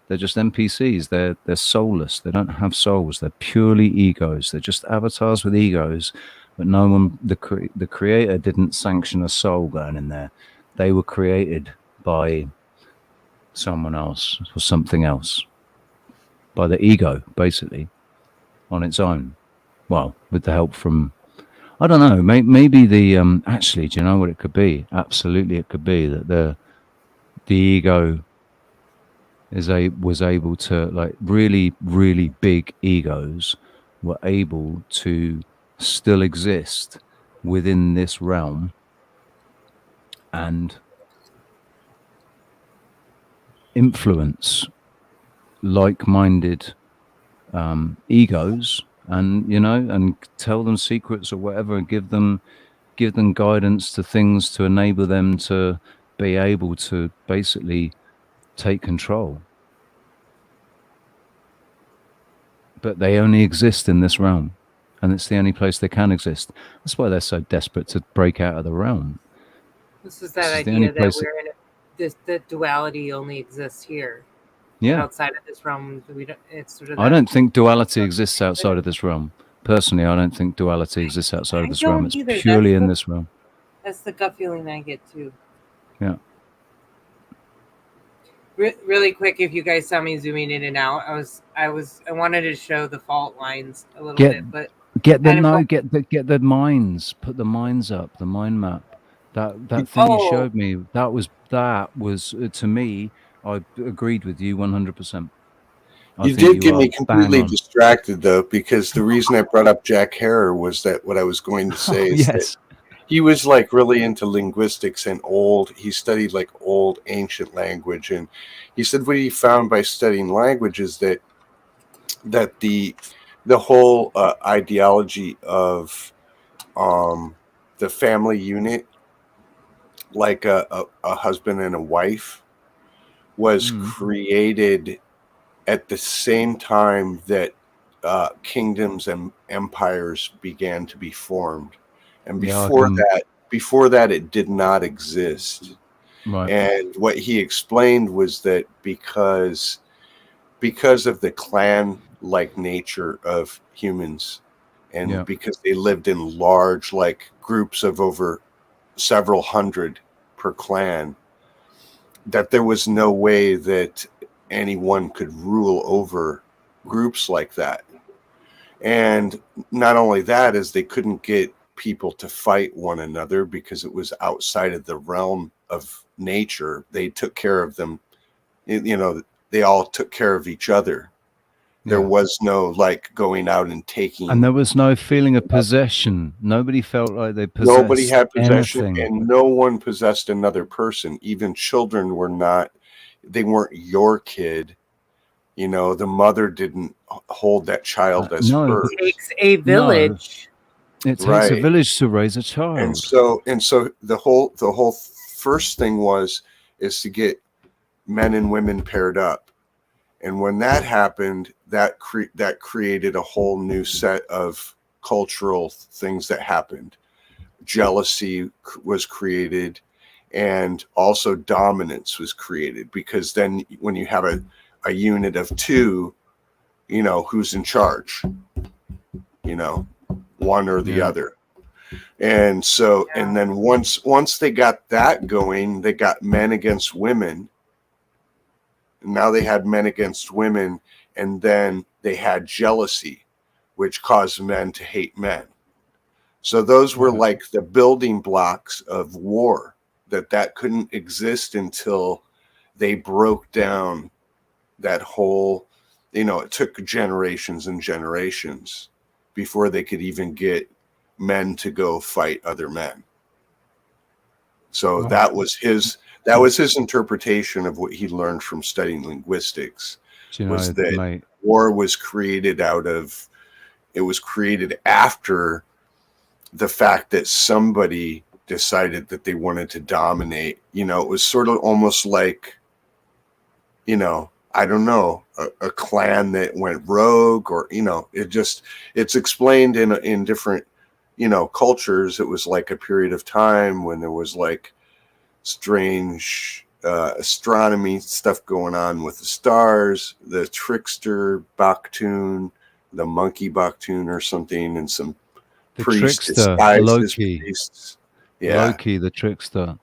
they're just NPCs. They're soulless. They don't have souls. They're purely egos. They're just avatars with egos. But no one, the creator didn't sanction a soul going in there. They were created by someone else or something else, by the ego, basically, on its own. Well, with the help from, I don't know, maybe the actually, do you know what it could be? Absolutely, it could be that the ego was able to, like, really, really big egos were able to still exist within this realm and influence like-minded egos, and and tell them secrets or whatever, and give them guidance to things to enable them to be able to basically take control. But they only exist in this realm, and it's the only place they can exist. That's why they're so desperate to break out of the realm. This is that idea that we're in the duality only exists here. Yeah. Outside of this realm, it's sort of. I don't think duality exists outside of this realm. Personally, I don't think duality exists outside of this realm. It's purely in this realm. That's the gut feeling I get too. Yeah. Really quick, if you guys saw me zooming in and out, I wanted to show the fault lines a little bit, but get the minds, put the minds up, the mind map. That thing you showed me, that was to me, I agreed with you 100%. You did get me completely distracted, though, because the reason I brought up Jack Herer was that what I was going to say is that he was like really into linguistics and he studied like old ancient language, and he said what he found by studying language is that the whole ideology of the family unit, like a husband and a wife, was created at the same time that kingdoms and empires began to be formed. And before that, before that, it did not exist. Right. And what he explained was that because of the clan-like nature of humans, and because they lived in large, like, groups of over several hundred per clan, that there was no way that anyone could rule over groups like that. And not only that, is they couldn't get people to fight one another because it was outside of the realm of nature. They took care of them, you know, they all took care of each other. There was no, like, going out and taking. And there was no feeling of possession. Nobody felt like they possessed Nobody had possession, anything. and no one possessed another person. Even children were not, they weren't your kid. You know, the mother didn't hold that child as hers. It takes a village. No. It takes a village to raise a child. And so the whole first thing is to get men and women paired up. And when that happened, that created a whole new set of cultural things that happened. Jealousy was created, and also dominance was created, because then when you have a unit of two, you know, who's in charge? You know, one or the other. And so, and then once they got that going, they got men against women. Now they had men against women, and then they had jealousy, which caused men to hate men. So those were like the building blocks of war, that couldn't exist until they broke down that whole, you know, it took generations and generations before they could even get men to go fight other men. So that was his interpretation of what he learned from studying linguistics. Was that war was created after the fact that somebody decided that they wanted to dominate. You know, it was sort of almost like, you know, I don't know, a clan that went rogue, or, you know, it's explained in different, you know, cultures. It was like a period of time when there was like strange astronomy stuff going on with the stars, the trickster Baktun, the monkey Baktun or something, and some priests disguised as priests. Yeah. Loki, the trickster.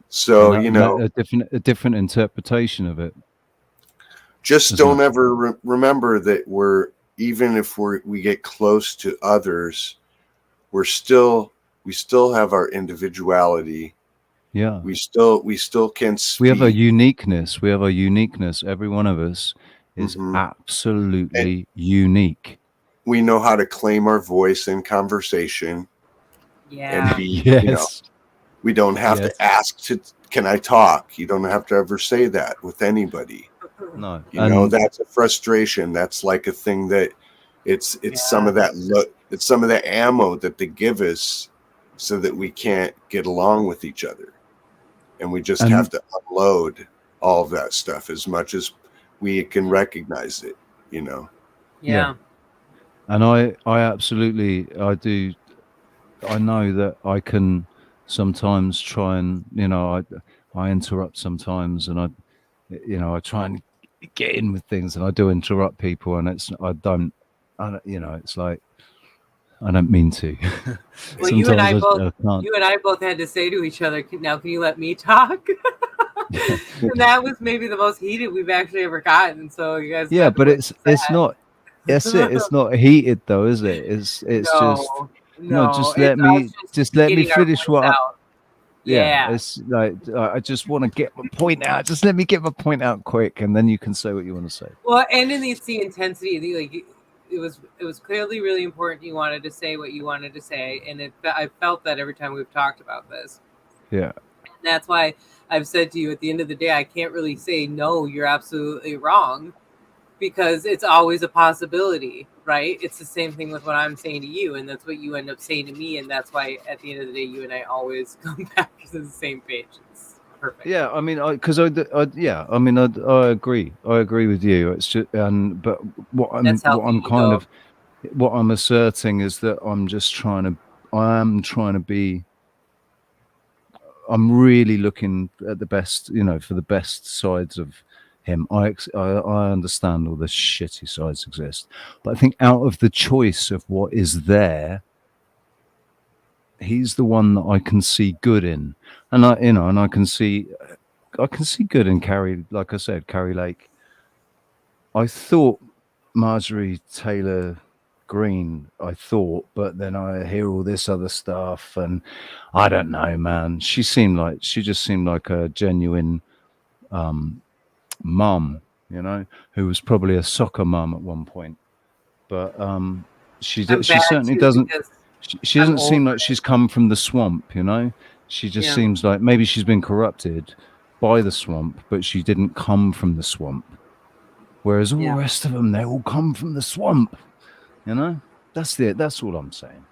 So, you know, a different interpretation of it. Just don't ever remember that even if we get close to others, we still have our individuality. Yeah. We still can speak. We have a uniqueness. Every one of us is absolutely unique. We know how to claim our voice in conversation. Yeah. And be, you know, we don't have to ask can I talk? You don't have to ever say that with anybody. No. You know, that's a frustration. That's like a thing that it's some of that it's some of the ammo that they give us so that we can't get along with each other. And we just have to unload all of that stuff as much as we can recognize it, you know? Yeah. And I absolutely, I know that I can sometimes try and, you know, I interrupt sometimes, and I try and get in with things, and I do interrupt people, and you know, it's like, I don't mean to. Well, you and I both had to say to each other, now can you let me talk? And that was maybe the most heated we've actually ever gotten. So you guys. Yeah, but it's not. That's it. It's not heated though, is it? It's just let me finish what I, yeah. It's like I just want to get my point out. Just let me get my point out quick, and then you can say what you want to say. Well, and in the intensity, like it was clearly really important. You wanted to say what you wanted to say, and I felt that every time we've talked about this. Yeah. And that's why I've said to you, at the end of the day, I can't really say no, you're absolutely wrong, because it's always a possibility, right? It's the same thing with what I'm saying to you, and that's what you end up saying to me, and that's why at the end of the day, you and I always come back to the same page. It's perfect. Yeah, I mean, I agree. I agree with you. It's just, but what I'm asserting is that I am trying to be I'm really looking at the best, for the best sides of him. I understand all the shitty sides exist, but I think out of the choice of what is there, he's the one that I can see good in, and I can see good in Carrie. Like I said, Carrie Lake. I thought Marjorie Taylor Greene, but then I hear all this other stuff, and I don't know, man. She just seemed like a genuine mum, who was probably a soccer mum at one point, but she certainly doesn't. She doesn't seem like she's come from the swamp, She just seems like maybe she's been corrupted by the swamp, but she didn't come from the swamp. Whereas all the rest of them, they all come from the swamp. That's all I'm saying.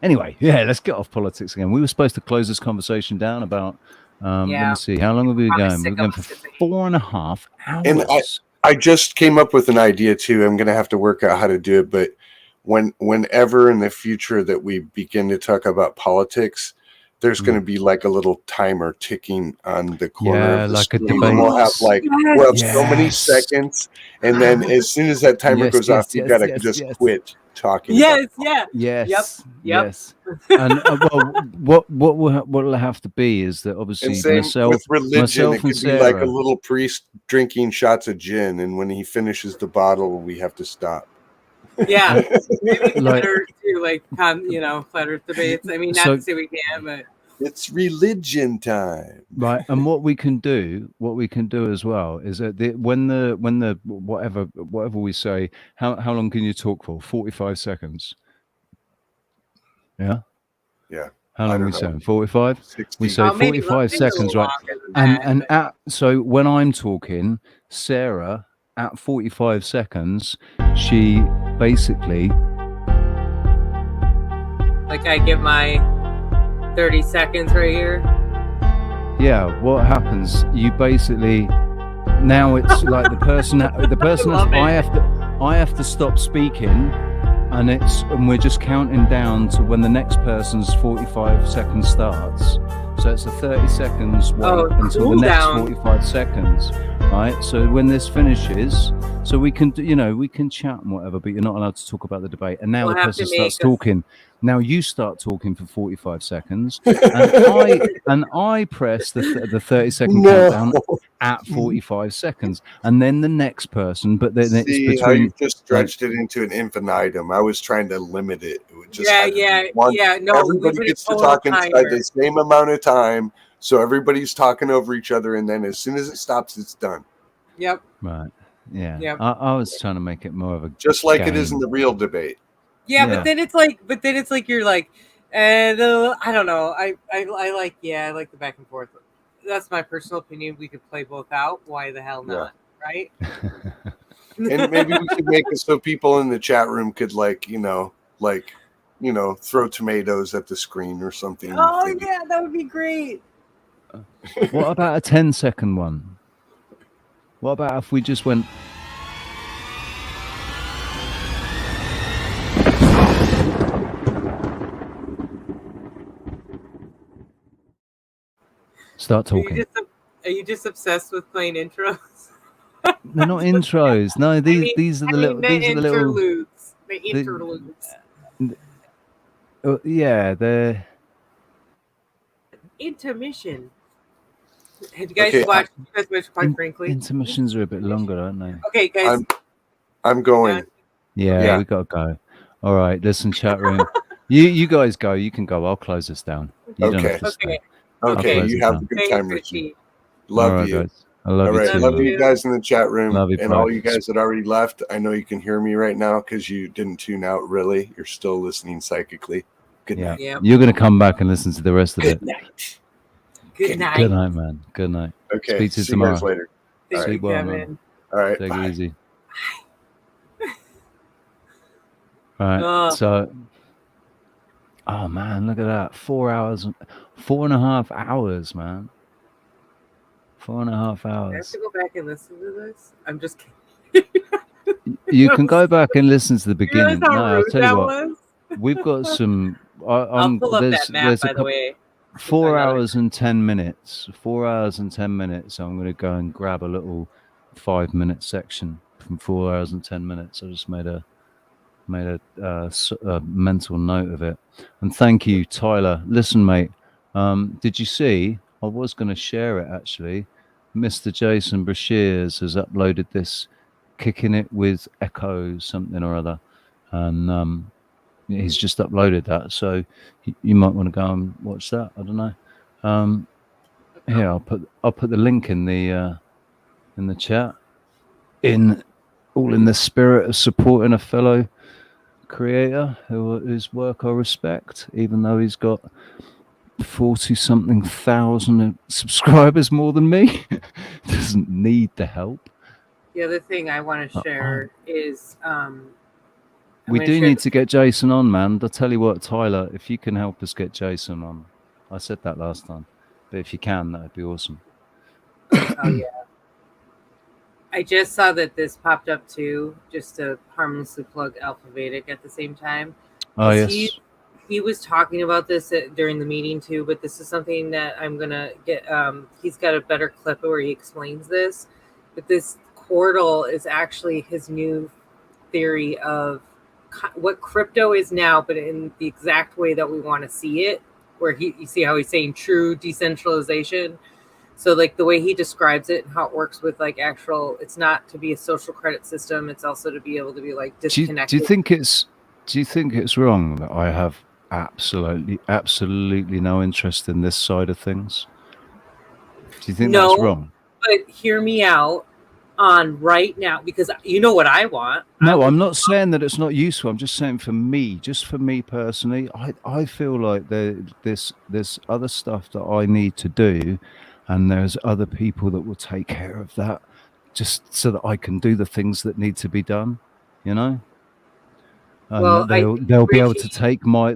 Anyway, let's get off politics again. We were supposed to close this conversation down about, let me see, how long have we been going? We're going for 4.5 hours. And I just came up with an idea too. I'm going to have to work out how to do it. But whenever in the future that we begin to talk about politics, there's going to be like a little timer ticking on the corner of the screen. And we'll have so many seconds, and then as soon as that timer goes off, you got to just quit talking. Yes. And what will have to be is that obviously with religion, it could be like a little priest drinking shots of gin, and when he finishes the bottle, we have to stop. Yeah, maybe flat Earth too, flat Earth debates. I mean, not to say we can, but it's religion time, right? And what we can do as well is that when the whatever we say, how long can you talk for? 45 seconds. Yeah. How long are we saying? 45. 60. We say 45 seconds, right? And so when I'm talking, Sarah, at 45 seconds, she basically, I get my 30 seconds right here. Yeah, what happens? You basically, now it's like the person I have to stop speaking, and we're just counting down to when the next person's 45 seconds starts. So it's a 30 seconds wait until the next 45 seconds, right? So when this finishes, so we can we can chat and whatever, but you're not allowed to talk about the debate. And now the person starts talking. Now you start talking for 45 seconds, and I press the 30-second countdown at 45 seconds, and then the next person. But then it's between. How you just stretched it into an infinitum. I was trying to limit it. It would just No, everybody gets to talk inside the same amount of time, so everybody's talking over each other, and then as soon as it stops, it's done. Yep. Right. Yeah. Yep. I was trying to make it more of a just like game. It is in the real debate. Yeah, but then it's like you're like, I don't know. I like the back and forth. That's my personal opinion. We could play both out. Why the hell not? Right? And maybe we could make it so people in the chat room could throw tomatoes at the screen or something. Oh yeah, that would be great. What about a 10-second one? What about if we just went? Start talking. Are you just obsessed with playing intros? They're not intros. No, these are the little. These are the little. The interludes. Yeah, they're intermission. Have you guys watched Quite Frankly? Intermissions are a bit longer, aren't they? Okay, guys. I'm going. Yeah, we gotta go. All right, listen, chat room. you guys go. You can go. I'll close this down. You don't have to stay. Okay, you have a good time, Richie. Love you. Guys. I love you too. Love you guys in the chat room. Love you, and all you guys that already left. I know you can hear me right now because you didn't tune out, really. You're still listening psychically. Good night. Yep. You're going to come back and listen to the rest of it. Good night. Good night. Good night, man. Good night. Okay. Speak to you See tomorrow. You guys later. Sleep well, man. All right. Take bye. it easy. All right. So, oh man, look at that. 4 hours, 4.5 hours, man. 4.5 hours. I have to go back and listen to this. I'm just kidding. You can go back and listen to the beginning. No, I'll tell you what. We've got some. I'll pull up that map, by the way. 4 hours and 10 minutes. 4 hours and 10 minutes. I'm going to go and grab a little 5-minute section from 4 hours and 10 minutes. I just made a mental note of it. And thank you, Tyler. Listen, mate. Did you see? I was going to share it actually. Mr. Jason Brashears has uploaded this, kicking it with Echo something or other, and he's just uploaded that. So you might want to go and watch that. I don't know. Here, I'll put the link in the chat. In the spirit of supporting a fellow creator whose work I respect, even though he's got 40-something thousand subscribers more than me. Doesn't need the help. The other thing I want to share is we do need to get Jason on, man. I'll tell you what, Tyler, if you can help us get Jason on. I said that last time, but if you can, that'd be awesome. Oh yeah. I just saw that this popped up too, just to harmlessly plug Alpha Vedic at the same time. Oh yes. He was talking about this during the meeting too, but this is something that I'm gonna get. He's got a better clip where he explains this. But this quartal is actually his new theory of what crypto is now, but in the exact way that we want to see it. Where you see how he's saying true decentralization. So like the way he describes it and how it works with like actual, it's not to be a social credit system. It's also to be able to be like disconnected. Do you think it's wrong that I have absolutely no interest in this side of things? Do you think that's wrong? But hear me out on right now, because you know what I want. No, I'm not saying that it's not useful. I'm just saying for me personally, I feel like there's other stuff that I need to do, and there's other people that will take care of that, just so that I can do the things that need to be done, you know. And well, they'll be able to take what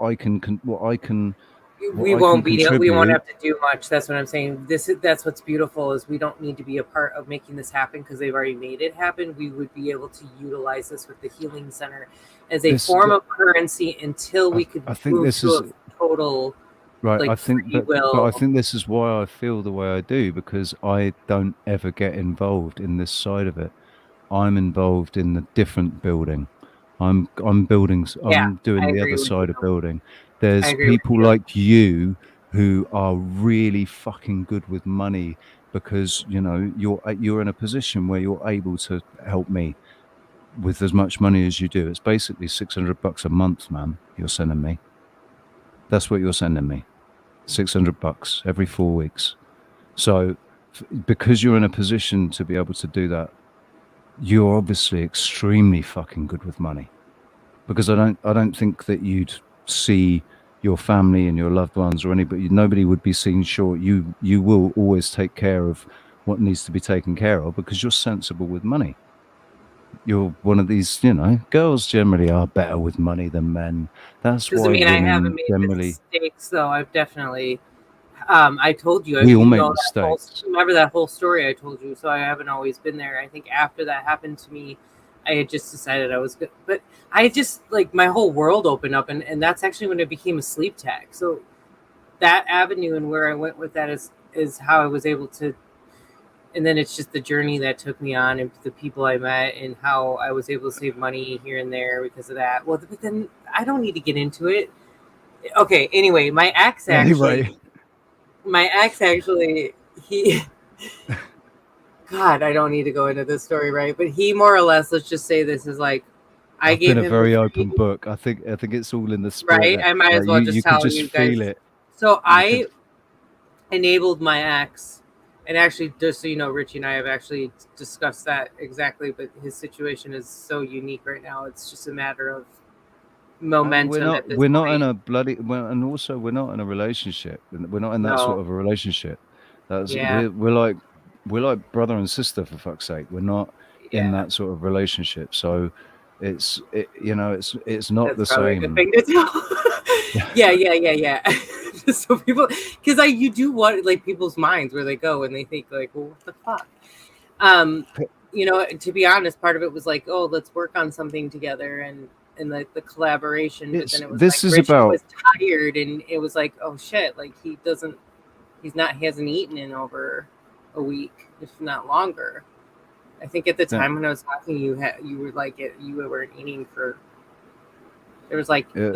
I can. We won't have to do much. That's what I'm saying. That's what's beautiful is we don't need to be a part of making this happen because they've already made it happen. We would be able to utilize this with the healing center as a form of currency until we could move to a total. Right, like, I think but I think this is why I feel the way I do, because I don't ever get involved in this side of it. I'm involved in the different building. I'm doing the other side of building. There's people like you who are really fucking good with money because you're in a position where you're able to help me with as much money as you do. It's basically $600 a month, man. You're sending me. That's what you're sending me. $600 every 4 weeks. So because you're in a position to be able to do that, you're obviously extremely fucking good with money. Because I don't think that you'd see your family and your loved ones or anybody. Nobody would be seen short. You will always take care of what needs to be taken care of because you're sensible with money. You're one of these, girls generally are better with money than men. That's why I haven't made mistakes, though. I've definitely. I told you. We all make mistakes. Remember that whole story I told you? So I haven't always been there. I think after that happened to me, I had just decided I was good. But I just my whole world opened up, and that's actually when it became a sleep tag. So that avenue and where I went with that is how I was able to. And then it's just the journey that took me on and the people I met and how I was able to save money here and there because of that. Well, but then I don't need to get into it. Okay. Anyway, my ex actually, he, God, I don't need to go into this story, right? But he more or less, let's just say this is I've gave been him a very open book. I think it's all in the spirit. Right. I might as well just tell you guys. Feel it. So I enabled my ex. And actually, just so you know, Richie and I have actually discussed that exactly, but his situation is so unique right now. It's just a matter of momentum. We're not in a and also we're not in a relationship. We're not in that sort of a relationship. We're like brother and sister, for fuck's sake. We're not in that sort of relationship. So it's not the same. A good thing to tell. Yeah. So people, because you do want people's minds where they go and they think well, what the fuck? To be honest, part of it was oh, let's work on something together, and the collaboration. But then it was this like is Richie about was tired, and it was like, oh shit, like he hasn't eaten in over a week, if not longer. I think at the time when I was talking, you were like you weren't eating for. There was like I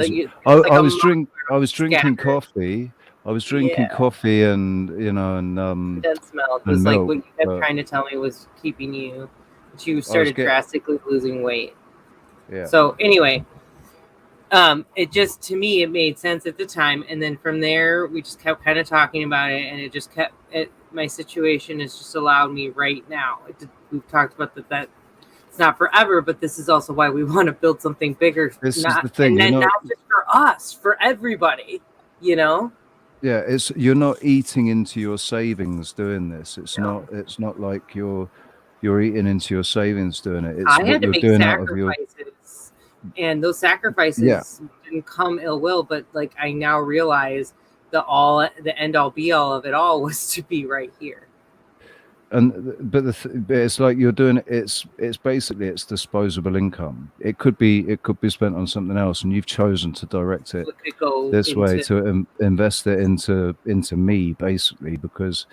was drinking coffee. I was drinking coffee and that smell was and like milk, what you kept trying to tell me was keeping you. But you started drastically losing weight. Yeah. So anyway, it just, to me, it made sense at the time, and then from there we just kept kind of talking about it, and it just kept my situation has just allowed me right now. We've talked about that it's not forever, but this is also why we want to build something bigger. This is the thing, and then not just for us, for everybody, Yeah, you're not eating into your savings doing this. It's not like you're eating into your savings doing it. It's I what had to you're make doing sacrifices, and those sacrifices didn't come ill will, but like I now realize the end all be all of it all was to be right here. But it's like you're doing it. It's basically disposable income. It could be spent on something else, and you've chosen to direct it this way to invest it into me, basically, because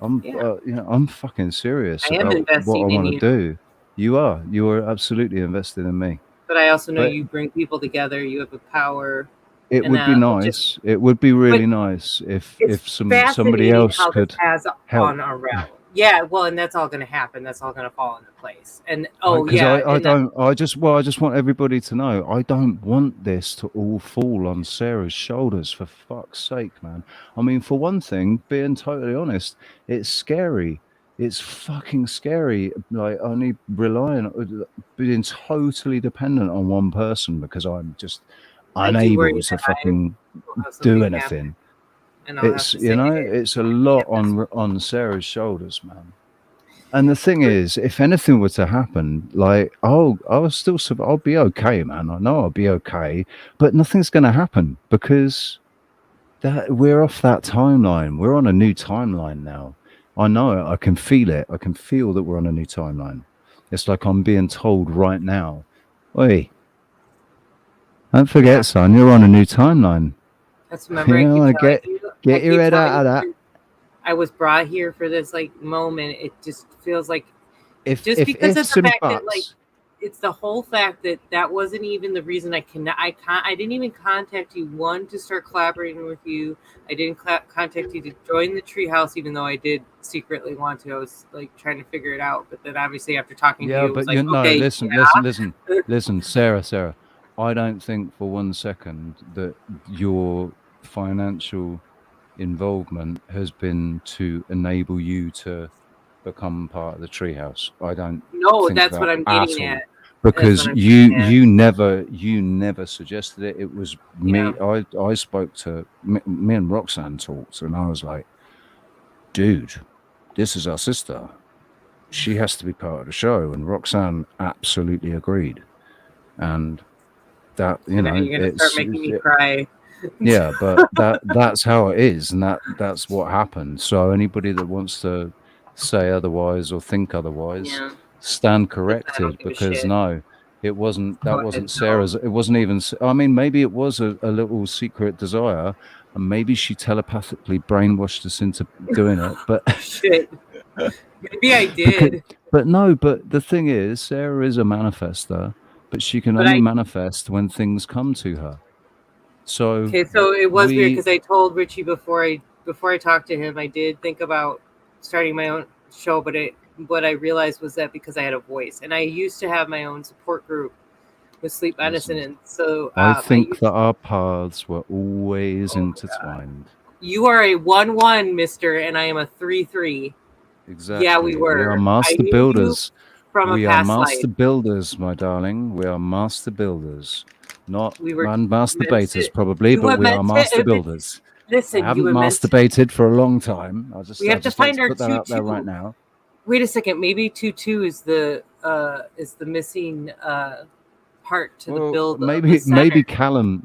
I'm fucking serious about what I want to do. You are absolutely invested in me. But I also know you bring people together. You have a power. It would be nice. It would be really nice if somebody else could help. On our realm. Yeah, well, and that's all going to happen. That's all going to fall into place. And I just want everybody to know I don't want this to all fall on Sarah's shoulders, for fuck's sake, man. I mean, for one thing, being totally honest, it's scary. It's fucking scary. Like only being totally dependent on one person because I'm just unable to fucking do anything. It's it's a lot on Sarah's shoulders, man. And the thing is, if anything were to happen, like I'll be okay, man. I know I'll be okay, but nothing's going to happen because we're off that timeline. We're on a new timeline now. I know it. I can feel it. I can feel that we're on a new timeline. It's like I'm being told right now, "Oi, don't forget, son, you're on a new timeline." That's remember. Get your head out of that. I was brought here for this moment. It just feels like because of the fact that it's the whole fact that wasn't even the reason I didn't even contact you to start collaborating with you. I didn't contact you to join the treehouse, even though I did secretly want to. I was like trying to figure it out, but then obviously after talking to you, it was like, okay, listen, Sarah. I don't think for one second that your financial involvement has been to enable you to become part of the treehouse. I don't. No, that's what I'm getting at. Because you never suggested it. It was me. I spoke to me and Roxanne talked, and I was like, "Dude, this is our sister. She has to be part of the show." And Roxanne absolutely agreed. And that you're gonna start making me cry. Yeah, but that's how it is, and that's what happened. So anybody that wants to say otherwise or think otherwise, stand corrected, because no, it wasn't. That wasn't Sarah's. It wasn't even. I mean, maybe it was a little secret desire, and maybe she telepathically brainwashed us into doing it. But shit, maybe I did. But the thing is, Sarah is a manifester, but she can only manifest when things come to her. So it was weird because I told Richie before I talked to him, I did think about starting my own show, but what I realized was that because I had a voice, and I used to have my own support group with sleep medicine, and so I think that our paths were always intertwined. You are a 1-1, Mister, and I am a 3-3. Exactly. Yeah, we were. We are master builders. We are master builders, my darling. We are master builders. Not masturbators, probably, but we are master builders. Listen, I haven't masturbated for a long time. We have to find our 2-2 out there right now. Wait a second. Maybe 2-2 is the missing part to the build. Maybe Callum's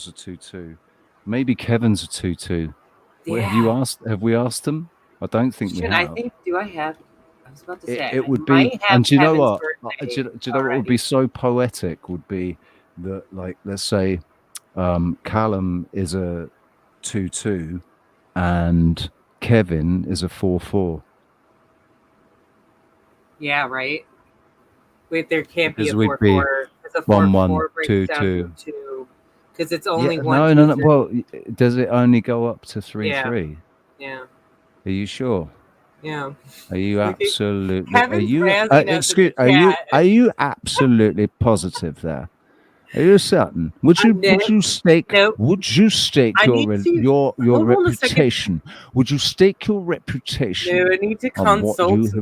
a 2-2. Maybe Kevin's a 2-2. Yeah. Have we asked them? I don't think we have. Do I have? I was about to say it would be. And do you know what? Do you know what would be so poetic? Would be that, like, let's say Callum is a 2-2 and Kevin is a 4-4. Yeah, right. Wait, there can't Because be a 4-4. Because a 4-4 breaks down to 2. Because it's only 1. No. Well, does it only go up to 3-3? Yeah. Are you sure? Yeah. Are you absolutely? Kevin's Excuse? Are you absolutely positive there? Are you certain? Would you stake? Nope. Would you stake your reputation? Would you stake your reputation? No, I need to consult.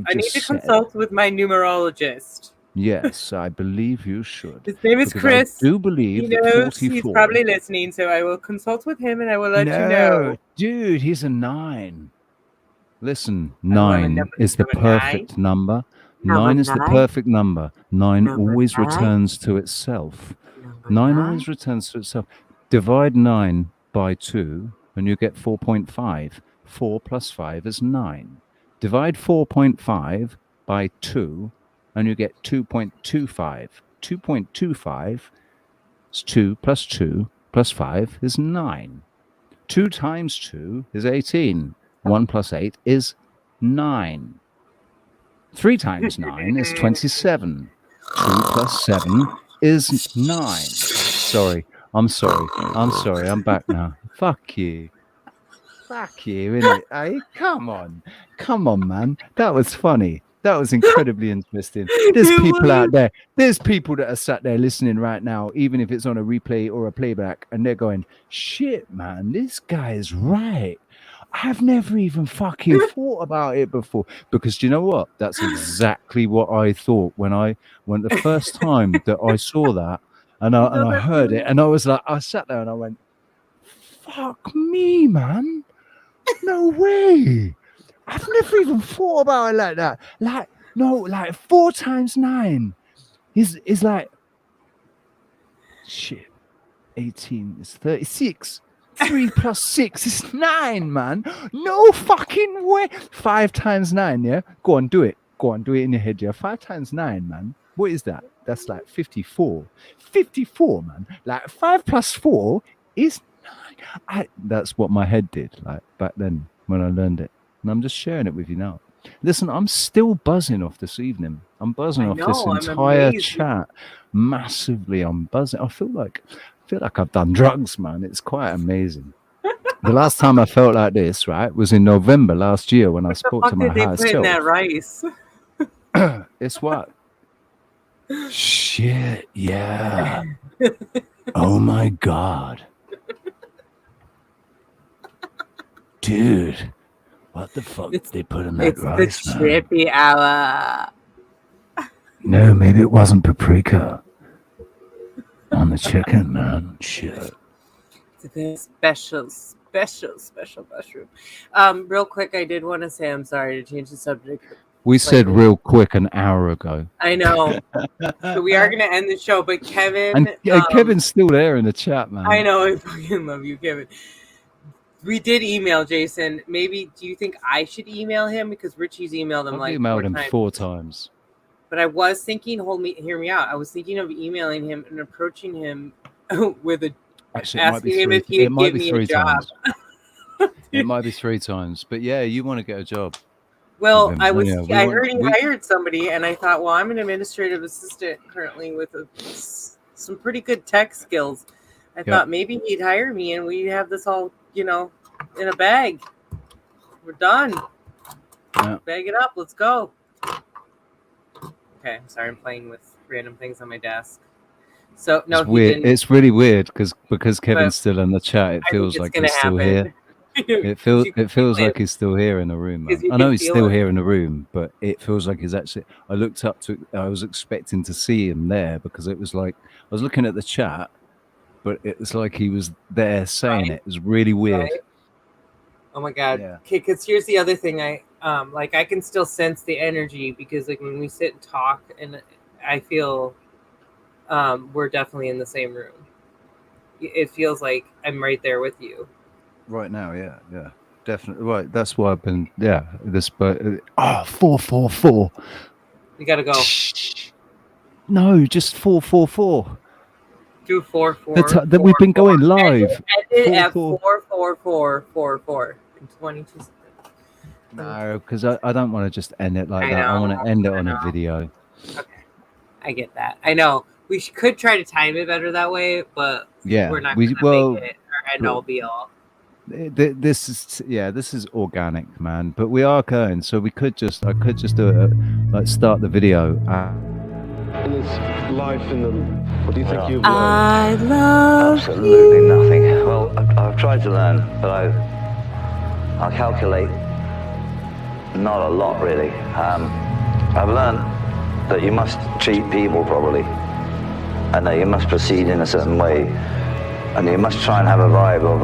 I need to consult with my numerologist. Yes, I believe you should. His name is Chris. I do believe he knows. He's probably listening, so I will consult with him and I will let you know. Dude, he's a 9. Listen, 9 is the perfect number. 9 is the perfect number. 9 always returns to itself. 9 always returns to itself. Divide 9 by 2 and you get 4.5. 4 plus 5 is 9. Divide 4.5 by 2 and you get 2.25. 2.25 is 2 plus 2 plus 5 is 9. 2 times 2 is 18. 1 plus 8 is 9. 3 times 9 is 27. 2 plus 7 is 9. I'm sorry. I'm back now. Fuck you, innit? Hey, come on, man. That was funny. That was incredibly interesting. There's people out there. There's people that are sat there listening right now, even if it's on a replay or a playback, and they're going, "Shit, man, this guy is right. I've never even fucking thought about it before." Because do you know what? That's exactly what I thought when the first time that I saw that and I heard it, and I was like, I sat there and I went, "Fuck me, man. No way. I've never even thought about it like that. Like 4 times 9 is like shit. 18 is 36. 3 plus 6 is 9, man. No fucking way. 5 times 9, yeah? Go on, do it. In your head, yeah? 5 times 9, man. What is that? That's like 54. 54, man. Like 5 plus 4 is 9. That's what my head did, like, back then when I learned it. And I'm just sharing it with you now. Listen, I'm still buzzing off this evening. I'm buzzing off this entire chat massively. I'm buzzing. I feel like I've done drugs, man. It's quite amazing. The last time I felt like this, right, was in November last year when I spoke to my higher self. What did they put in that rice? It's what? Shit, yeah. Oh my God. Dude, what the fuck did they put in that rice, It's the trippy hour. No, maybe it wasn't paprika on the chicken, man. Shit. It's a special mushroom. Real quick, I did want to say I'm sorry to change the subject. We said real quick an hour ago. I know. So we are going to end the show, but Kevin... And Kevin's still there in the chat, man. I know. I fucking love you, Kevin. We did email Jason. Maybe, do you think I should email him? Because Richie's emailed him I've emailed him 4 times. But I was thinking, hear me out. I was thinking of emailing him and approaching him with asking him if he'd give me a job. It might be 3 times. But yeah, you want to get a job. Well, I heard he hired somebody, and I thought, well, I'm an administrative assistant currently with some pretty good tech skills. I thought maybe he'd hire me and we'd have this all, in a bag. We're done. Yeah. Bag it up. Let's go. Okay, I'm sorry. I'm playing with random things on my desk. So no, it's weird. It's really weird because Kevin's still in the chat. It feels like he's still here. It feels like he's still here in the room. I know he's still here in the room, but it feels like he's actually. I looked up to. I was expecting to see him there because it was like I was looking at the chat, but it was like he was there saying it. It was really weird. Right. Oh my God. Yeah. Okay, because here's the other thing. I can still sense the energy because like when we sit and talk, and I feel we're definitely in the same room. It feels like I'm right there with you. Right now, yeah, definitely. Right, that's why I've been, this, but 444. You gotta go. No, just 444. Do 4 4. That we've been going live. Ended at 4 4 4 4 4 in 22 seconds. No, because I don't want to just end it like I that. I know, want to end it on I a video. Okay, I get that. I know we could try to time it better that way, but Yeah, we're not going to make it our end all be all. This is organic, man. But we are going, so I could just do it, like start the video. Life in the. What do you think you've learned? I love absolutely nothing. Well, I've tried to learn, but I'll calculate not a lot really. I've learned that you must treat people properly, and that you must proceed in a certain way, and you must try and have a vibe of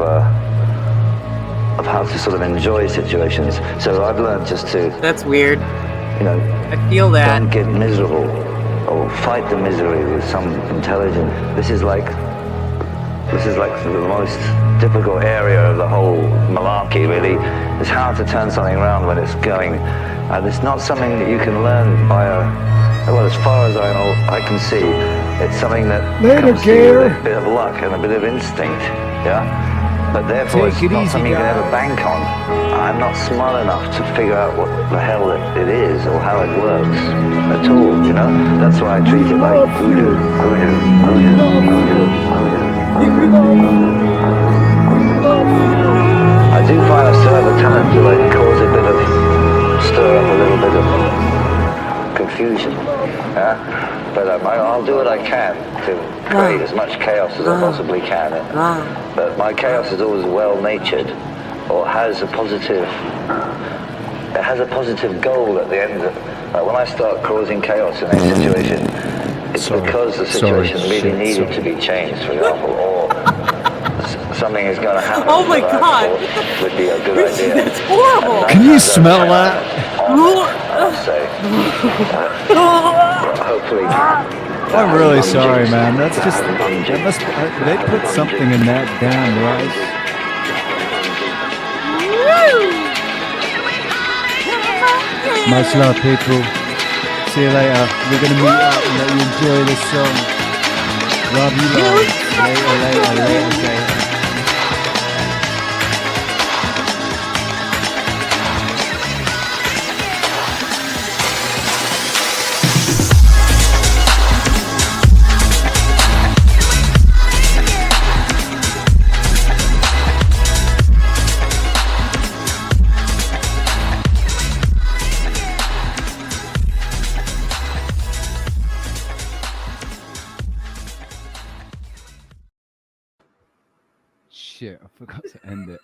how to sort of enjoy situations. So I've learned just to. That's weird. You know. I feel that. Don't get miserable, or fight the misery with some intelligence. This is like the most difficult area of the whole malarkey, really. It's hard to turn something around when it's going, and it's not something that you can learn by well, as far as I know, I can see, it's something that comes to you with a bit of luck and a bit of instinct, yeah? But therefore, it's not something you can ever bank on. I'm not smart enough to figure out what the hell it is or how it works at all, you know? That's why I treat it like voodoo. I do find I still have a talent to like cause a bit of, stir up a little bit of confusion, yeah? But I'll do what I can to create as much chaos as I possibly can. But my chaos is always well-natured, or has a positive goal at the end. When I start causing chaos in a situation, it's because the situation really needed to be changed, for example, or something is going to happen. Oh my God! Would be a good idea. That's horrible. Can you smell that? I'll say. Hopefully. I'm really sorry, man. That's just they put something in that damn rice. Much love, people. See you later. We're gonna meet up and let you enjoy this song. Love you, love. Later. Shit, I forgot to end it.